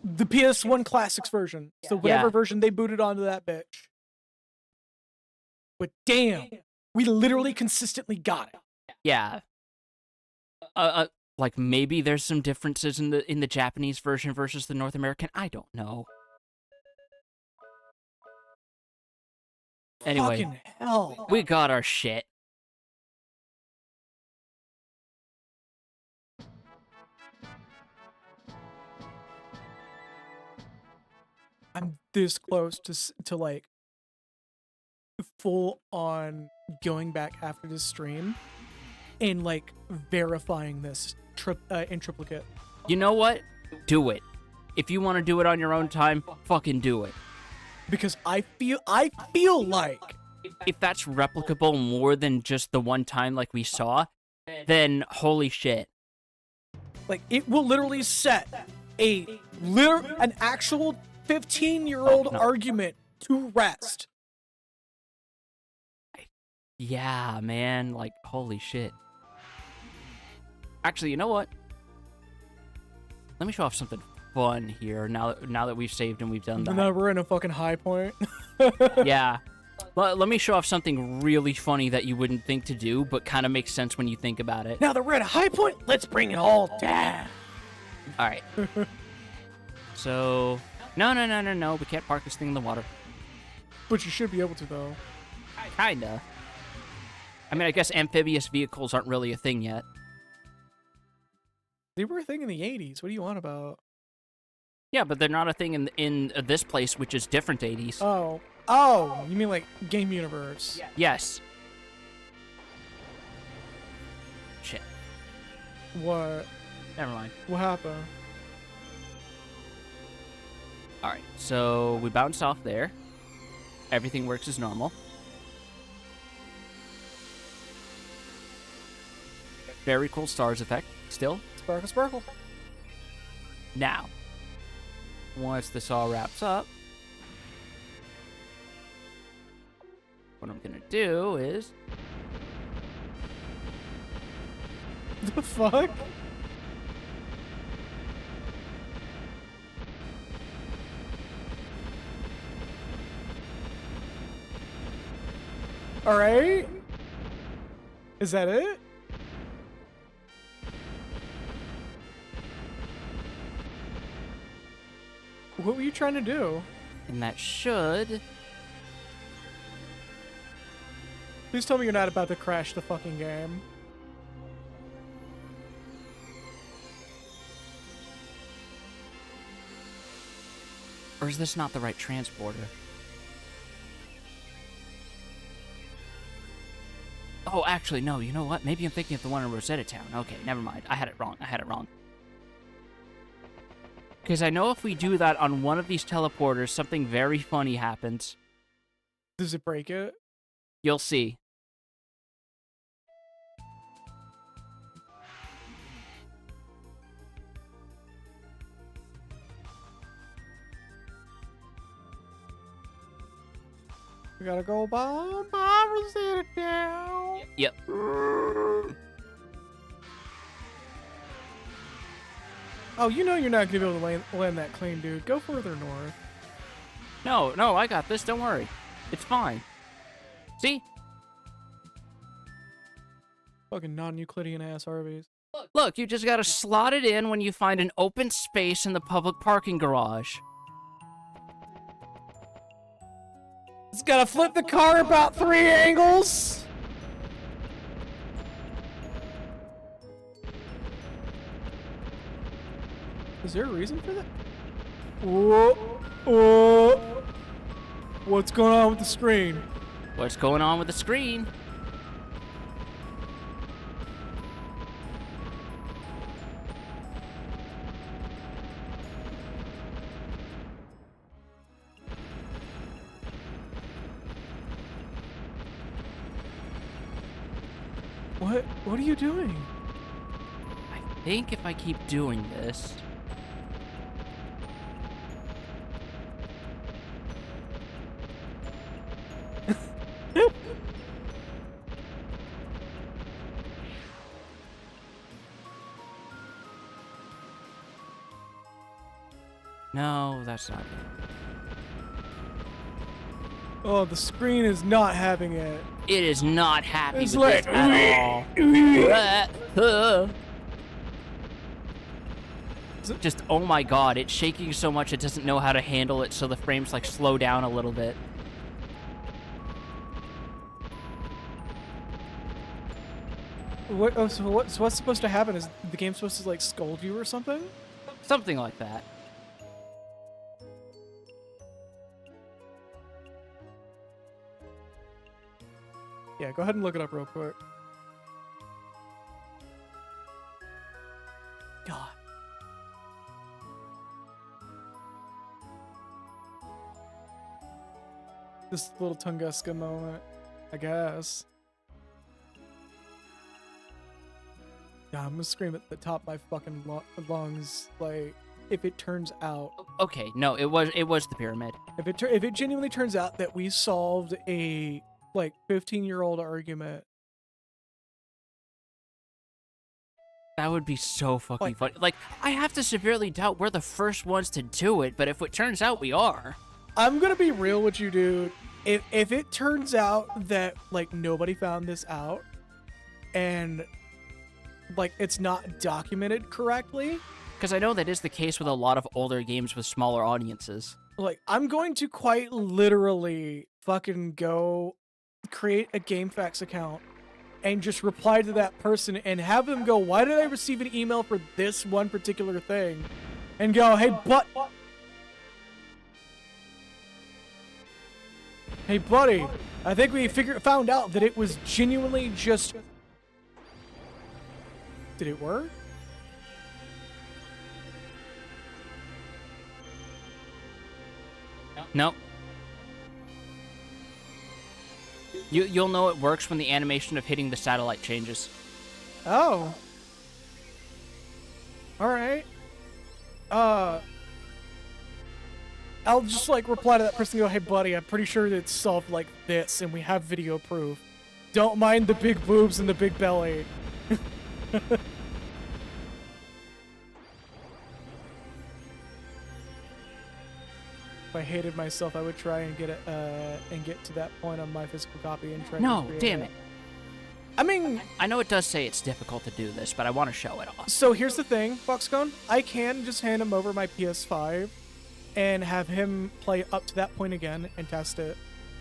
The PS1 Classics version. So whatever Yeah. version they booted onto that bitch. But damn, we literally consistently got it. Yeah. Like maybe there's some differences in the Japanese version versus the North American. I don't know. Anyway, Fucking hell. we got our shit. I'm this close to like full on going back after this stream and like verifying this in triplicate. You know what? Do it. If you want to do it on your own time, fucking do it. Because I feel like If that's replicable more than just the one time like we saw, then holy shit. like it will literally set an actual 15-year-old Oh, no. argument to rest. Yeah, man, like holy shit. Actually, you know what? Let me show off something fun here now that we've saved and we've done that. Now we're in a fucking high point. Yeah. Let me show off something really funny that you wouldn't think to do, but kind of makes sense when you think about it. Now that we're at a high point, let's bring it all down. All right. So, no. We can't park this thing in the water. But you should be able to, though. Kinda. I mean, I guess amphibious vehicles aren't really a thing yet. They were a thing in the 80s. What do you want about? Yeah, but they're not a thing in this place, which is different 80s. Oh, you mean like game universe? Yes. Shit. What? Never mind. What happened? All right, so we bounced off there. Everything works as normal. Very cool stars effect, still. Sparkle, sparkle. Now, once this all wraps up, what I'm gonna do is... The fuck? All right. Is that it? What were you trying to do? And that should... Please tell me you're not about to crash the fucking game. Or is this not the right transporter? Oh, actually, no. You know what? Maybe I'm thinking of the one in Rosetta Town. Okay, never mind. I had it wrong. Because I know if we do that on one of these teleporters, something very funny happens. Does it break it? You'll see. We gotta go bomb Rosetta Town. Yep. Oh, you know you're not gonna be able to land that clean, dude. Go further north. No, I got this. Don't worry. It's fine. See? Fucking non-Euclidean ass Arby's. Look, you just gotta slot it in when you find an open space in the public parking garage. It's gotta flip the car about 3 angles. Is there a reason for that? Whoa. What's going on with the screen? What's going on with the screen? What are you doing? I think if I keep doing this... No, that's not it. Oh, the screen is not having it. It is not happy It's with like, this at all. Just, oh my god, it's shaking so much it doesn't know how to handle it, so the frames like slow down a little bit. So what's supposed to happen? Is the game supposed to like scold you or something? Something like that. Yeah, go ahead and look it up real quick. God. This little Tunguska moment, I guess. Yeah, I'm gonna scream at the top of my fucking lungs, like, if it turns out... Okay, no, it was the pyramid. If it genuinely turns out that we solved a, like, 15-year-old argument... That would be so fucking funny. Like, I have to severely doubt we're the first ones to do it, but if it turns out we are... I'm gonna be real with you, dude. If it turns out that, like, nobody found this out, and, like, it's not documented correctly... Because I know that is the case with a lot of older games with smaller audiences. Like, I'm going to quite literally fucking go create a GameFAQs account and just reply to that person and have them go, why did I receive an email for this one particular thing? And go, hey, hey, buddy, I think we found out that it was genuinely just... Did it work? Nope. You'll know it works when the animation of hitting the satellite changes. Oh. Alright. I'll just, like, reply to that person and go, hey, buddy, I'm pretty sure it's solved like this, and we have video proof. Don't mind the big boobs and the big belly. If I hated myself, I would try and get it, and get to that point on my physical copy and try to recreate damn it. I mean... I know it does say it's difficult to do this, but I want to show it off. So here's the thing, Foxconn. I can just hand him over my PS5 and have him play up to that point again and test it.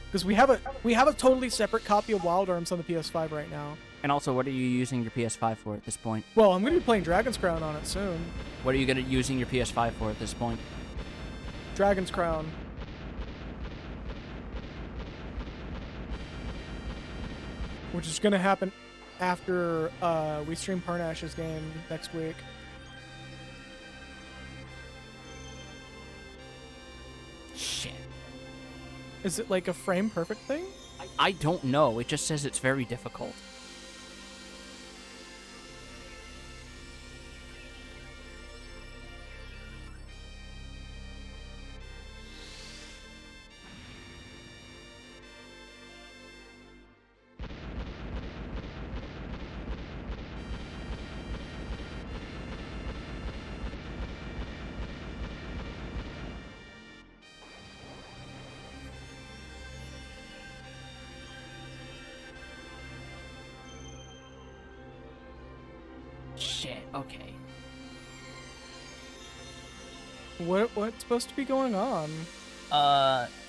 Because we have a totally separate copy of Wild Arms on the PS5 right now. And also, what are you using your PS5 for at this point? Well, I'm going to be playing Dragon's Crown on it soon. What are you using your PS5 for at this point? Dragon's Crown. Which is gonna happen after we stream Parnash's game next week. Shit. Is it like a frame perfect thing? I don't know. It just says it's very difficult. Shit, okay. What's supposed to be going on?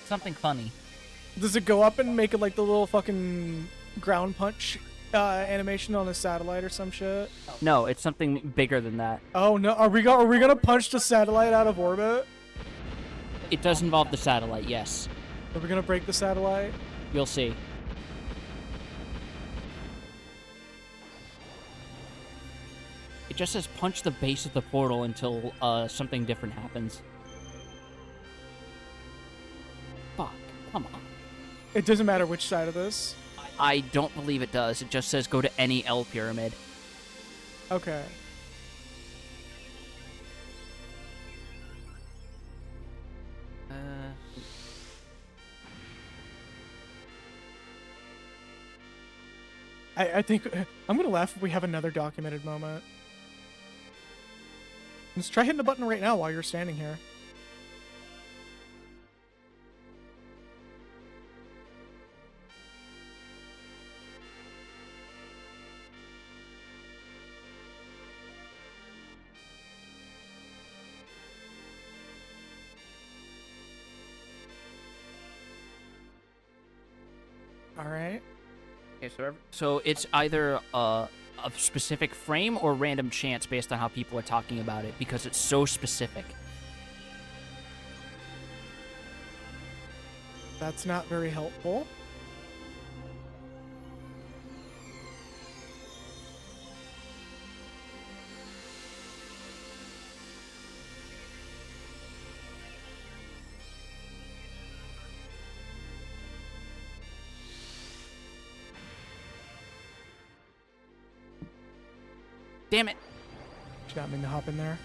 Something funny. Does it go up and make it like the little fucking ground punch animation on a satellite or some shit? No, it's something bigger than that. Oh no, are we gonna punch the satellite out of orbit? It does involve the satellite, yes. Are we gonna break the satellite? You'll see. It just says punch the base of the portal until something different happens. Fuck, come on. It doesn't matter which side of this. I don't believe it does. It just says go to any L pyramid. Okay. I think I'm gonna laugh if we have another documented moment. Let's try hitting the button right now while you're standing here. All right. Okay, so it's either a specific frame or random chance based on how people are talking about it, because it's so specific. That's not very helpful. Damn it. Did not mean to hop in there.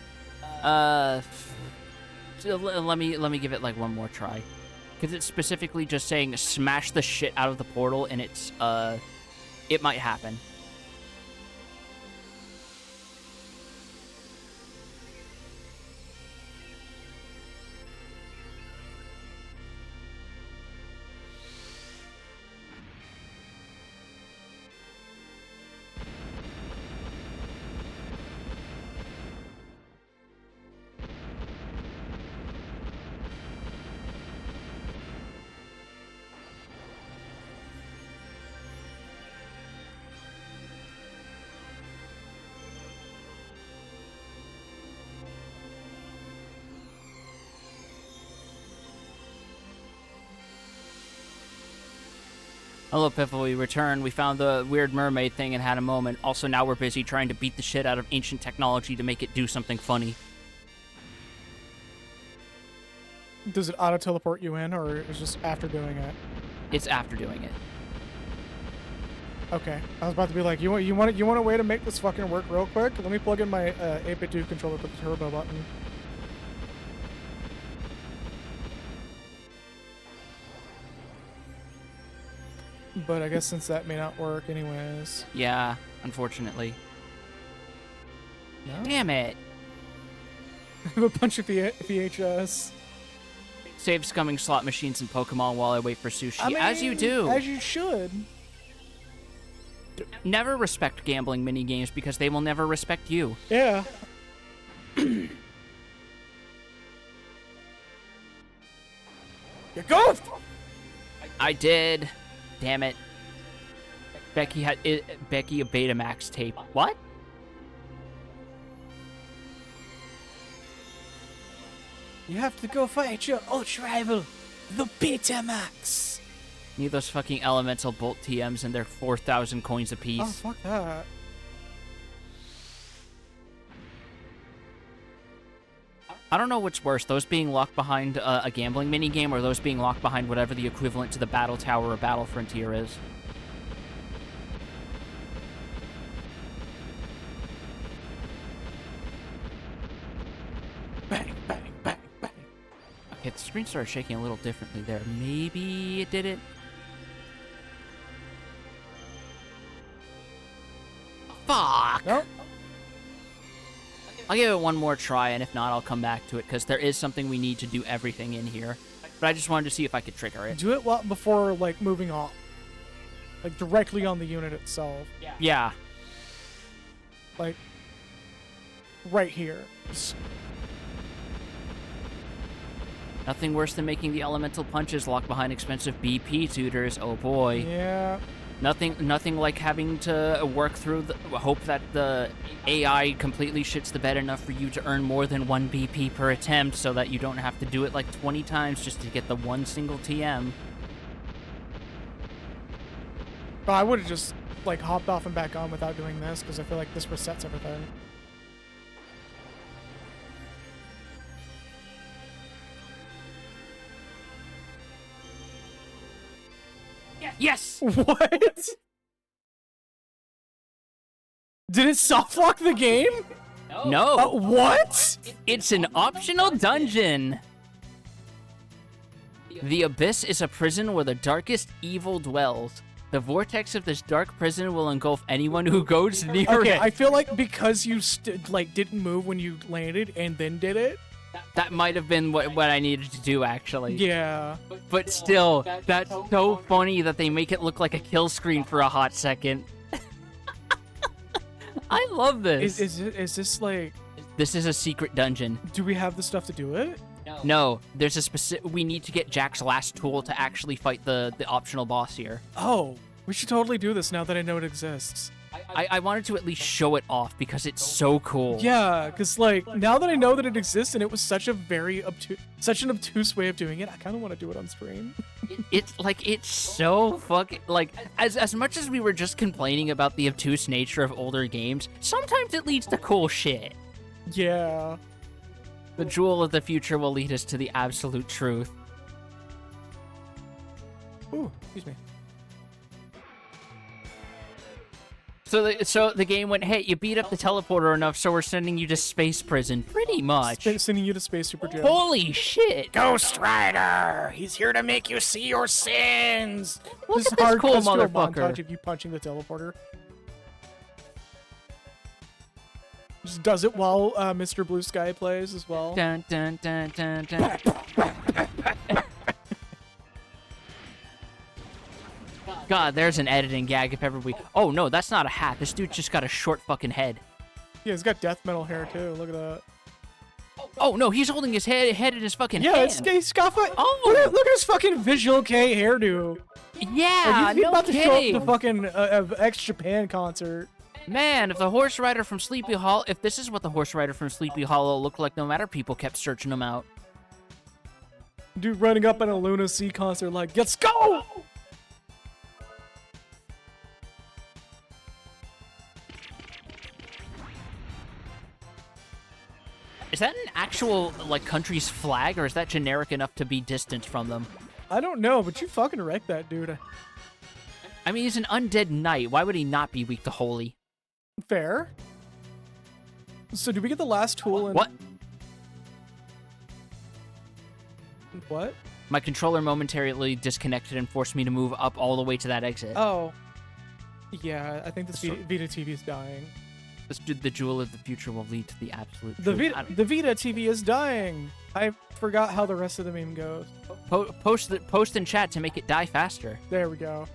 So let me give it like one more try, because it's specifically just saying smash the shit out of the portal, and it's it might happen. Hello, Piffle. We returned. We found the weird mermaid thing and had a moment. Also, now we're busy trying to beat the shit out of ancient technology to make it do something funny. Does it auto teleport you in, or is it just after doing it? It's after doing it. Okay, I was about to be like, you want a way to make this fucking work real quick? Let me plug in my 8-bit 2 controller with the turbo button. But I guess since that may not work anyways. Yeah, unfortunately. No? Damn it. I have a bunch of VHS. Save scumming slot machines and Pokemon while I wait for sushi. I mean, as you do. As you should. Never respect gambling minigames because they will never respect you. Yeah. You go! I did. Damn it. Becky had Becky a Betamax tape. What? You have to go fight your ultra rival, The Betamax. Need those fucking elemental bolt TMs and their 4,000 coins apiece. Oh, fuck that. I don't know what's worse, those being locked behind a gambling minigame or those being locked behind whatever the equivalent to the Battle Tower or Battle Frontier is. Bang, bang, bang, bang. Okay, the screen started shaking a little differently there. Maybe it did it? Fuck! Nope. I'll give it one more try, and if not, I'll come back to it, because there is something we need to do everything in here. But I just wanted to see if I could trigger it. Do it before, like, moving off. Like, directly on the unit itself. Yeah. Like, right here. Nothing worse than making the elemental punches lock behind expensive BP tutors. Oh boy. Yeah. Nothing like having to work through hope that the AI completely shits the bed enough for you to earn more than 1 BP per attempt so that you don't have to do it like 20 times just to get the one single TM. Oh, I would have just, like, hopped off and back on without doing this, because I feel like this resets everything. Yes! What? Did it soft lock the game? No. What? It's an optional dungeon. The Abyss is a prison where the darkest evil dwells. The vortex of this dark prison will engulf anyone who goes near Okay, it. I feel like because you didn't move when you landed and then did it. That might have been what I needed to do, actually. Yeah. But still, that's so funny that they make it look like a kill screen for a hot second. I love this. Is this like? This is a secret dungeon. Do we have the stuff to do it? No, there's a specific. We need to get Jack's last tool to actually fight the optional boss here. Oh, we should totally do this now that I know it exists. I wanted to at least show it off because it's so cool. Yeah, because like now that I know that it exists and it was such a very such an obtuse way of doing it, I kind of want to do it on stream. It's so fucking like as much as we were just complaining about the obtuse nature of older games, sometimes it leads to cool shit. Yeah. The jewel of the future will lead us to the absolute truth. Ooh, excuse me. So the game went, hey, you beat up the teleporter enough, so we're sending you to space prison. Pretty much. Sending you to Space Super Gym. Holy shit! Ghost Rider! He's here to make you see your sins! Look This at this hard cool customer motherfucker. montage of you punching the teleporter. Just does it while Mr. Blue Sky plays as well. Dun, dun, dun, dun, dun. God, there's an editing gag if ever we... Oh, no, that's not a hat. This dude just got a short fucking head. Yeah, he's got death metal hair too. Look at that. Oh, no, he's holding his head in his fucking Yeah, hand. he's got Oh! look at his fucking Visual K hairdo. Yeah, Like, he's no about to show kidding. up the fucking X Japan concert. Man, if the horse rider from Sleepy Hollow... If this is what the horse rider from Sleepy Hollow looked like, no matter people kept searching him out. Dude running up at a Luna Sea concert like, let's go! Is that an actual, like, country's flag, or is that generic enough to be distant from them? I don't know, but you fucking wrecked that dude. I mean, he's an undead knight. Why would he not be weak to holy? Fair. So did we get the last tool in... What? What? My controller momentarily disconnected and forced me to move up all the way to that exit. Oh. Yeah, I think this Vita TV is dying. The jewel of the future will lead to the absolute The truth. the Vita TV is dying. I forgot how the rest of the meme goes. Post in chat to make it die faster. There we go.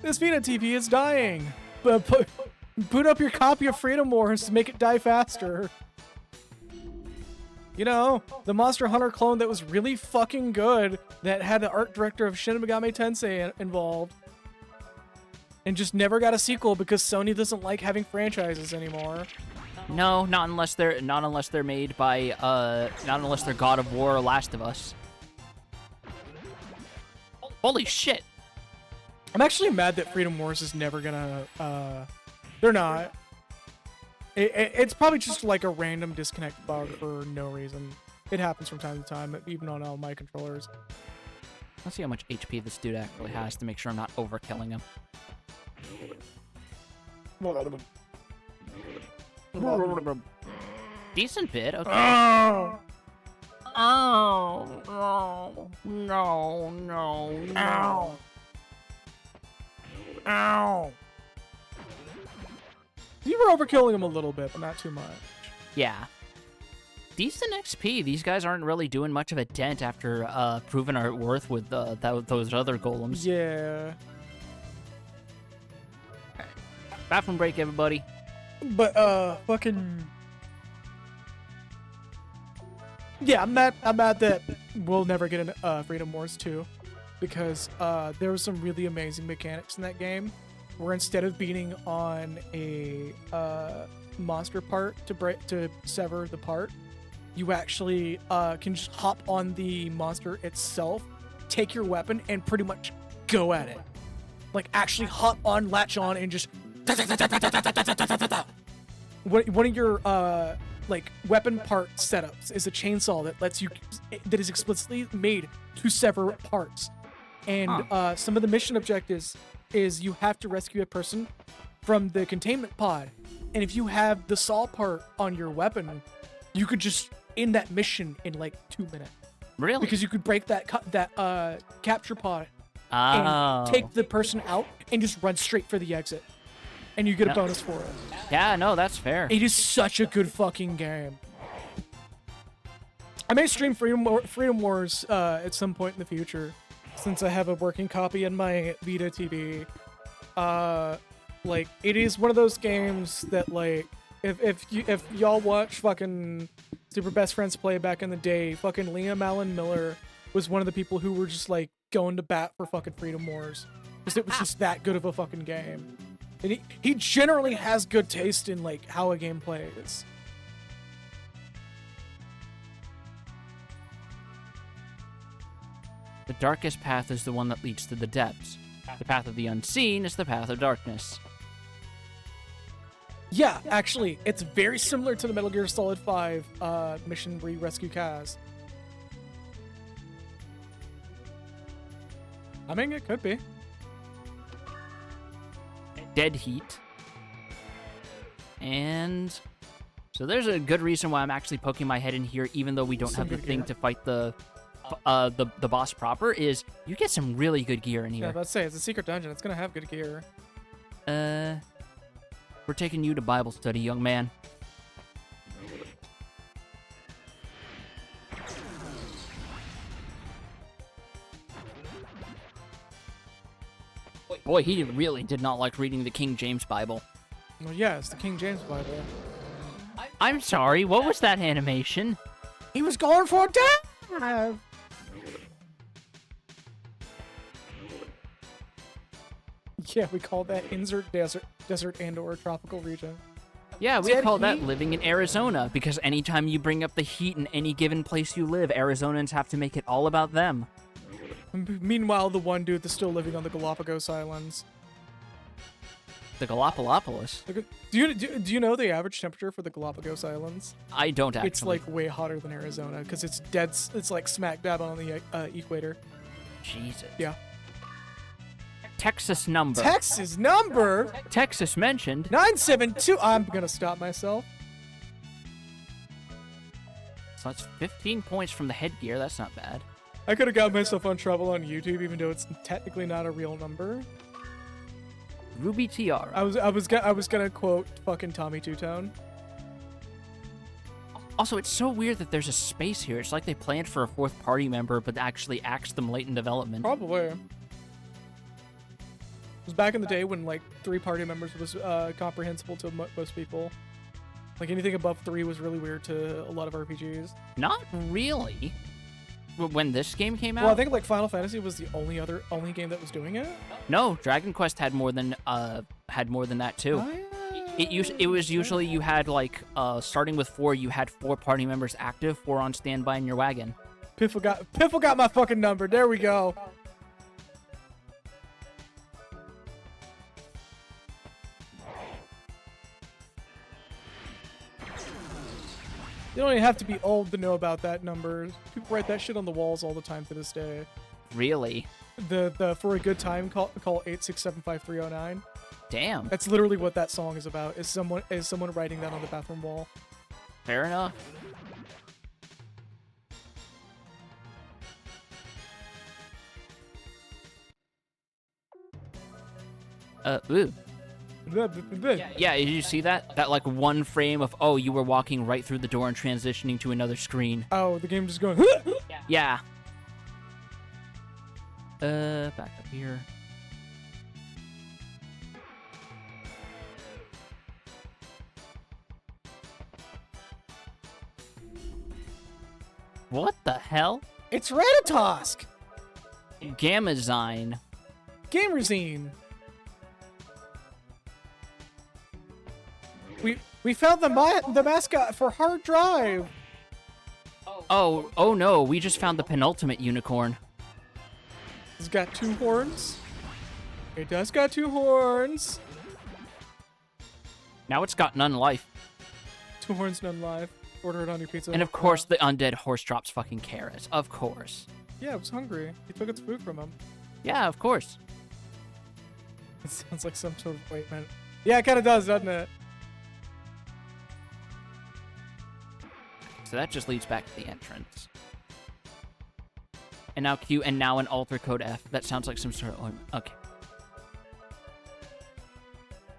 This Vita TV is dying. But boot up your copy of Freedom Wars to make it die faster. You know, the Monster Hunter clone that was really fucking good, that had the art director of Shin Megami Tensei involved, and just never got a sequel because Sony doesn't like having franchises anymore. No, not unless they're made by not unless they're God of War or Last of Us. Holy shit! I'm actually mad that Freedom Wars is never gonna. They're not. It's probably just like a random disconnect bug for no reason. It happens from time to time, even on all my controllers. Let's see how much HP this dude actually has to make sure I'm not overkilling him. Decent bit, okay. Oh! Oh, no. Ow! Ow! You were overkilling him a little bit, but not too much. Yeah. Decent XP. These guys aren't really doing much of a dent after proving our worth with those other golems. Yeah. Bathroom break, everybody. But, fucking... Yeah, I'm mad that we'll never get in Freedom Wars 2. Because, there was some really amazing mechanics in that game. Where instead of beating on a, monster part to sever the part, you actually, can just hop on the monster itself, take your weapon, and pretty much go at it. Like, actually hop on, latch on, and just... One of your like weapon part setups is a chainsaw that is explicitly made to sever parts. And some of the mission objectives is you have to rescue a person from the containment pod. And if you have the saw part on your weapon, you could just end that mission in like 2 minutes. Really? Because you could break that capture pod Oh. and take the person out and just run straight for the exit. And you get a bonus for it. Yeah, no, that's fair. It is such a good fucking game. I may stream Freedom Wars at some point in the future, since I have a working copy in my Vita TV. Like, it is one of those games that, like, if y'all watch fucking Super Best Friends play back in the day, fucking Liam Allen Miller was one of the people who were just like going to bat for fucking Freedom Wars, because it was just that good of a fucking game. And he generally has good taste in, like, how a game plays. The darkest path is the one that leads to the depths. The path of the unseen is the path of darkness. Yeah, actually, it's very similar to the Metal Gear Solid 5 mission where you rescue Kaz. I mean, it could be. Dead heat. And so there's a good reason why I'm actually poking my head in here, even though we don't have the thing to fight the boss proper, is you get some really good gear in here. Yeah, let's say it's a secret dungeon. It's gonna have good gear. We're taking you to Bible study, young man. Boy, he really did not like reading the King James Bible. Well, yeah, it's the King James Bible. I'm sorry, what was that animation? He was going for a dive! Yeah, we call that insert desert and or tropical region. Yeah, we call that living in Arizona, because anytime you bring up the heat in any given place you live, Arizonans have to make it all about them. Meanwhile, the one dude that's still living on the Galapagos Islands. The Galapagos? Do you know the average temperature for the Galapagos Islands? I don't actually. It's like way hotter than Arizona because it's dead. It's like smack dab on the equator. Jesus. Yeah. Texas number. Texas number. Texas mentioned. 972. I'm gonna stop myself. So that's 15 points from the headgear. That's not bad. I could have got myself on trouble on YouTube, even though it's technically not a real number. Ruby Tiara. I was gonna quote fucking Tommy Two-Tone. Also, it's so weird that there's a space here. It's like they planned for a fourth party member, but actually axed them late in development. Probably. It was back in the day when like 3 party members was comprehensible to most people. Like anything above 3 was really weird to a lot of RPGs. Not really. When this game came out? Well, I think like Final Fantasy was the only game that was doing it. No, Dragon Quest had more than that too. It was usually you had like starting with 4, you had 4 party members active, 4 on standby in your wagon. Piffle got my fucking number. There we go. You don't even have to be old to know about that number. People write that shit on the walls all the time to this day. Really? The for a good time call 8675309. Damn. That's literally what that song is about. Is someone writing that on the bathroom wall. Fair enough. Ooh. Yeah, did you see that? That like one frame of, oh, you were walking right through the door and transitioning to another screen. Oh, the game just going. Yeah. Back up here. What the hell? It's Ratatosk! Gamazine. Gamerzine. We found the mascot for Hard Drive. Oh no, we just found the penultimate unicorn. It's got 2 horns. It does got 2 horns. Now it's got none life. 2 horns, none live. Order it on your pizza. And of course the undead horse drops fucking carrots. Of course. Yeah, it was hungry. He took its food from him. Yeah, of course. It sounds like some sort of ointment. Yeah, it kind of does, doesn't it? So that just leads back to the entrance. And now Q, and now an alter code F. That sounds like some sort of ointment. Okay.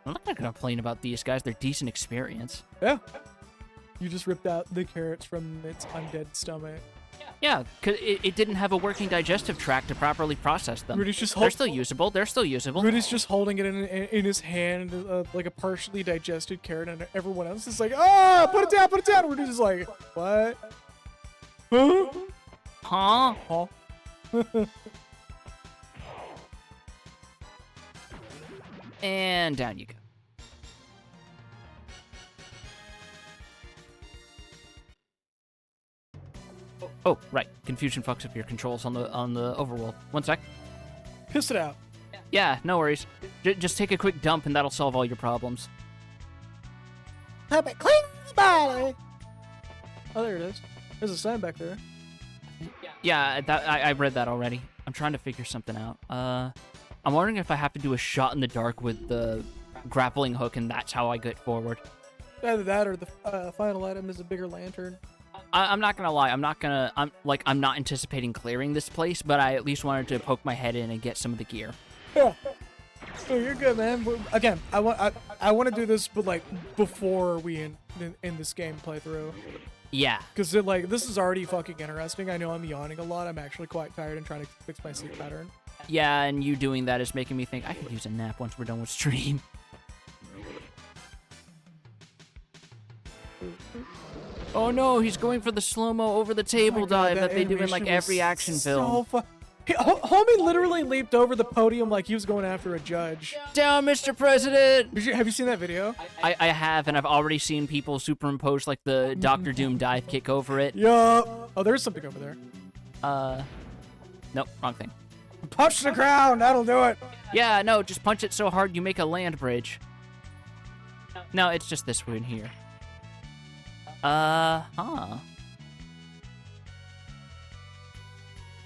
I'm not gonna complain about these guys. They're decent experience. Yeah. You just ripped out the carrots from its undead stomach. Yeah, because it didn't have a working digestive tract to properly process them. Rudy's just They're still usable. They're still usable. Rudy's just holding it in his hand, like a partially digested carrot, and everyone else is like, "Ah, put it down, put it down." Rudy's just like, "What? Huh? Huh? Huh?" And down you go. Oh, right. Confusion fucks up your controls on the overworld. 1 sec. Piss it out. Yeah, no worries. Just take a quick dump and that'll solve all your problems. Have it clean the body. Oh, there it is. There's a sign back there. Yeah, I read that already. I'm trying to figure something out. I'm wondering if I have to do a shot in the dark with the grappling hook and that's how I get forward. Either that or the final item is a bigger lantern. I'm not gonna lie. I'm not anticipating clearing this place, but I at least wanted to poke my head in and get some of the gear. Yeah. Oh, you're good, man. Again, I want to do this, but like before we end this game playthrough. Yeah. Because this is already fucking interesting. I know I'm yawning a lot. I'm actually quite tired and trying to fix my sleep pattern. Yeah, and you doing that is making me think I could use a nap once we're done with stream. Oh no, he's going for the slow-mo over the table dive that they do in like every action film. Homie literally leaped over the podium like he was going after a judge. Down, Mr. President! Have you seen that video? I have, and I've already seen people superimpose like the Dr. Doom dive kick over it. Yup. Oh, there's something over there. Nope, wrong thing. Punch the ground, that'll do it. Yeah, no, just punch it so hard you make a land bridge. No, it's just this one here.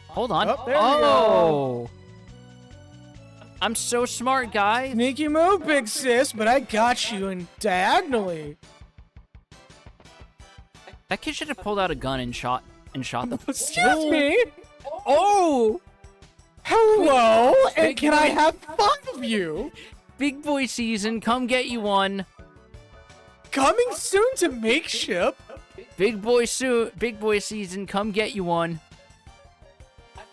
Hold on. Oh, there we go. I'm so smart, guy. Sneaky move, big sis, but I got you in diagonally. That kid should have pulled out a gun and shot them. Excuse me. Oh. Hello, and can I have 5 of you? Big boy season, come get you one. Coming soon to Makeship. Big boy season, come get you one.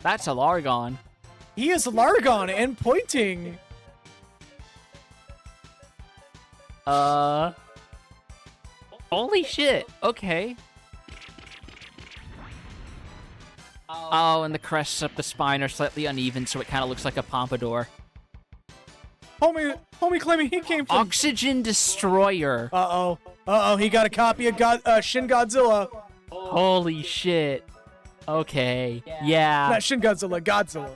That's a Largon. He is Largon and pointing. Holy shit. Okay. Oh, and the crests up the spine are slightly uneven, so it kind of looks like a pompadour. Homie Homie claiming he came from... Oxygen Destroyer. Uh-oh. Uh-oh, he got a copy of Shin Godzilla. Holy shit. Okay. Yeah. Not Shin Godzilla, Godzilla.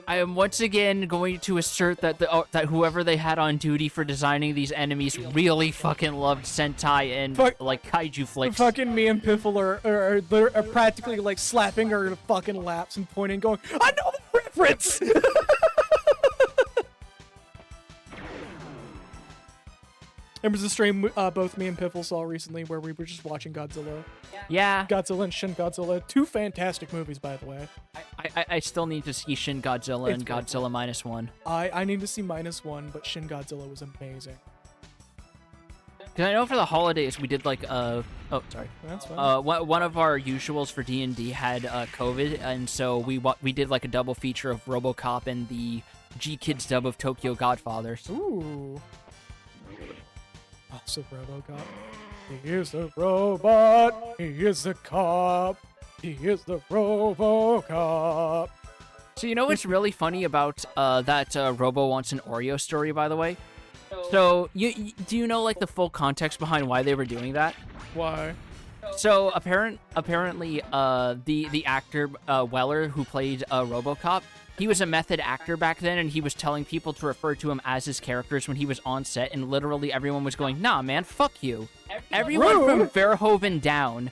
I am once again going to assert that that whoever they had on duty for designing these enemies really fucking loved Sentai and like kaiju flicks. Fucking me and Piffle are practically like slapping her fucking laps and pointing, going, I know the reference! Remember the stream both me and Piffle saw recently where we were just watching Godzilla? Yeah. Godzilla and Shin Godzilla. 2 fantastic movies, by the way. I still need to see Shin Godzilla and Godzilla -1. I need to see -1, but Shin Godzilla was amazing. Because I know for the holidays we did like oh sorry. That's fine. One of our usuals for D&D had COVID, and so we did like a double feature of RoboCop and the G-Kids dub of Tokyo Godfathers. Ooh. Also RoboCop. He is the robot. He is the cop. He is the RoboCop. So you know what's really funny about that Robo wants an Oreo story, by the way? So do you know like the full context behind why they were doing that? Why? So apparently the actor Weller who played RoboCop, he was a method actor back then, and he was telling people to refer to him as his characters when he was on set, and literally everyone was going, nah, man, fuck you. Everyone from Verhoeven down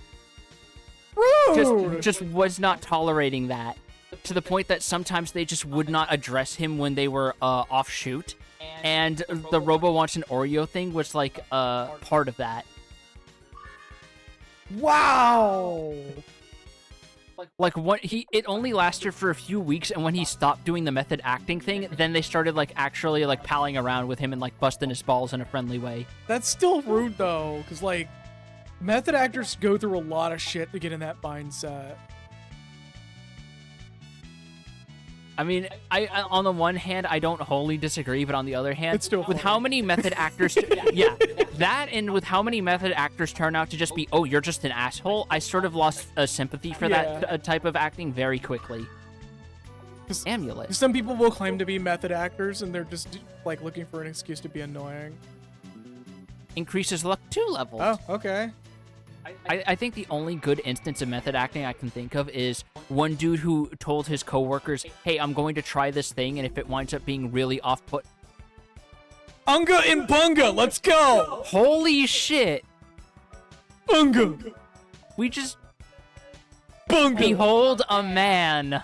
just was not tolerating that, to the point that sometimes they just would not address him when they were off shoot, and the Robo Wants an Oreo thing was like part of that. Wow! Like what it only lasted for a few weeks, and when he stopped doing the method acting thing, then they started like actually like palling around with him and like busting his balls in a friendly way. That's still rude though, because like method actors go through a lot of shit to get in that mindset. I mean, I on the one hand, I don't wholly disagree, but on the other hand, It's still with funny. how many method actors, yeah, that and with how many method actors turn out to just be, oh, you're just an asshole, I sort of lost sympathy for that type of acting very quickly. Amulet. Some people will claim to be method actors, and they're just like looking for an excuse to be annoying. Increases luck 2 levels. Oh, okay. I think the only good instance of method acting I can think of is one dude who told his coworkers, hey, I'm going to try this thing, and if it winds up being really off-put... Unga and Bunga, let's go! Holy shit! Unga! We just... Bunga! Behold a man.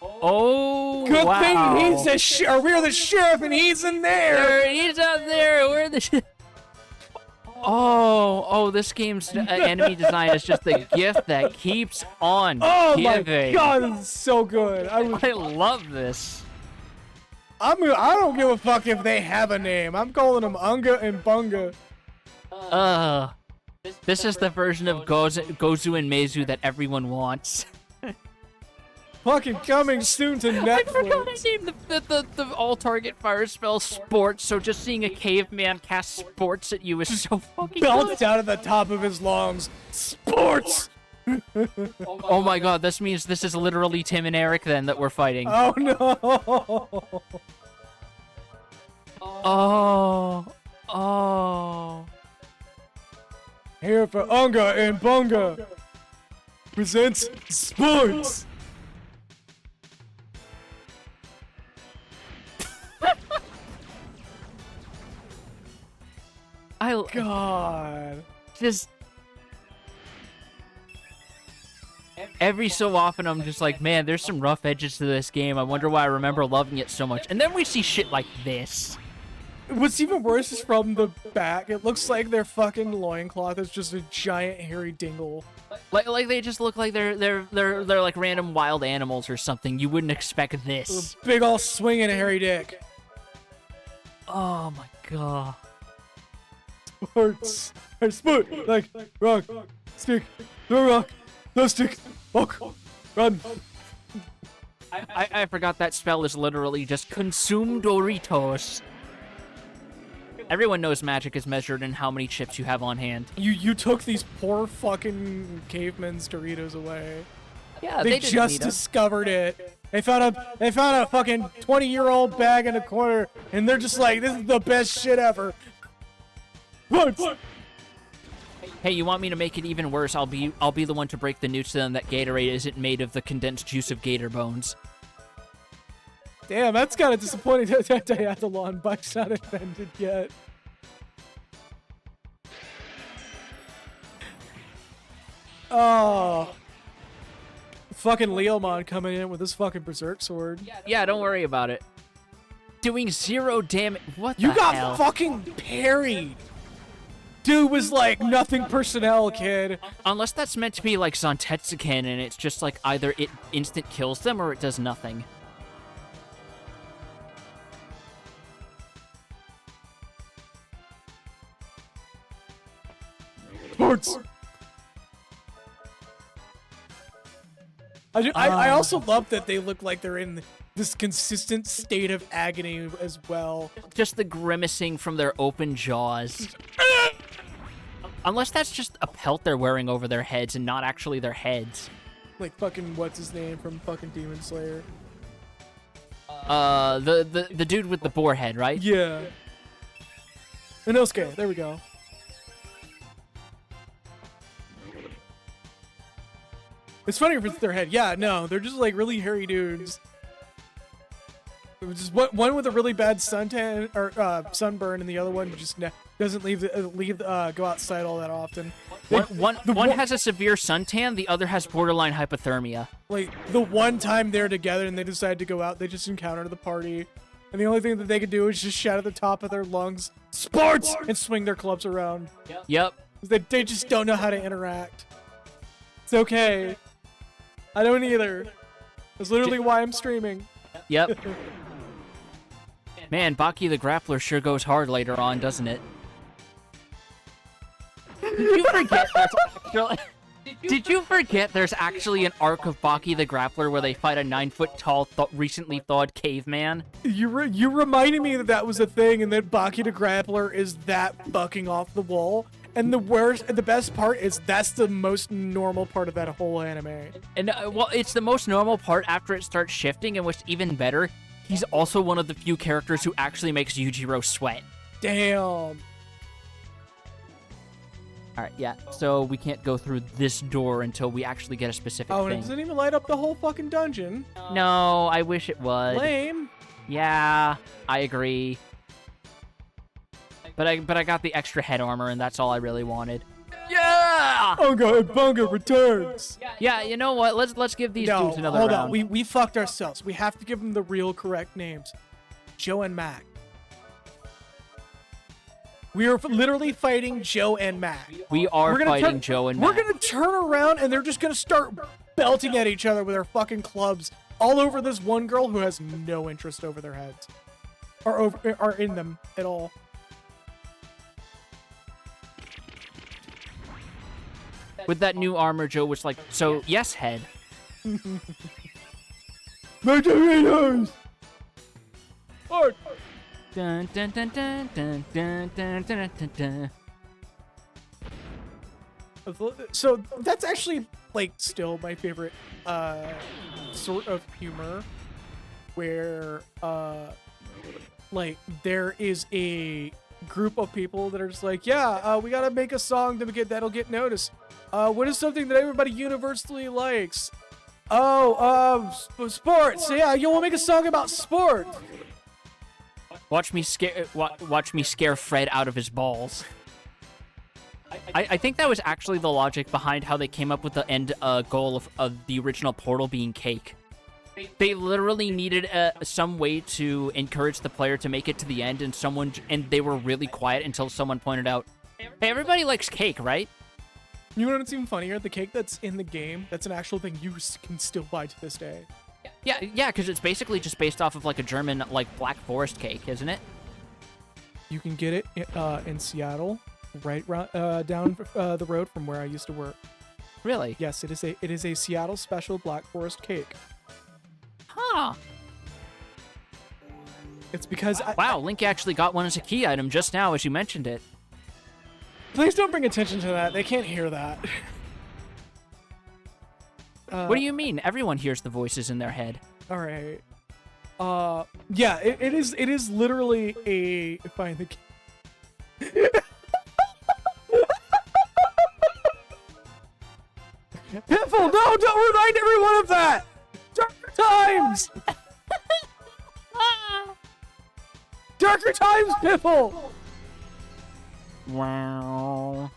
Oh, Good wow. thing he's we're the sheriff and he's in there! He's up there. We're the... Oh, this game's enemy design is just the gift that keeps on giving. My god, this is so good. I love this. I don't give a fuck if they have a name. I'm calling them Unga and Bunga. This is the version of Gozu and Meizu that everyone wants. Fucking coming soon to Netflix. I forgot I named the all-target fire spell Sports, so just seeing a caveman cast Sports at you is so fucking Belts good. out of the top of his lungs. Sports! Oh my god, this means this is literally Tim and Eric then that we're fighting. Oh no! Oh. Here for Unga and Bunga presents Sports! God. Just every so often I'm just like, man, there's some rough edges to this game. I wonder why I remember loving it so much. And then we see shit like this. What's even worse is from the back. It looks like their fucking loincloth is just a giant hairy dingle. Like they just look like they're like random wild animals or something. You wouldn't expect this. A big ol' swinging hairy dick. Oh my god. Sports. Hey, sport. Like, rock, stick, throw rock, no stick, walk, run. I forgot that spell is literally just consume Doritos. Everyone knows magic is measured in how many chips you have on hand. You took these poor fucking cavemen's Doritos away. Yeah, They didn't just need 'em. discovered it. They found a fucking 20-year-old bag in a corner, and they're just like, this is the best shit ever. What? Hey, you want me to make it even worse? I'll be the one to break the news to them that Gatorade isn't made of the condensed juice of gator bones. Damn, that's kind of disappointing. Diathlon bike's not invented yet. Oh. Fucking Leomon coming in with his fucking berserk sword. Yeah, don't worry about it. Doing 0 damage. What the You got hell? fucking parried. Dude was like nothing personnel, kid. Unless that's meant to be like Zantetsuken and it's just like either it instant kills them or it does nothing. Sports. I also love that they look like they're in this consistent state of agony as well. Just the grimacing from their open jaws. Unless that's just a pelt they're wearing over their heads and not actually their heads. Like fucking what's his name from fucking Demon Slayer? The dude with the boar head, right? Yeah. Inosuke, there we go. It's funny if it's their head. Yeah, no, they're just like really hairy dudes. Just one with a really bad suntan or sunburn, and the other one just doesn't go outside all that often. One has a severe suntan, the other has borderline hypothermia. Like the one time they're together and they decide to go out, they just encounter the party, and the only thing that they can do is just shout at the top of their lungs, "Sports!" and swing their clubs around. Yep. They just don't know how to interact. It's okay. I don't either. That's literally why I'm streaming. Yep. Man, Baki the Grappler sure goes hard later on, doesn't it? Did you forget that's actually... Did you forget there's actually an arc of Baki the Grappler where they fight a 9-foot-tall, recently thawed caveman? You reminded me that was a thing, and that Baki the Grappler is that bucking off the wall. And the best part is that's the most normal part of that whole anime. And, well, it's the most normal part after it starts shifting, and what's even better, he's also one of the few characters who actually makes Yujiro sweat. Damn. Alright, yeah, so we can't go through this door until we actually get a specific Oh, and it thing. doesn't even light up the whole fucking dungeon. No, I wish it would. Lame. Yeah, I agree. But I got the extra head armor, and that's all I really wanted. Yeah! Bunga returns. Yeah, you know what? Let's give these No, dudes another hold round. on. We fucked ourselves. We have to give them the real correct names. Joe and Mac. We are literally fighting Joe and Mac. We are fighting turn, Joe and We're Mac. gonna turn around and they're just gonna start belting at each other with their fucking clubs all over this one girl who has no interest over their heads. Or in them at all. With that new armor, Joe was like, so, yes, head. Tornadoes! Art! Dun, dun, dun, dun, dun, dun, dun, dun, dun, dun. So that's actually like still my favorite sort of humor, where like there is a group of people that are just like, yeah, we gotta make a song that'll get noticed. What is something that everybody universally likes? Sports. Yeah, you want to make a song about sport? Watch me scare Fred out of his balls. I think that was actually the logic behind how they came up with the end goal of the original Portal being cake. They literally needed some way to encourage the player to make it to the end, and they were really quiet until someone pointed out, "Hey, everybody likes cake, right?" You know what's even funnier? The cake that's in the game, that's an actual thing you can still buy to this day. Yeah, because it's basically just based off of like a German like Black Forest cake, isn't it? You can get it in Seattle, right down the road from where I used to work. Really? Yes, it is a Seattle special Black Forest cake. Huh. It's because Wow, Link actually got one as a key item just now as you mentioned it. Please don't bring attention to that. They can't hear that. What do you mean? Everyone hears the voices in their head. All right. Yeah, it is literally a find the Piffle, no, don't remind everyone of that! Darker times! Darker times, Piffle! Wow.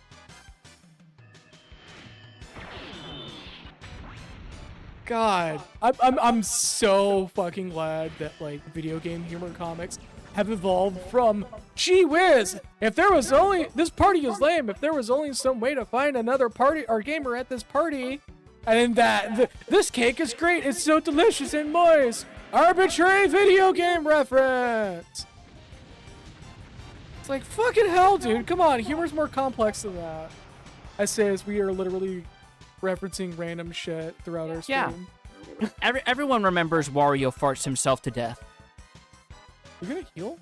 God, I'm so fucking glad that like video game humor comics have evolved from gee whiz, if there was only this party is lame, if there was only some way to find another party or gamer at this party, and that this cake is great, it's so delicious and moist. Arbitrary video game reference. It's like fucking hell, dude. Come on, humor's more complex than that. I say as we are literally referencing random shit throughout our stream. Yeah. Everyone remembers Wario farts himself to death. You're gonna heal?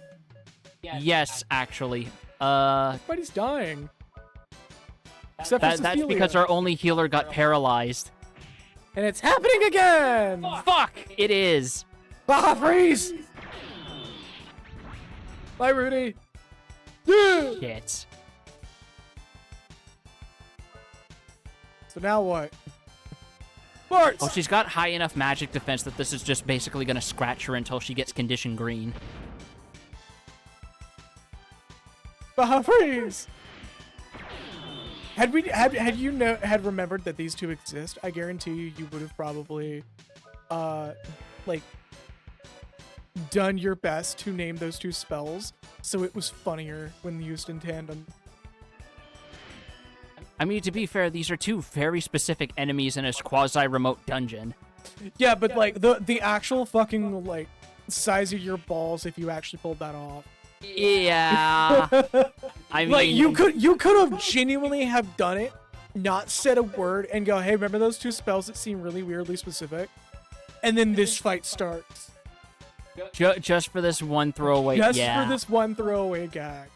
Yes, actually. Everybody's dying. Except for That's Cecilia. because our only healer got paralyzed. And it's happening again! Fuck! It is. Baja freeze! Bye, Rudy. Yeah. Shit. So now what? Farts! Well, she's got high enough magic defense that this is just basically gonna scratch her until she gets condition green. Baja freeze! Had remembered that these two exist, I guarantee you would have probably, like, done your best to name those two spells, so it was funnier when used in tandem. I mean, to be fair, these are two very specific enemies in a quasi-remote dungeon. Yeah, but like the actual fucking like size of your balls if you actually pulled that off. Yeah. I mean, Like you could have genuinely have done it, not said a word, and go, hey, remember those two spells that seem really weirdly specific? And then this fight starts. just for this one throwaway. Just yeah. for this one throwaway gag.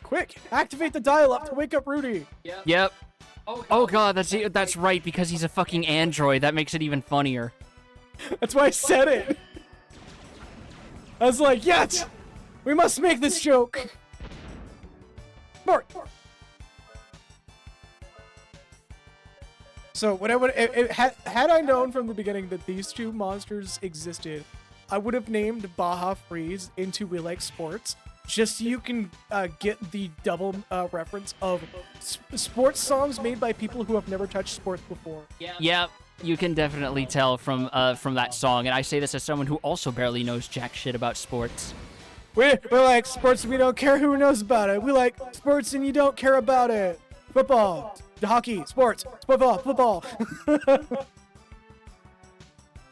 Quick, activate the dial-up to wake up Rudy. Yep. Oh god, that's right, because he's a fucking android. That makes it even funnier. That's why I said it. I was like, yes, we must make this joke. Bart. So what I would had I known from the beginning that these two monsters existed, I would have named Baja Freeze into We Like Sports, just so you can get the double reference of sports songs made by people who have never touched sports before. Yep. You can definitely tell from that song, and I say this as someone who also barely knows jack shit about sports. We like sports and we don't care who knows about it. We like sports and you don't care about it. Football, hockey, sports, football. I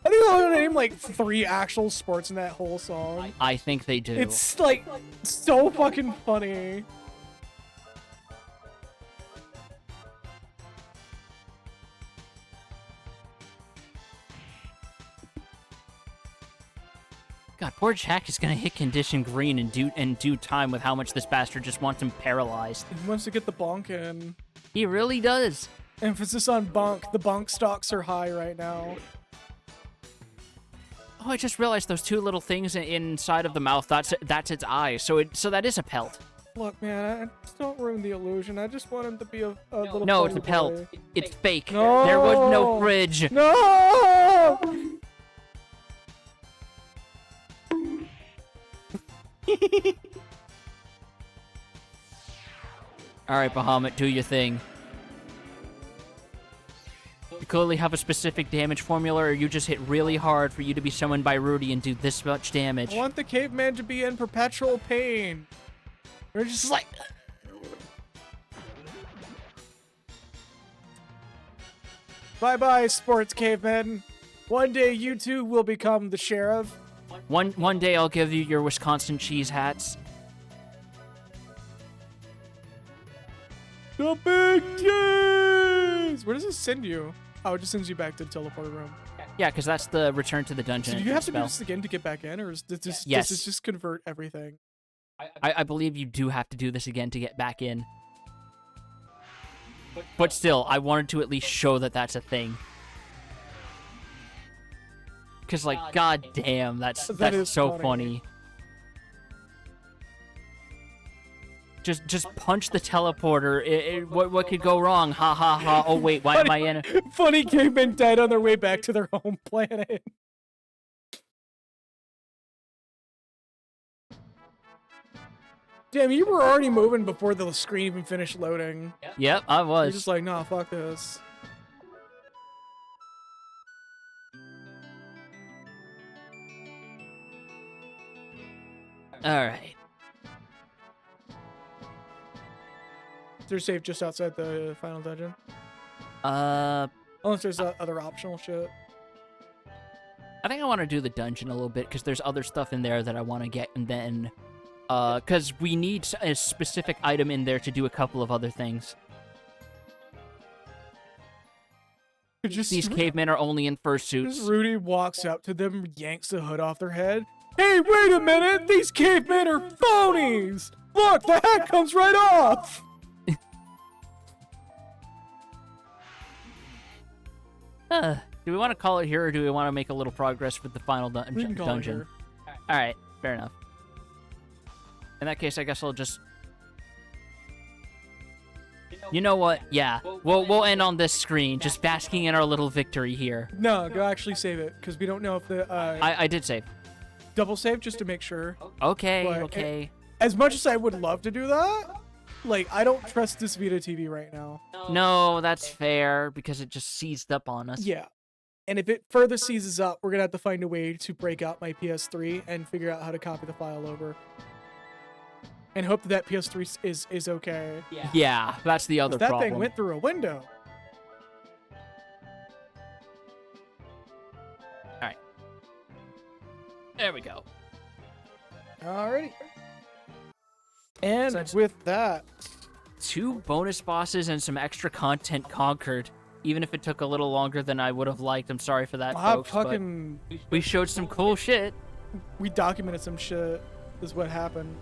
think they'll name like 3 actual sports in that whole song. I think they do. It's like so fucking funny. God, poor Jack is gonna hit condition green in due time with how much this bastard just wants him paralyzed. He wants to get the bonk in. He really does. Emphasis on bonk. The bonk stocks are high right now. Oh, I just realized those 2 little things inside of the mouth. That's its eye. So that is a pelt. Look, man, just don't ruin the illusion. I just want him to be a little. No, it's a funny pelt. boy. It's fake. No! There was no fridge. No! All right, Bahamut, do your thing. You clearly have a specific damage formula, or you just hit really hard for you to be summoned by Rudy and do this much damage. I want the caveman to be in perpetual pain. We're just like. Bye-bye, sports caveman. One day you too will become the sheriff. One day I'll give you your Wisconsin cheese hats. The big cheese! Where does this send you? Oh, it just sends you back to the teleport room. Yeah, because that's the return to the dungeon. So do you have to do spell. this again to get back in, or does this Yes. just convert everything? I believe you do have to do this again to get back in. But still, I wanted to at least show that that's a thing. Because, like, god damn, that's is so funny. funny. Just punch the teleporter. What could go wrong? Ha ha ha. Oh wait, why am I in? Funny cavemen died on their way back to their home planet. Damn, you were already moving before the screen even finished loading. Yep, I You're was. just like, nah, fuck this. All right. They're safe just outside the final dungeon. Unless there's other optional shit. I think I want to do the dungeon a little bit because there's other stuff in there that I want to get, and then, because we need a specific item in there to do a couple of other things. These cavemen are only in fursuits. Rudy walks up to them, yanks the hood off their head. Hey, wait a minute! These cavemen are phonies! Look, the hat comes right off! Do we want to call it here, or do we want to make a little progress with the final We can call it dungeon? here. All right, fair enough. In that case, I guess I'll just. You know what? Yeah, we'll end on this screen, just basking in our little victory here. No, go actually save it, because we don't know if the I did save. double save just to make sure. Okay, But okay. As much as I would love to do that, like, I don't trust this Vita TV right now. No, that's fair because it just seized up on us. Yeah. And if it further seizes up, we're gonna have to find a way to break out my PS3 and figure out how to copy the file over. And hope that PS3 is okay. Yeah, that's the other That problem. thing went through a window. Alright. There we go. Alrighty. And with that, 2 bonus bosses and some extra content conquered. Even if it took a little longer than I would have liked. I'm sorry for that, folks. fucking, But we showed some cool shit. we documented some shit. Is what happened.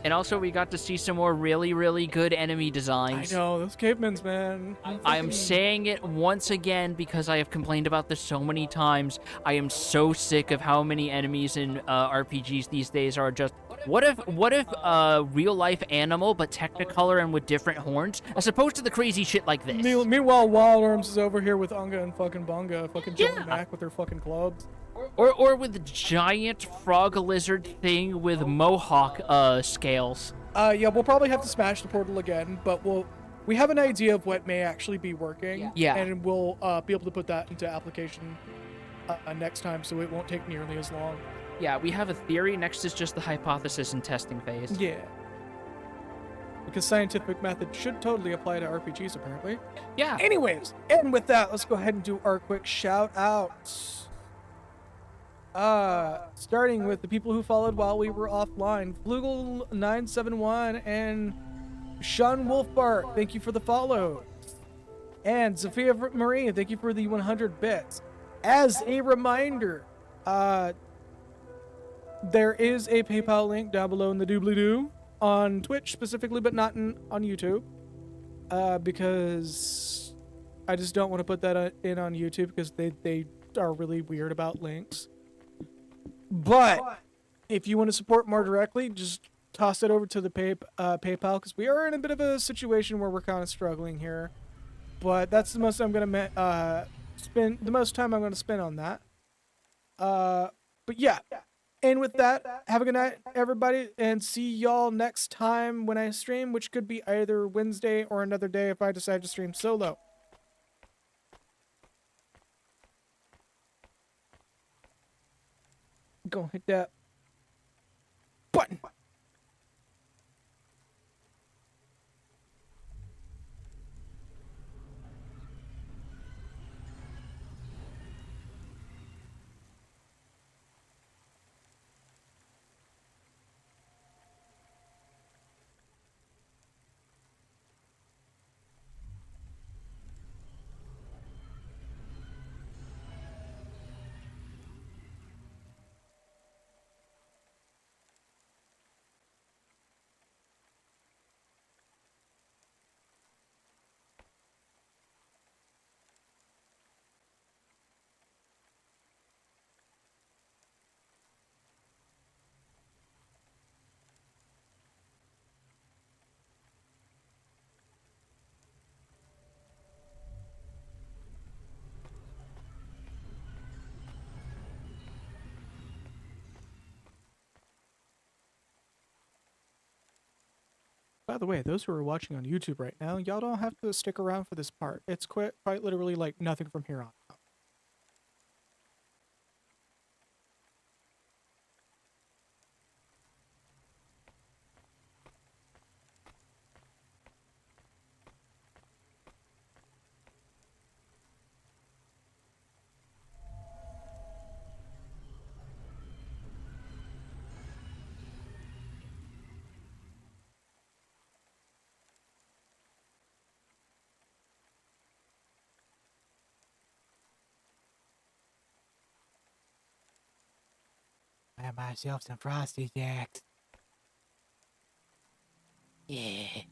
And also, we got to see some more really, really good enemy I designs. know those cavemen's, man. I am saying it once again because I have complained about this so many times. I am so sick of how many enemies in RPGs these days are just. What if real life animal but Technicolor and with different horns, as opposed to the crazy shit like this? Meanwhile, Wild Arms is over here with Unga and fucking Bunga, fucking jumping Yeah. back with their fucking clubs. Or with the giant frog lizard thing with mohawk scales. Yeah, we'll probably have to smash the portal again, but we have an idea of what may actually be working. Yeah. And we'll be able to put that into application next time, so it won't take nearly as long. Yeah, we have a theory. Next is just the hypothesis and testing phase. Yeah. Because scientific method should totally apply to RPGs, apparently. Yeah. Anyways, and with that, let's go ahead and do our quick shout outs. Starting with the people who followed while we were offline. Flugel971 and Sean Wolfbart, thank you for the follow. And Sophia Marie, thank you for the 100 bits. As a reminder, there is a PayPal link down below in the doobly-doo on Twitch specifically, but not on YouTube. Because I just don't want to put that in on YouTube because they are really weird about links. But if you want to support more directly, just toss it over to the PayPal because we are in a bit of a situation where we're kind of struggling here. But that's the most I'm gonna spend the most time I'm gonna spend on that. But yeah. And with that, have a good night, everybody, and see y'all next time when I stream, which could be either Wednesday or another day if I decide to stream solo. Go hit that button. By the way, those who are watching on YouTube right now, y'all don't have to stick around for this part. It's quite literally like nothing from here on. I have myself some Frosty Jacks. Yeah.